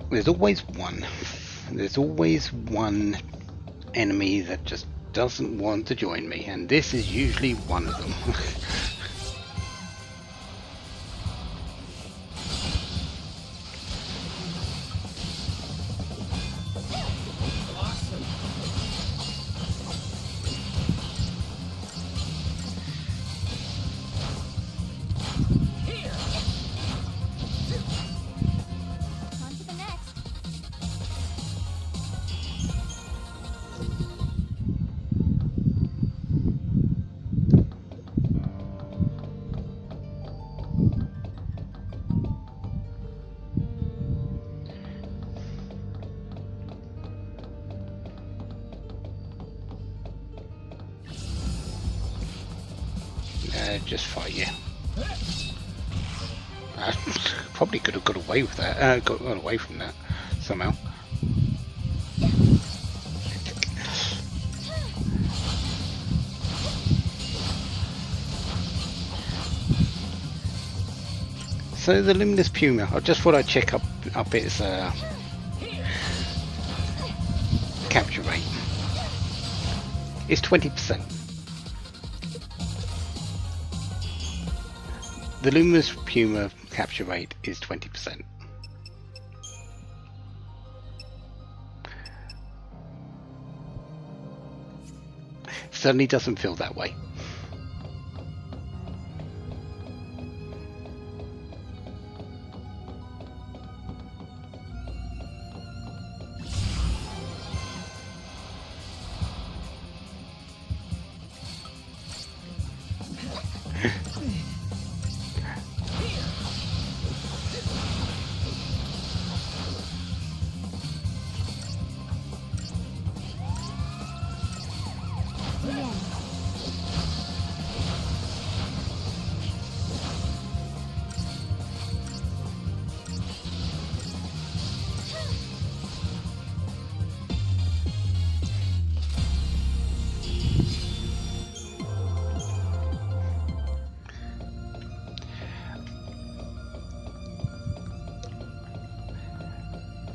There's always one enemy that just doesn't want to join me, and this is usually one of them. Just fight you. I probably could have got away with that. Got away from that somehow. So the luminous puma. I just thought I'd check up its capture rate. It's 20%. The luminous puma capture rate is 20%. Certainly doesn't feel that way.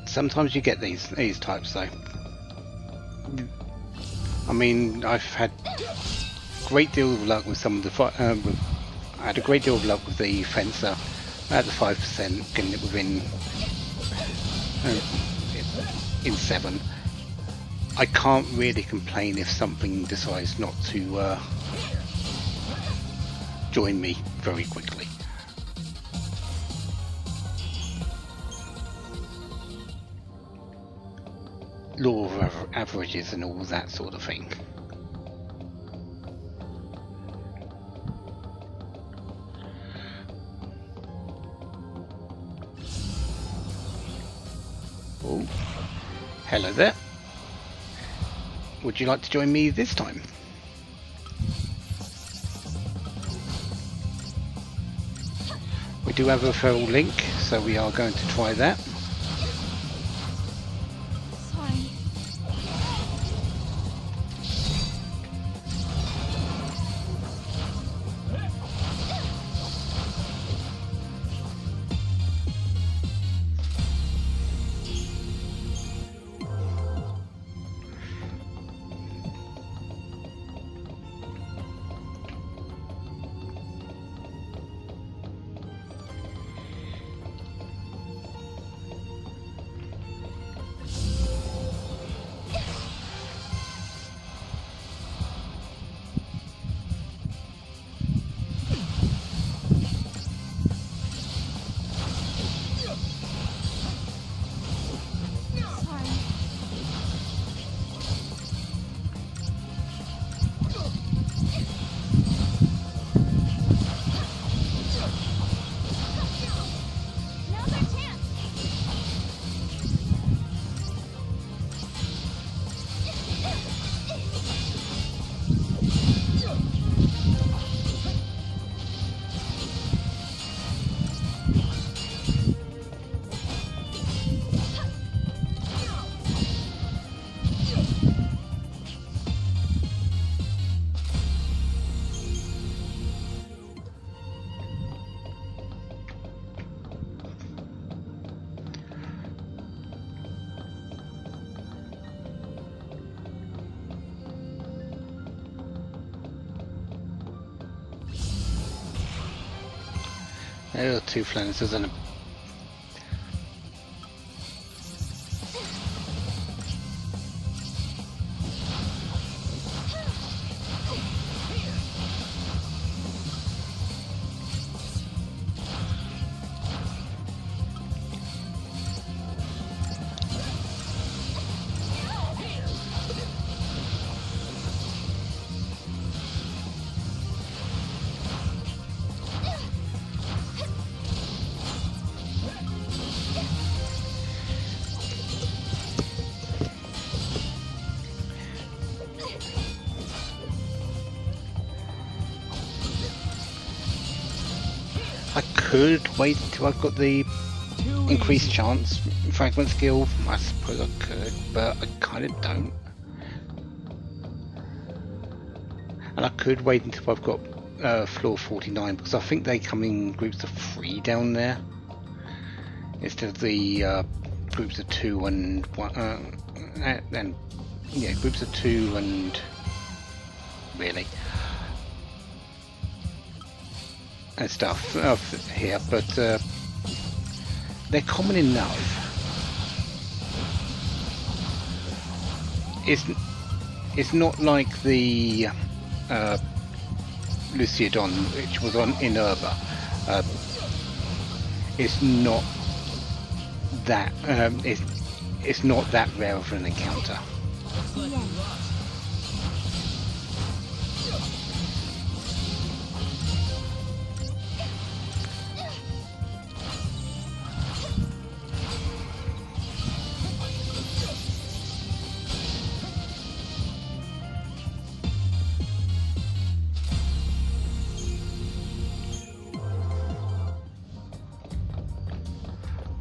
Sometimes you get these types though. I mean, I've had great deal of luck with some of the I had a great deal of luck with the fencer at the 5%, getting it within in 7. I can't really complain if something decides not to join me very quickly. Law of averages and all that sort of thing. Oh, hello there. Would you like to join me this time? We do have a referral link, so we are going to try that. Oh, two flances and a... I could wait until I've got the increased chance fragment skill. I suppose I could, but I kind of don't. And I could wait until I've got floor 49, because I think they come in groups of 3 down there instead of the groups of 2 and 1. And yeah, groups of 2 and really. And stuff here, but they're common enough. It's not like the Luciodon, which was on in Urba. It's not that it's not that rare of an encounter.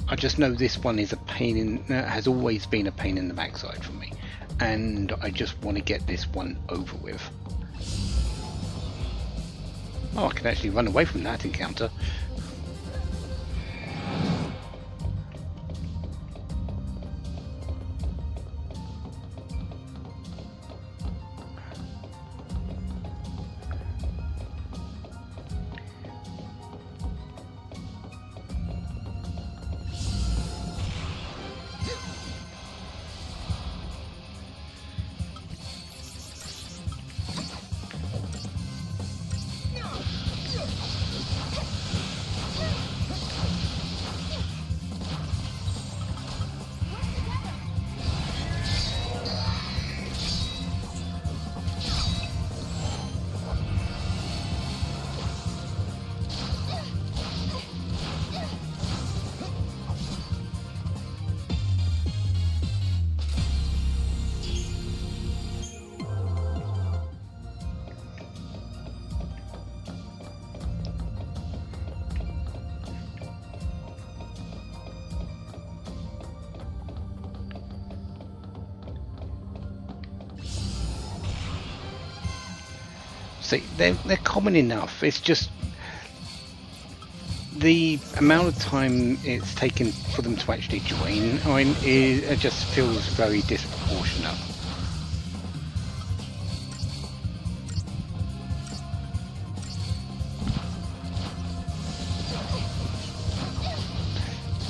I just know this one is a pain in, has always been a pain in the backside for me, and I just want to get this one over with. Oh, I can actually run away from that encounter. See, they're common enough. It's just the amount of time it's taken for them to actually join. I mean, it just feels very disproportionate.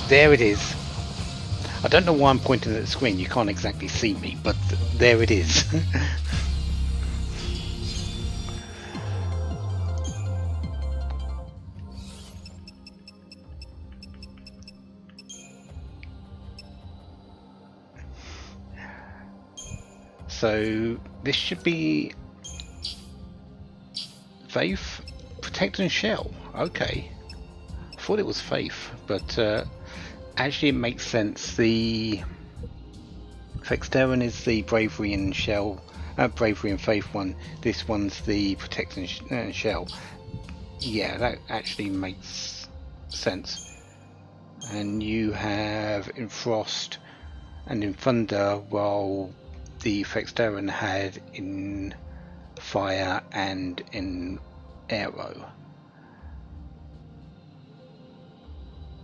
There it is. I don't know why I'm pointing at the screen. You can't exactly see me, but there it is. So this should be Faith, Protect and Shell. Okay, I thought it was Faith, but actually it makes sense. The Fexterin is the Bravery and Shell, Bravery and Faith one. This one's the Protect and Shell. Yeah, that actually makes sense. And you have in Frost and in Thunder, while the Fexterin had in Fire and in Aero.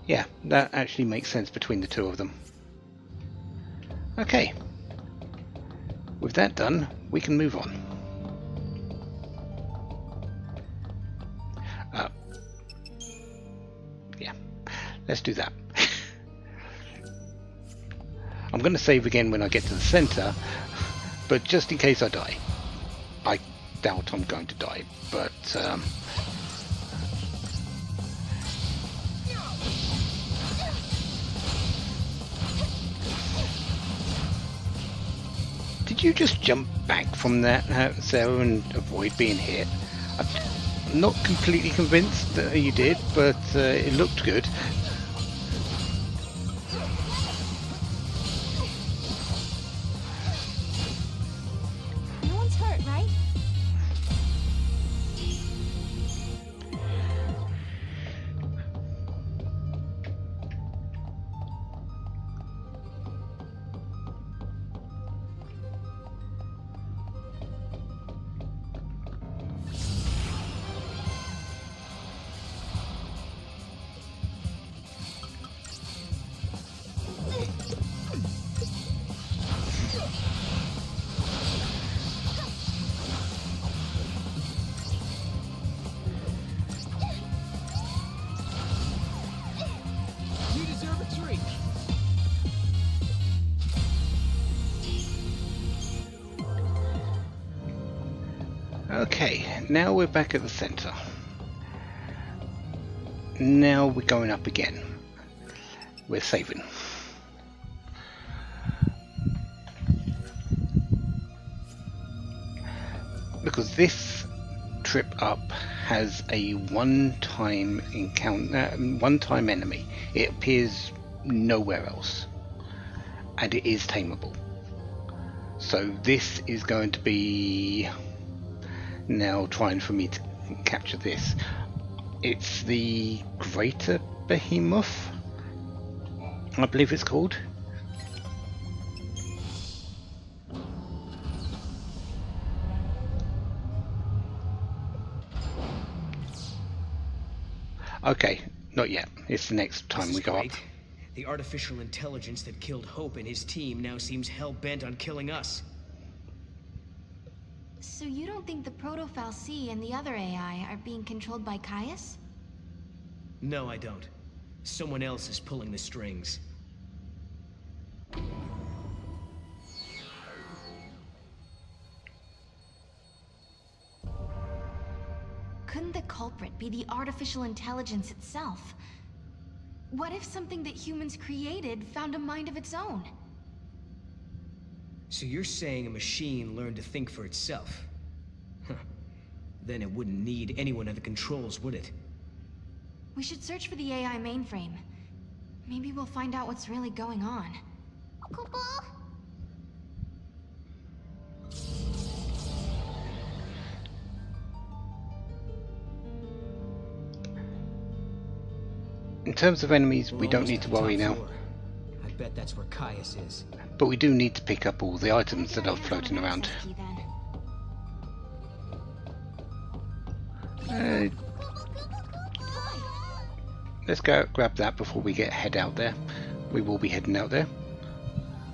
Yeah, that actually makes sense between the two of them. Okay, with that done, we can move on. Let's do that. I'm going to save again when I get to the center, but just in case I die. I doubt I'm going to die, but did you just jump back from that, Serah, and avoid being hit? I'm not completely convinced that you did, but it looked good. No one's hurt, right? You deserve a treat. Okay, now we're back at the center. Now we're going up again. We're saving. Because this trip up has a one-time encounter, one-time enemy. It appears nowhere else, and it is tameable. So this is going to be now trying for me to capture this. It's the Greater Behemoth, I believe it's called. Okay, not yet. It's the next time we go up. The artificial intelligence that killed Hope and his team now seems hell-bent on killing us. So you don't think the Proto-Fal'Cie and the other AI are being controlled by Caius? No, I don't. Someone else is pulling the strings. Couldn't the culprit be the artificial intelligence itself? What if something that humans created found a mind of its own? So you're saying a machine learned to think for itself? Huh. Then it wouldn't need anyone at the controls, would it? We should search for the AI mainframe. Maybe we'll find out what's really going on. In terms of enemies, we don't need to worry now. I bet that's where Caius is. But we do need to pick up all the items that are floating around. Let's go grab that before we head out there. We will be heading out there,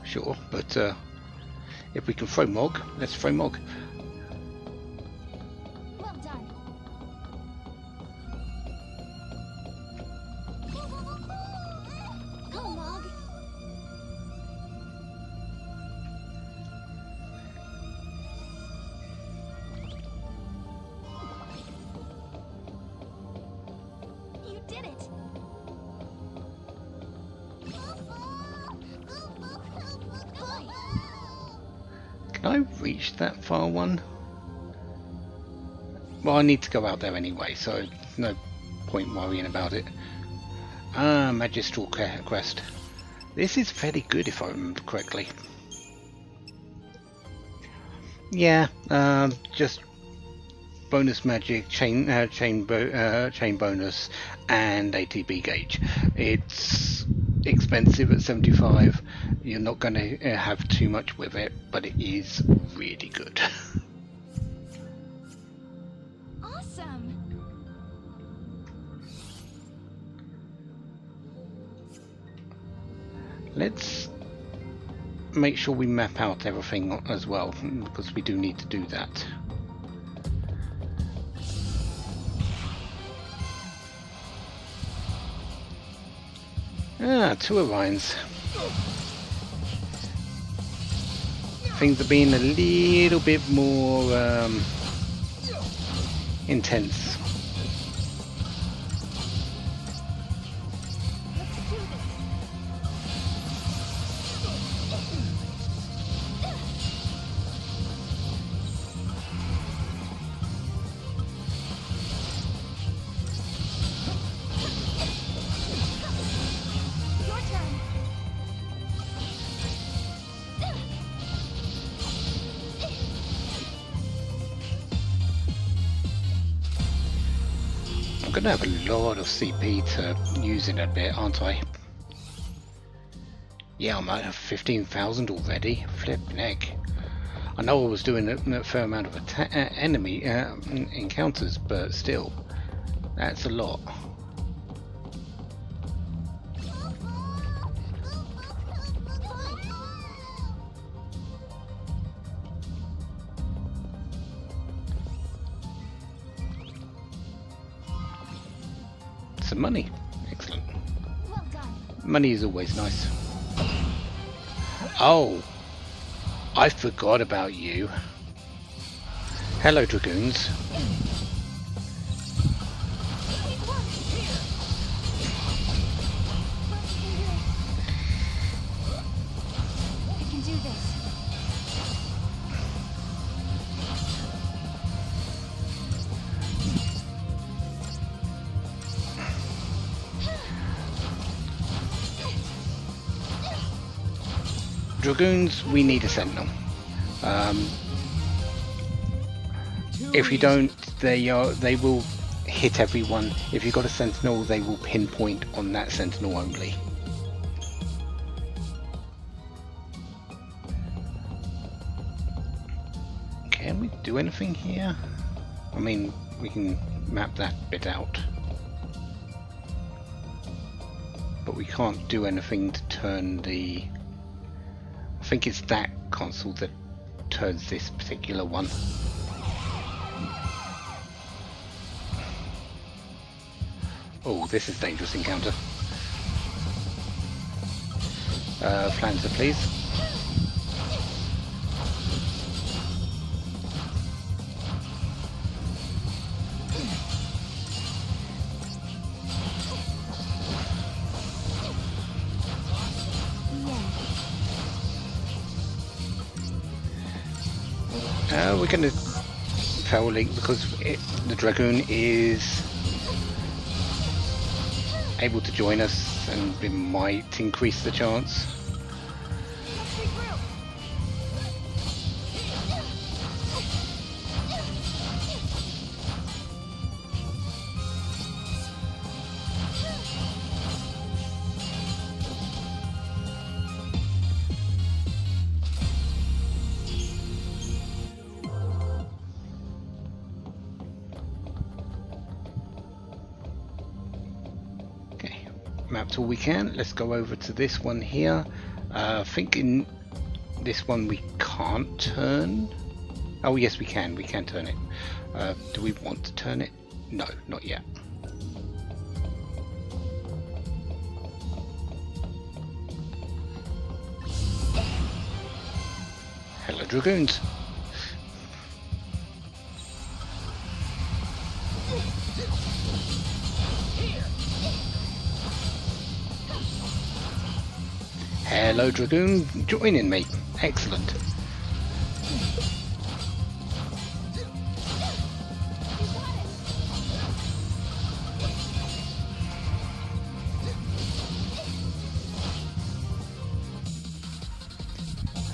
sure, but if we can throw Mog, let's throw Mog. Well done. Go, Mog. You did it. Can I reach that far one? Well, I need to go out there anyway, so no point worrying about it. Magistral Quest. This is fairly good if I remember correctly. Yeah, just bonus magic, chain bonus, and ATB gauge. It's expensive at 75. You're not going to have too much with it, but it is really good. Awesome. Let's make sure we map out everything as well, because we do need to do that. Ah, 2 Orions. Things are being a little bit more intense. I'm gonna have a lot of CP to use in a bit, aren't I? Yeah, I might have 15,000 already. Flippin' heck. I know I was doing a fair amount of enemy encounters, but still, that's a lot. Some money. Excellent. Money is always nice. Oh, I forgot about you. Hello, Dragoons. I can do this. Dragoons, we need a sentinel. If you don't, they will hit everyone. If you've got a sentinel, they will pinpoint on that sentinel only. Can we do anything here? I mean, we can map that bit out, but we can't do anything to turn the... I think it's that console that turns this particular one. Oh, this is dangerous encounter. Flanzer, please. We're going to foul link because the Dragoon is able to join us and it might increase the chance. Mapped all we can. Let's go over to this one here. I think in this one we can't turn. Oh yes, we can turn it. Do we want to turn it? No, not yet. Hello, Dragoons. Hello, Dragoon, joining me. Excellent. I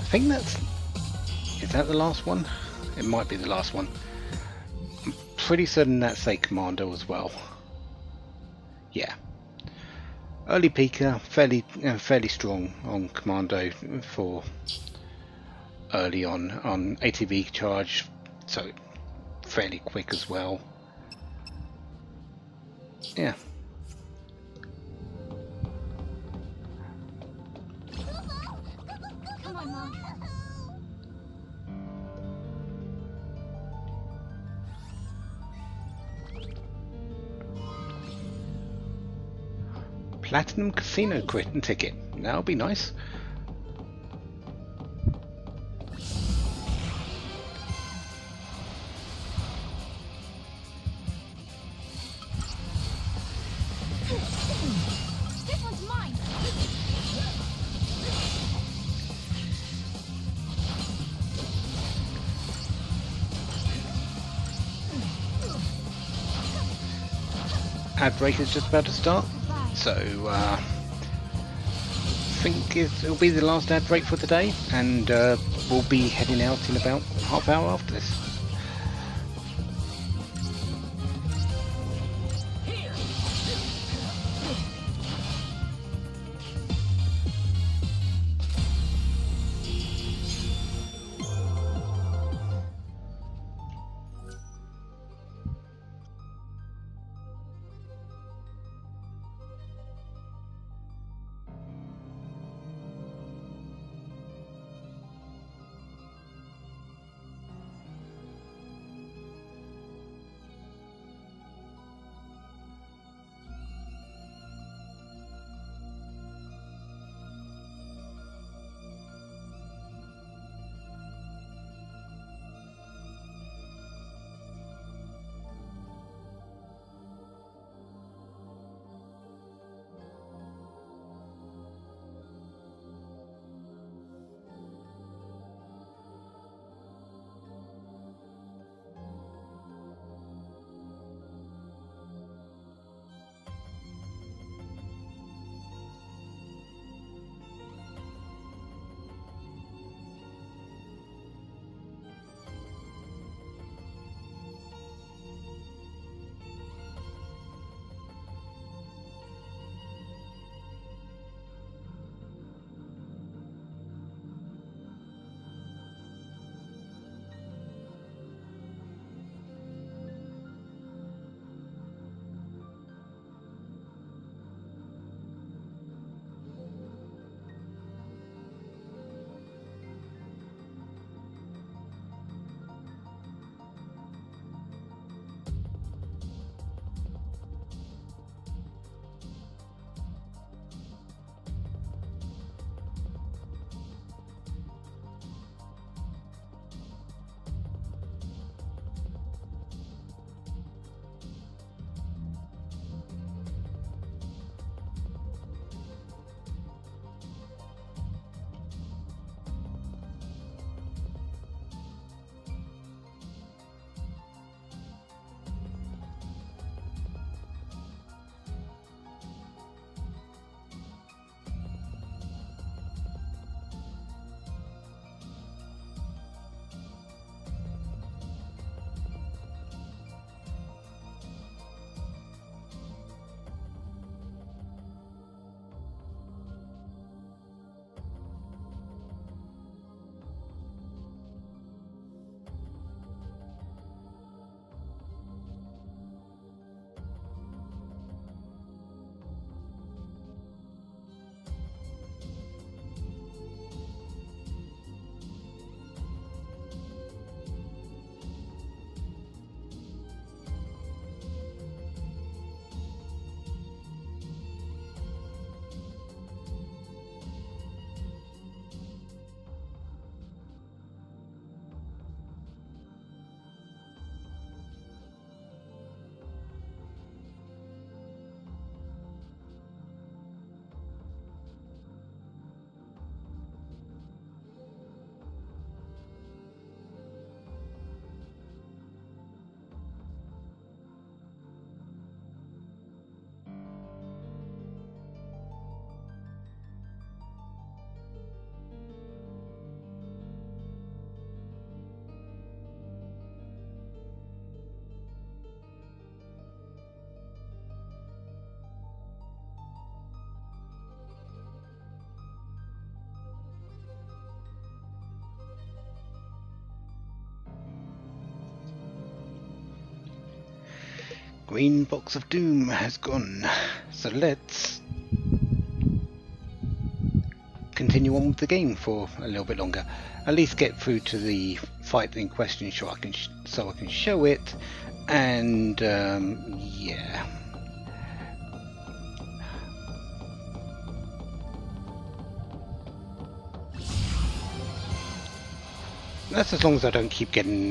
think that's... Is that the last one? It might be the last one. I'm pretty certain that's a commando as well. Yeah. Early peaker, fairly strong on commando for early on ATV charge, so fairly quick as well. Yeah. Come on, Mom. Platinum Casino ticket. That'll be nice. This one's mine. Ad break is just about to start, so I think it'll be the last ad break for today, and we'll be heading out in about half hour after this. Green box of doom has gone, so let's continue on with the game for a little bit longer. At least get through to the fight in question, so I can show it, and yeah. That's as long as I don't keep getting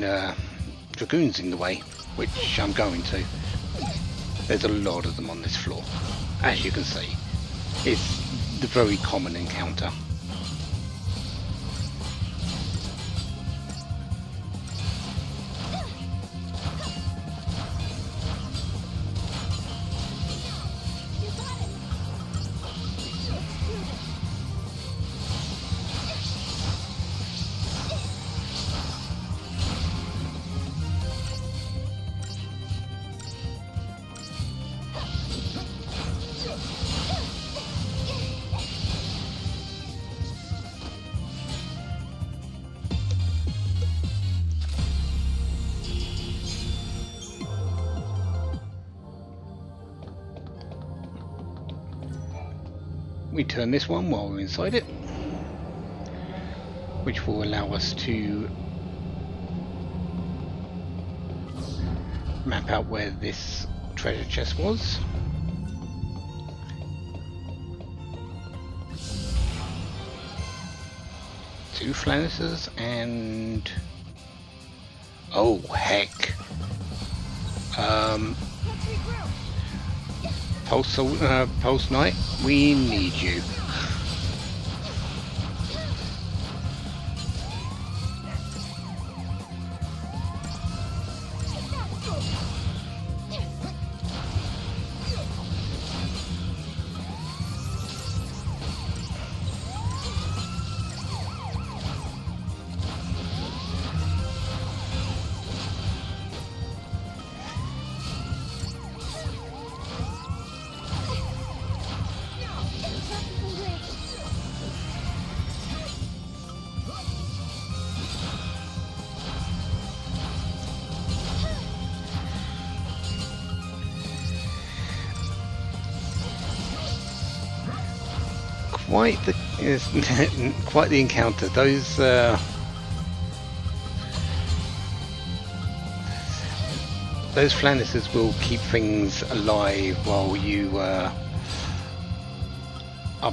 dragoons in the way, which I'm going to. There's a lot of them on this floor, as you can see. It's the very common encounter. We turn this one while we're inside it, which will allow us to map out where this treasure chest was. Two Flannisers and... oh heck! Pulse Knight, we need you. Quite the encounter. Those Flannisers will keep things alive while you are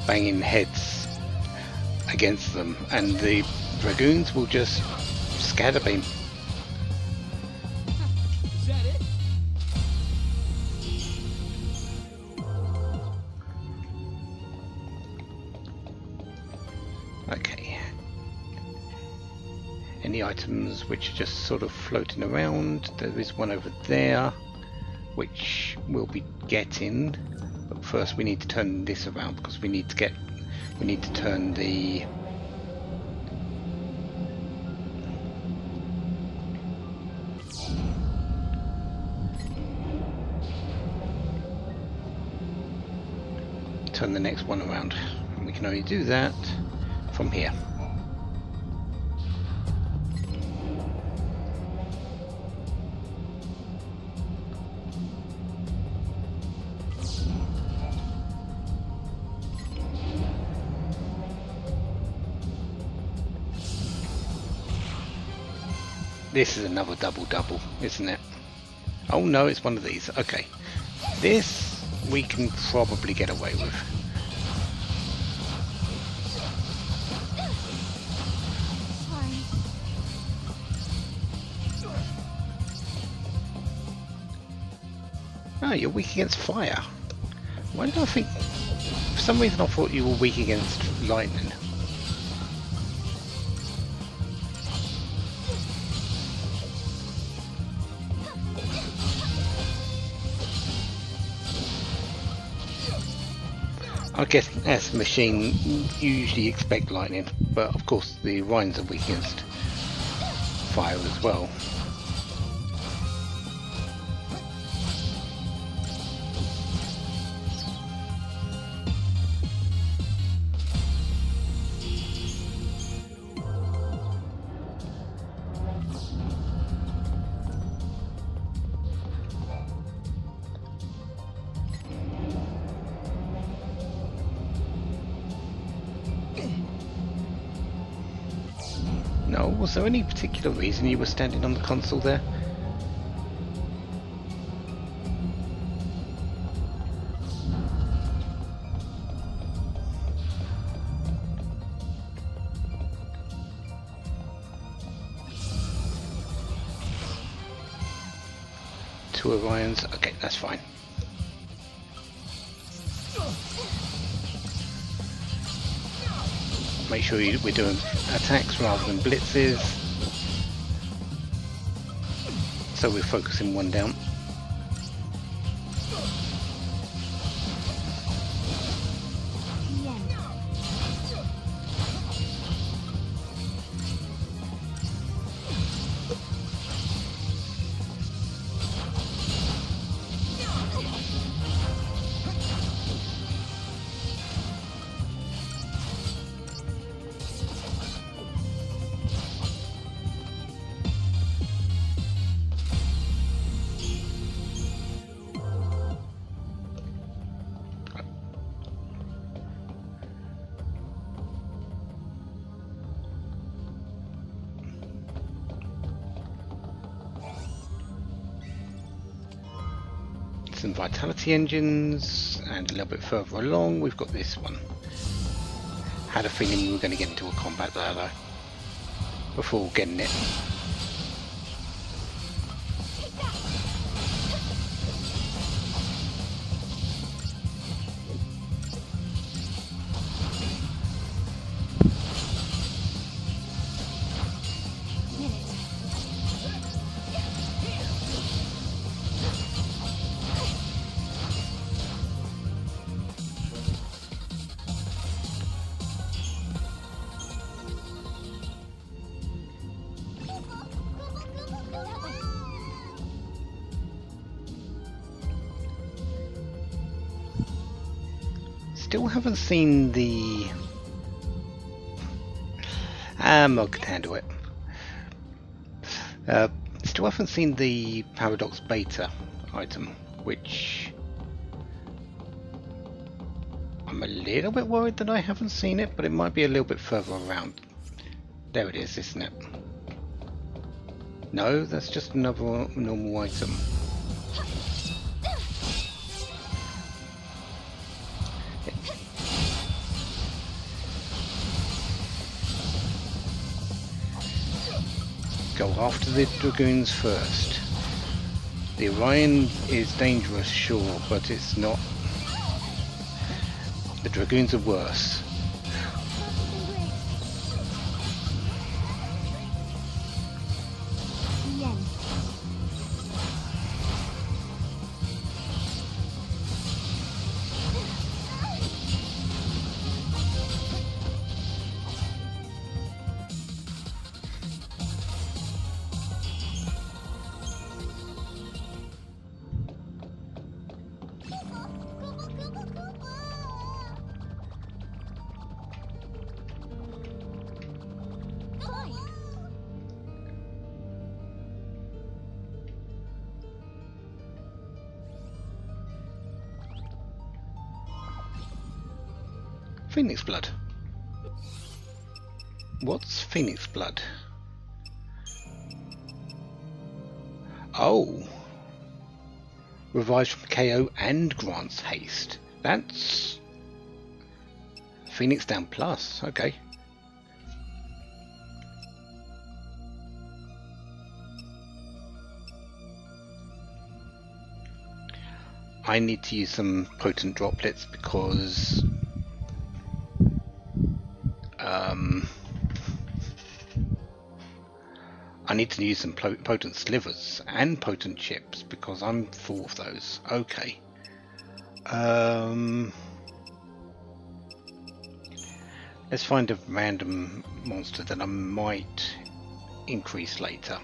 banging heads against them, and the dragoons will just scatter beam. Is that it? Okay. Any items which are just sort of floating around? There is one over there, which we'll be getting. But first, we need to turn this around because we need to turn the next one around, and we can only do that from here. This is another double, isn't it? Oh no, it's one of these. Okay. This we can probably get away with. Oh, you're weak against fire. Why did I think... For some reason I thought you were weak against lightning. I guess as a machine you usually expect lightning, but of course the Rhines are weak against fire as well. No, was there any particular reason you were standing on the console there? 2 Orions. Okay, that's fine. Make sure we're doing attacks rather than blitzes. So we're focusing one down. Some vitality engines, and a little bit further along we've got this one. Had a feeling we were going to get into a combat there though, before getting it. Still haven't seen the... I could handle it. Still haven't seen the Paradox Beta item, which... I'm a little bit worried that I haven't seen it, but it might be a little bit further around. There it is, isn't it? No, that's just another normal item. Go after the Dragoons first. The Orion is dangerous, sure, but it's not. The Dragoons are worse. Phoenix Blood. What's Phoenix Blood? Oh. Revives from KO and grants haste. That's... Phoenix down plus. Okay. I need to use some potent droplets because... I need to use some potent slivers and potent chips because I'm full of those. Okay. Let's find a random monster that I might increase later.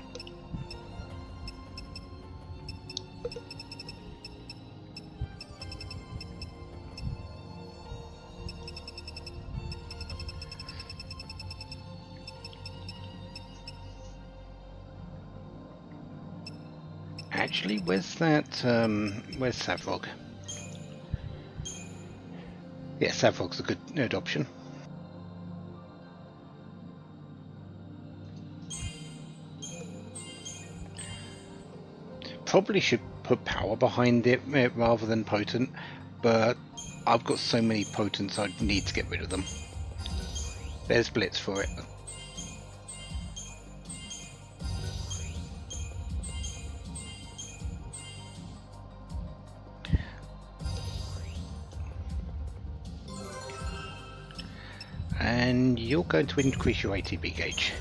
Actually, where's that, where's Savrog? Yeah, Savrog's a good option. Probably should put power behind it rather than potent, but I've got so many potents I need to get rid of them. There's Blitz for it. going to increase your ATB gauge.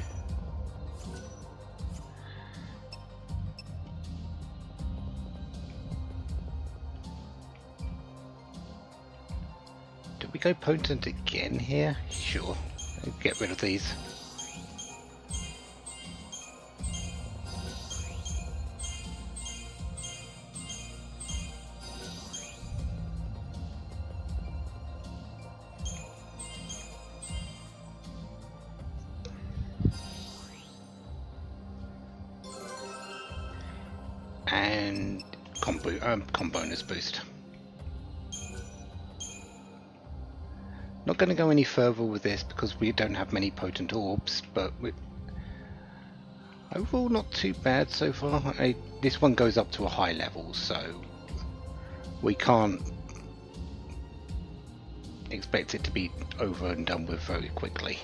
Do we go potent again here? Sure. Get rid of these. And com bonus boost. Not going to go any further with this because we don't have many potent orbs, but overall not too bad so far. This one goes up to a high level, so we can't expect it to be over and done with very quickly.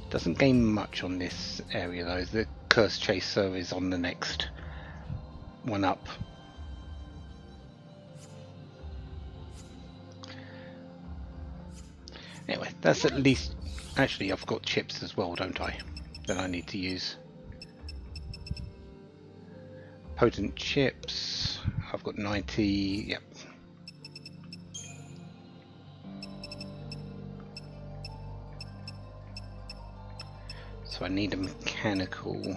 Doesn't gain much on this area though. The Curse Chaser is on the next one up. Anyway, that's at least... Actually, I've got chips as well, don't I? That I need to use. Potent chips. I've got 90... Yep. So I need a mechanical...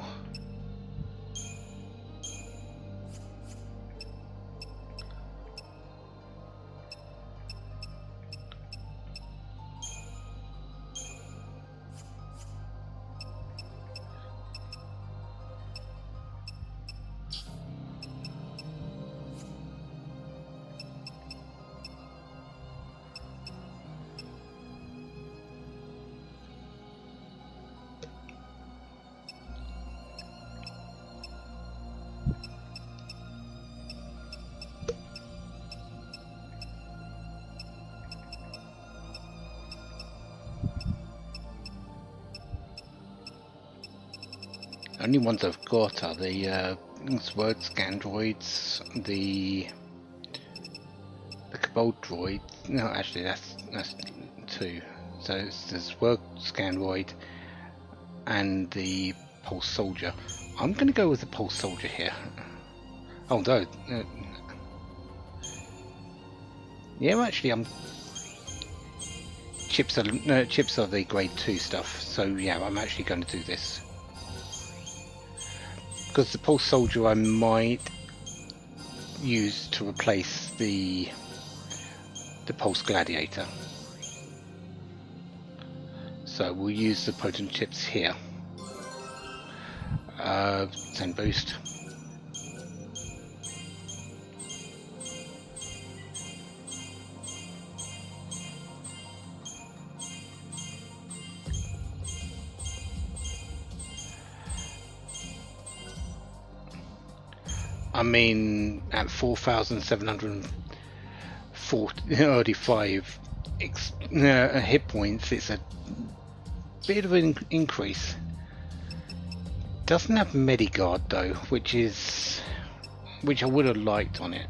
Only ones I've got are the Sword Scandroids, the Cabal droid. No, actually, that's 2. So it's the Sword Scandroid and the Pulse Soldier. I'm going to go with the Pulse Soldier here. Oh no. Yeah, actually, chips are the grade 2 stuff. So yeah, I'm actually going to do this. Because the Pulse Soldier I might use to replace the Pulse Gladiator. So we'll use the potent chips here. Send boost. I mean, at 4,745 hit points, it's a bit of an increase. Doesn't have Medigard though, which I would have liked on it.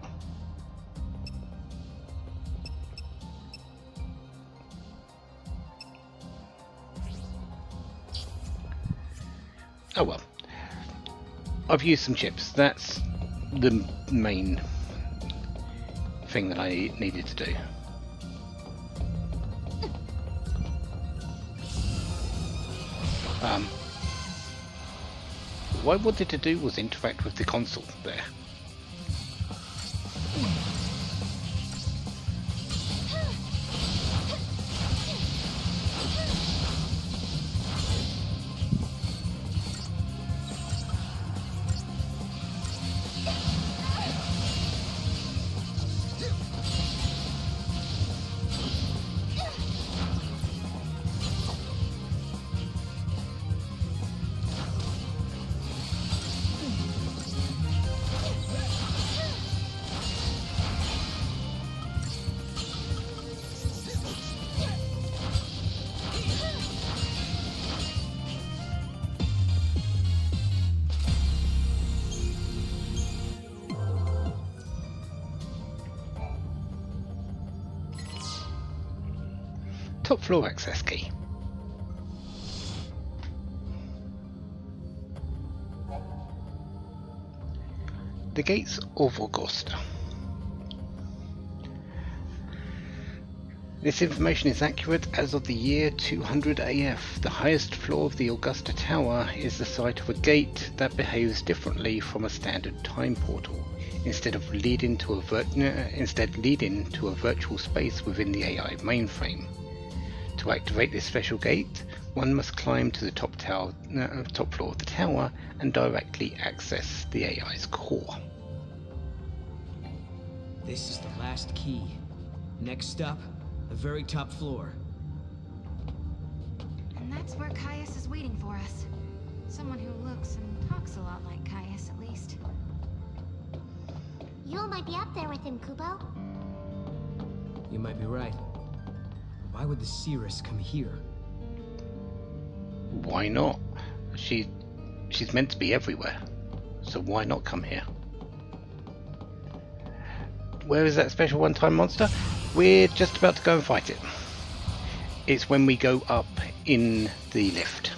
Oh well. I've used some chips. That's the main thing that I needed to do. What I wanted to do was interact with the console there. Top floor access key. The gates of Augusta. This information is accurate as of the year 200 AF. The highest floor of the Augusta Tower is the site of a gate that behaves differently from a standard time portal. Instead leading to a virtual space within the AI mainframe. To activate this special gate, one must climb to the top floor of the tower and directly access the AI's core. This is the last key. Next up, the very top floor. And that's where Caius is waiting for us. Someone who looks and talks a lot like Caius, at least. Yule might be up there with him, Kubo. You might be right. Why would the Serah come here? Why not? She's meant to be everywhere. So why not come here? Where is that special one-time monster? We're just about to go and fight it. It's when we go up in the lift.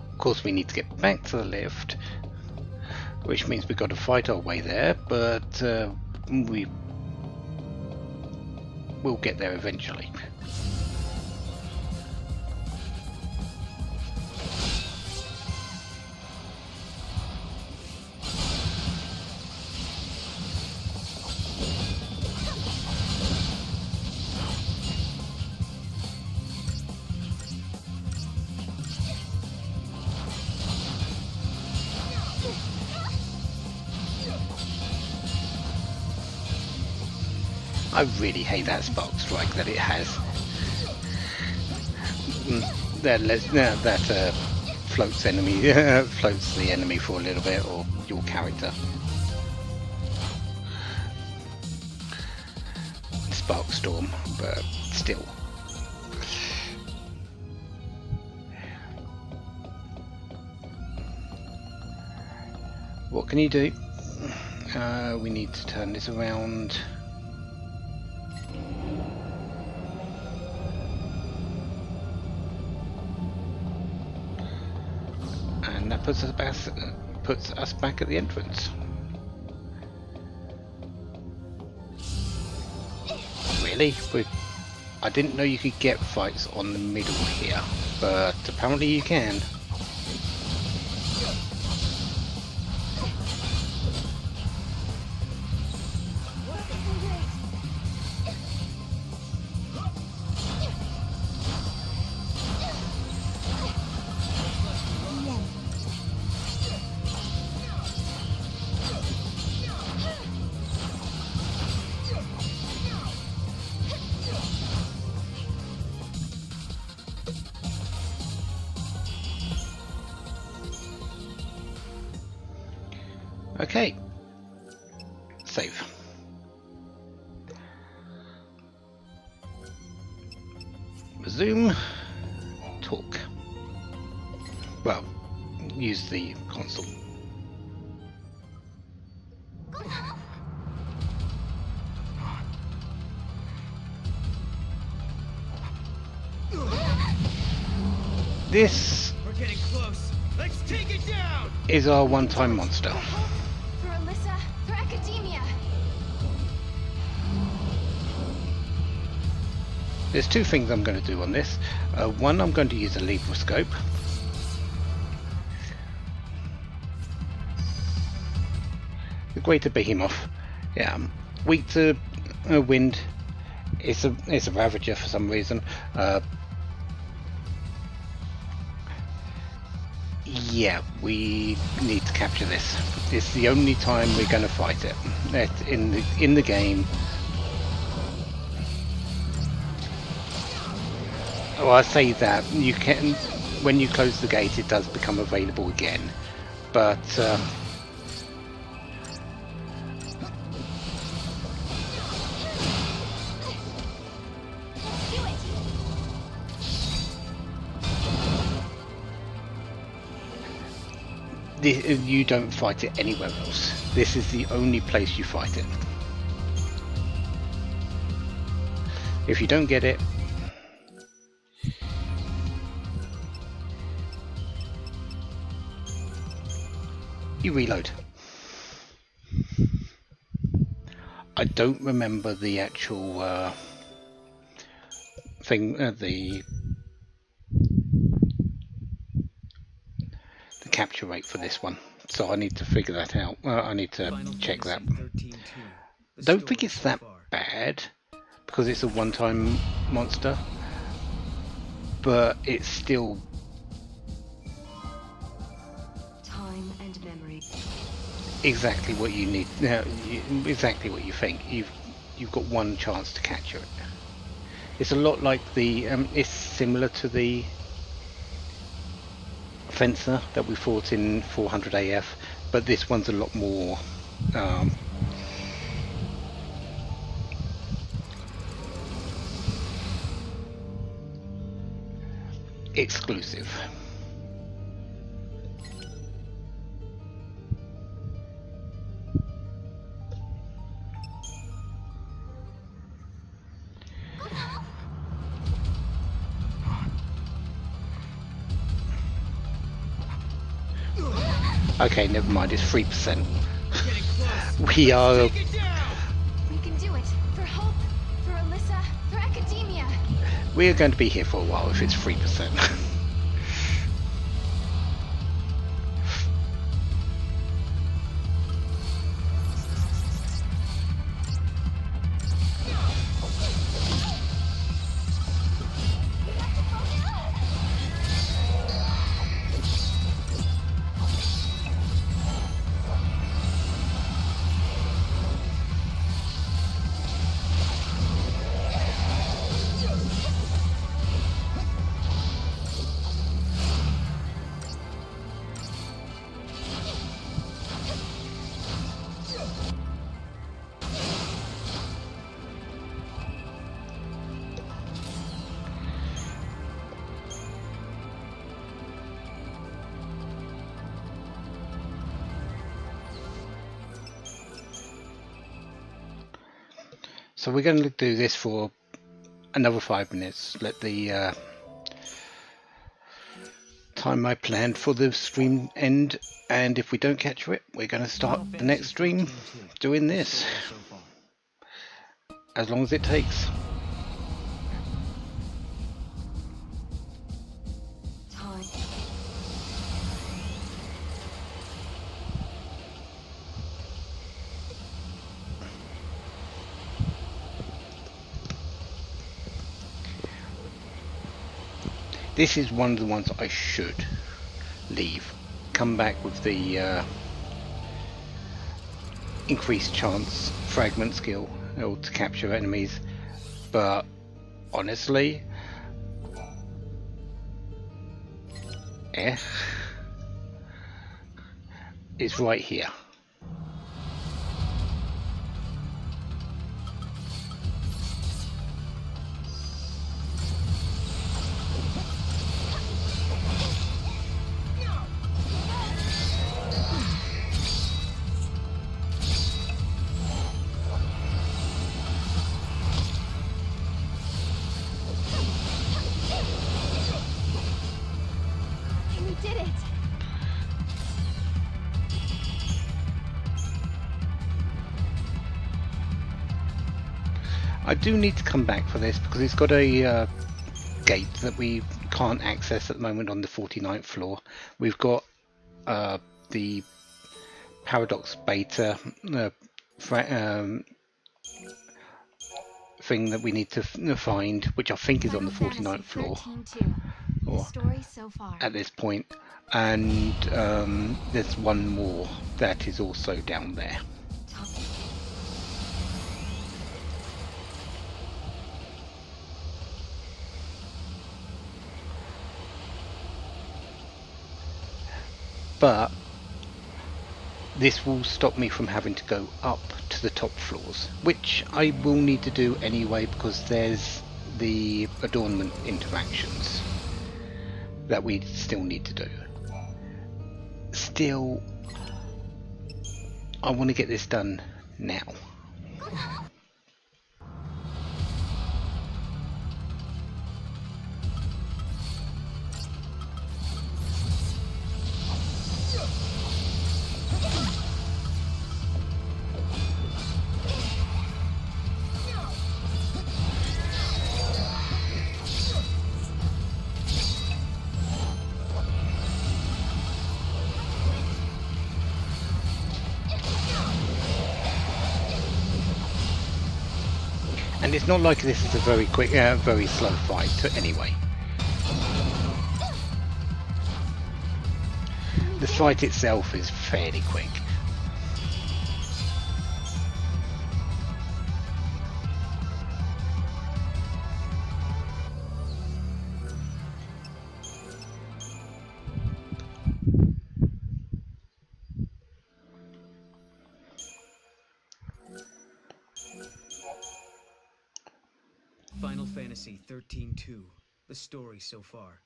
Of course, we need to get back to the lift, which means we've got to fight our way there, but we will get there eventually. I really hate that spark strike that it has. That floats the enemy for a little bit, or your character. Spark storm, but still. What can you do? We need to turn this around. And that puts us back at the entrance. Really? I didn't know you could get fights on the middle here, but apparently you can. Okay, save. Resume, talk. Well, use the console. This We're getting close. Let's take it down. Is our one-time monster. For Alyssa, for Academia. There's two things I'm going to do on this. One, I'm going to use a leveroscope. The greater behemoth. Yeah, weak to wind. It's a ravager for some reason. Yeah, we need to capture this. It's the only time we're going to fight it. In the game. Well, I say that you can, when you close the gate, it does become available again. But You don't fight it anywhere else. This is the only place you fight it. If you don't get it, you reload. I don't remember the actual thing, the capture rate for this one, so I need to figure that out. I need to check that. Don't think it's that bad because it's a one-time monster, but it's still Time and memory. exactly what you need. Exactly what you think. You've got one chance to capture it. It's a lot like the. It's similar to the fencer that we fought in 400 AF, but this one's a lot more exclusive. Okay, never mind, it's 3%. We are... We can do it. For Hope, for Alyssa, for Academia. We are going to be here for a while if it's 3%. So we're going to do this for another 5 minutes. Let the time I planned for the stream end, and if we don't catch it, we're going to start the next stream doing this. As long as it takes. This is one of the ones I should leave. Come back with the increased chance fragment skill or to capture enemies, but honestly, it's right here. I do need to come back for this because it's got a gate that we can't access at the moment on the 49th floor. We've got the Paradox Beta thing that we need to find, which I think is on the 49th floor or at this point, and there's one more that is also down there. But this will stop me from having to go up to the top floors, which I will need to do anyway because there's the adornment interactions that we still need to do. still, I want to get this done now. And it's not like this is a very quick, very slow fight anyway. The fight itself is fairly quick. Final Fantasy XIII-2, the story so far.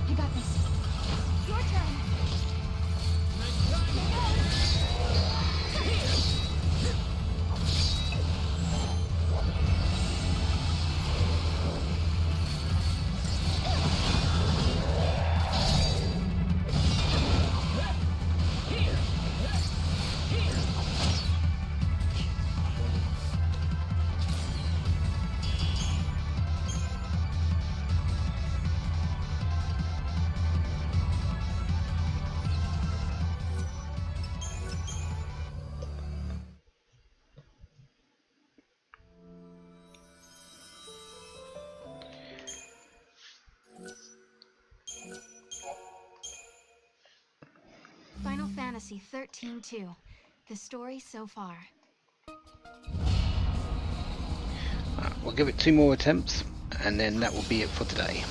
You got this. Your turn. Final Fantasy XIII-2, the story so far. We'll give it 2 more attempts, and then that will be it for today.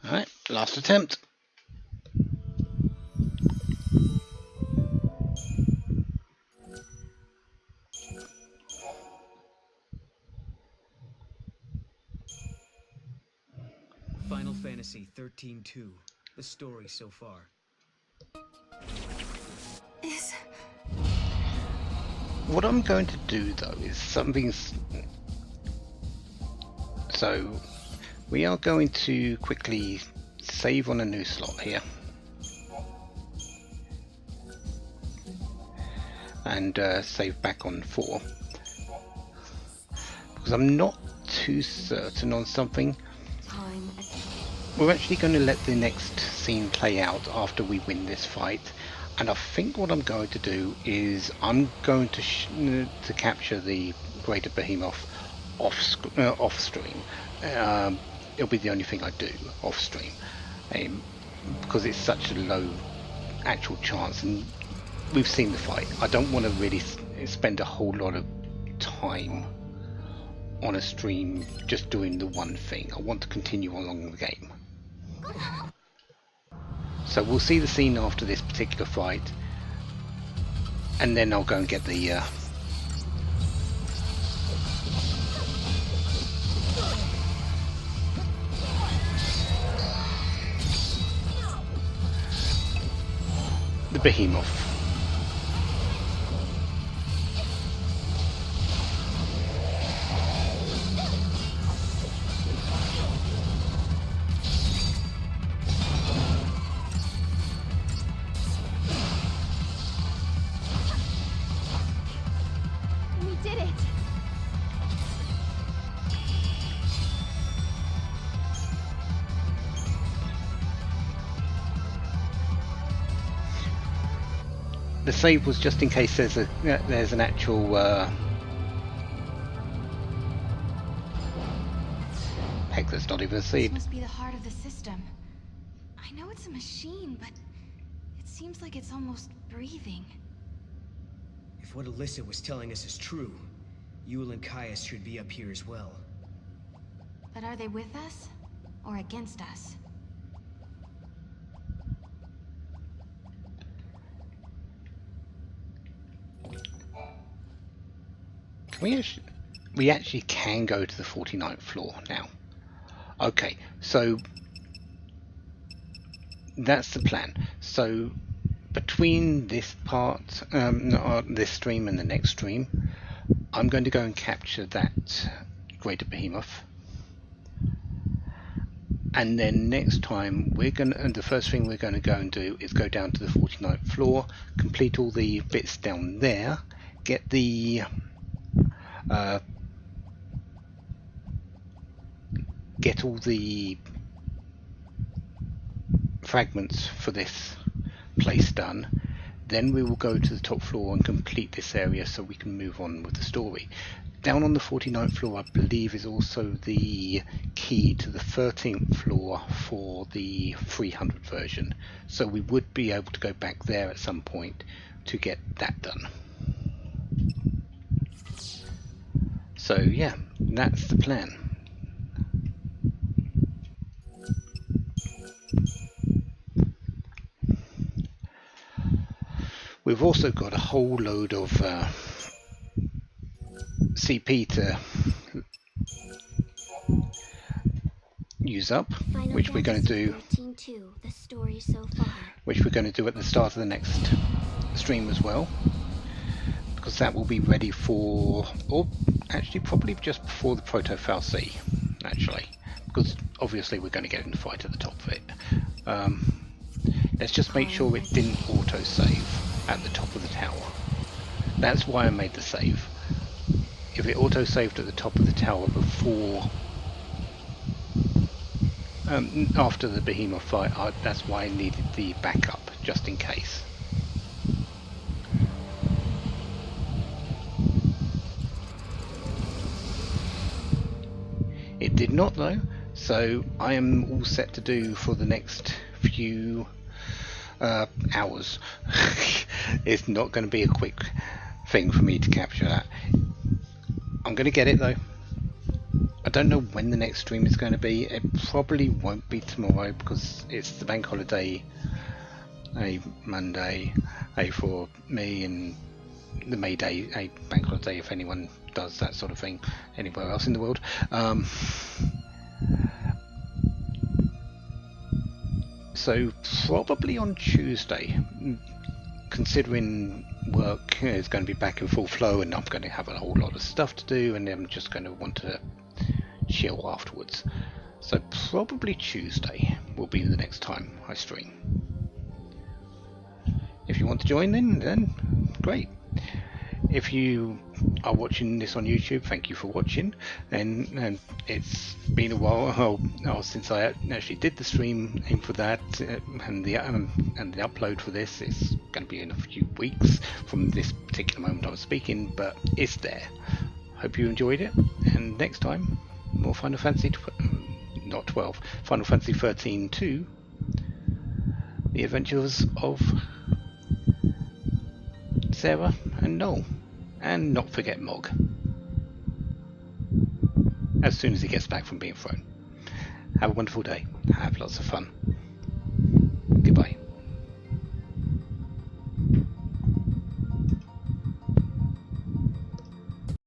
Alright, last attempt. Final Fantasy XIII-2, the story so far. What I'm going to do though is something. So we are going to quickly save on a new slot here. And save back on 4. Because I'm not too certain on something. we're actually going to let the next scene play out after we win this fight, and I think what I'm going to do is I'm going to capture the greater behemoth off stream. It'll be the only thing I do off stream, because it's such a low actual chance, and we've seen the fight. I don't want to really spend a whole lot of time on a stream just doing the one thing. I want to continue along the game. So we'll see the scene after this particular fight, and then I'll go and get the behemoth. We did it! The save was just in case there's an actual heck, that's not even a seed. This must be the heart of the system. I know it's a machine, but it seems like it's almost breathing. If what Alyssa was telling us is true, Yul and Caius should be up here as well. But are they with us? Or against us? We actually can go to the 49th floor now. Okay, so that's the plan. So between this part, this stream and the next stream, I'm going to go and capture that greater behemoth. And then next time the first thing we're going to go and do is go down to the 49th floor, complete all the bits down there, get the get all the fragments for this place done. Then we will go to the top floor and complete this area so we can move on with the story. Down on the 49th floor, I believe, is also the key to the 13th floor for the 300 version. So we would be able to go back there at some point to get that done. So yeah, that's the plan. We've also got a whole load of CP to use up, which we're going to do. The story so far. Which we're going to do at the start of the next stream as well, because that will be ready for, or actually probably just before the Proto-Fal'Cie, actually, because obviously we're going to get in the fight at the top of it. Let's just make sure it didn't auto-save at the top of the tower. That's why I made the save. If it auto-saved at the top of the tower before, after the behemoth fight, that's why I needed the backup, just in case. It did not though, so I am all set to do for the next few hours. It's not going to be a quick thing for me to capture that. I'm going to get it though. I don't know when the next stream is going to be. It probably won't be tomorrow because it's the bank holiday, a Monday, for me, and the May Day, a bank holiday if anyone does that sort of thing anywhere else in the world. So probably on Tuesday, considering work is going to be back in full flow and I'm going to have a whole lot of stuff to do and I'm just going to want to chill afterwards. So probably Tuesday will be the next time I stream. If you want to join in, then great. If you are watching this on YouTube, thank you for watching. And it's been a while since I actually did the stream aim for that, and the upload for this is going to be in a few weeks from this particular moment I was speaking, but it's there. Hope you enjoyed it, and next time more Final Fantasy Final Fantasy XIII-2, the adventures of Serah and Noel. And not forget Mog, as soon as he gets back from being thrown. Have a wonderful day. Have lots of fun.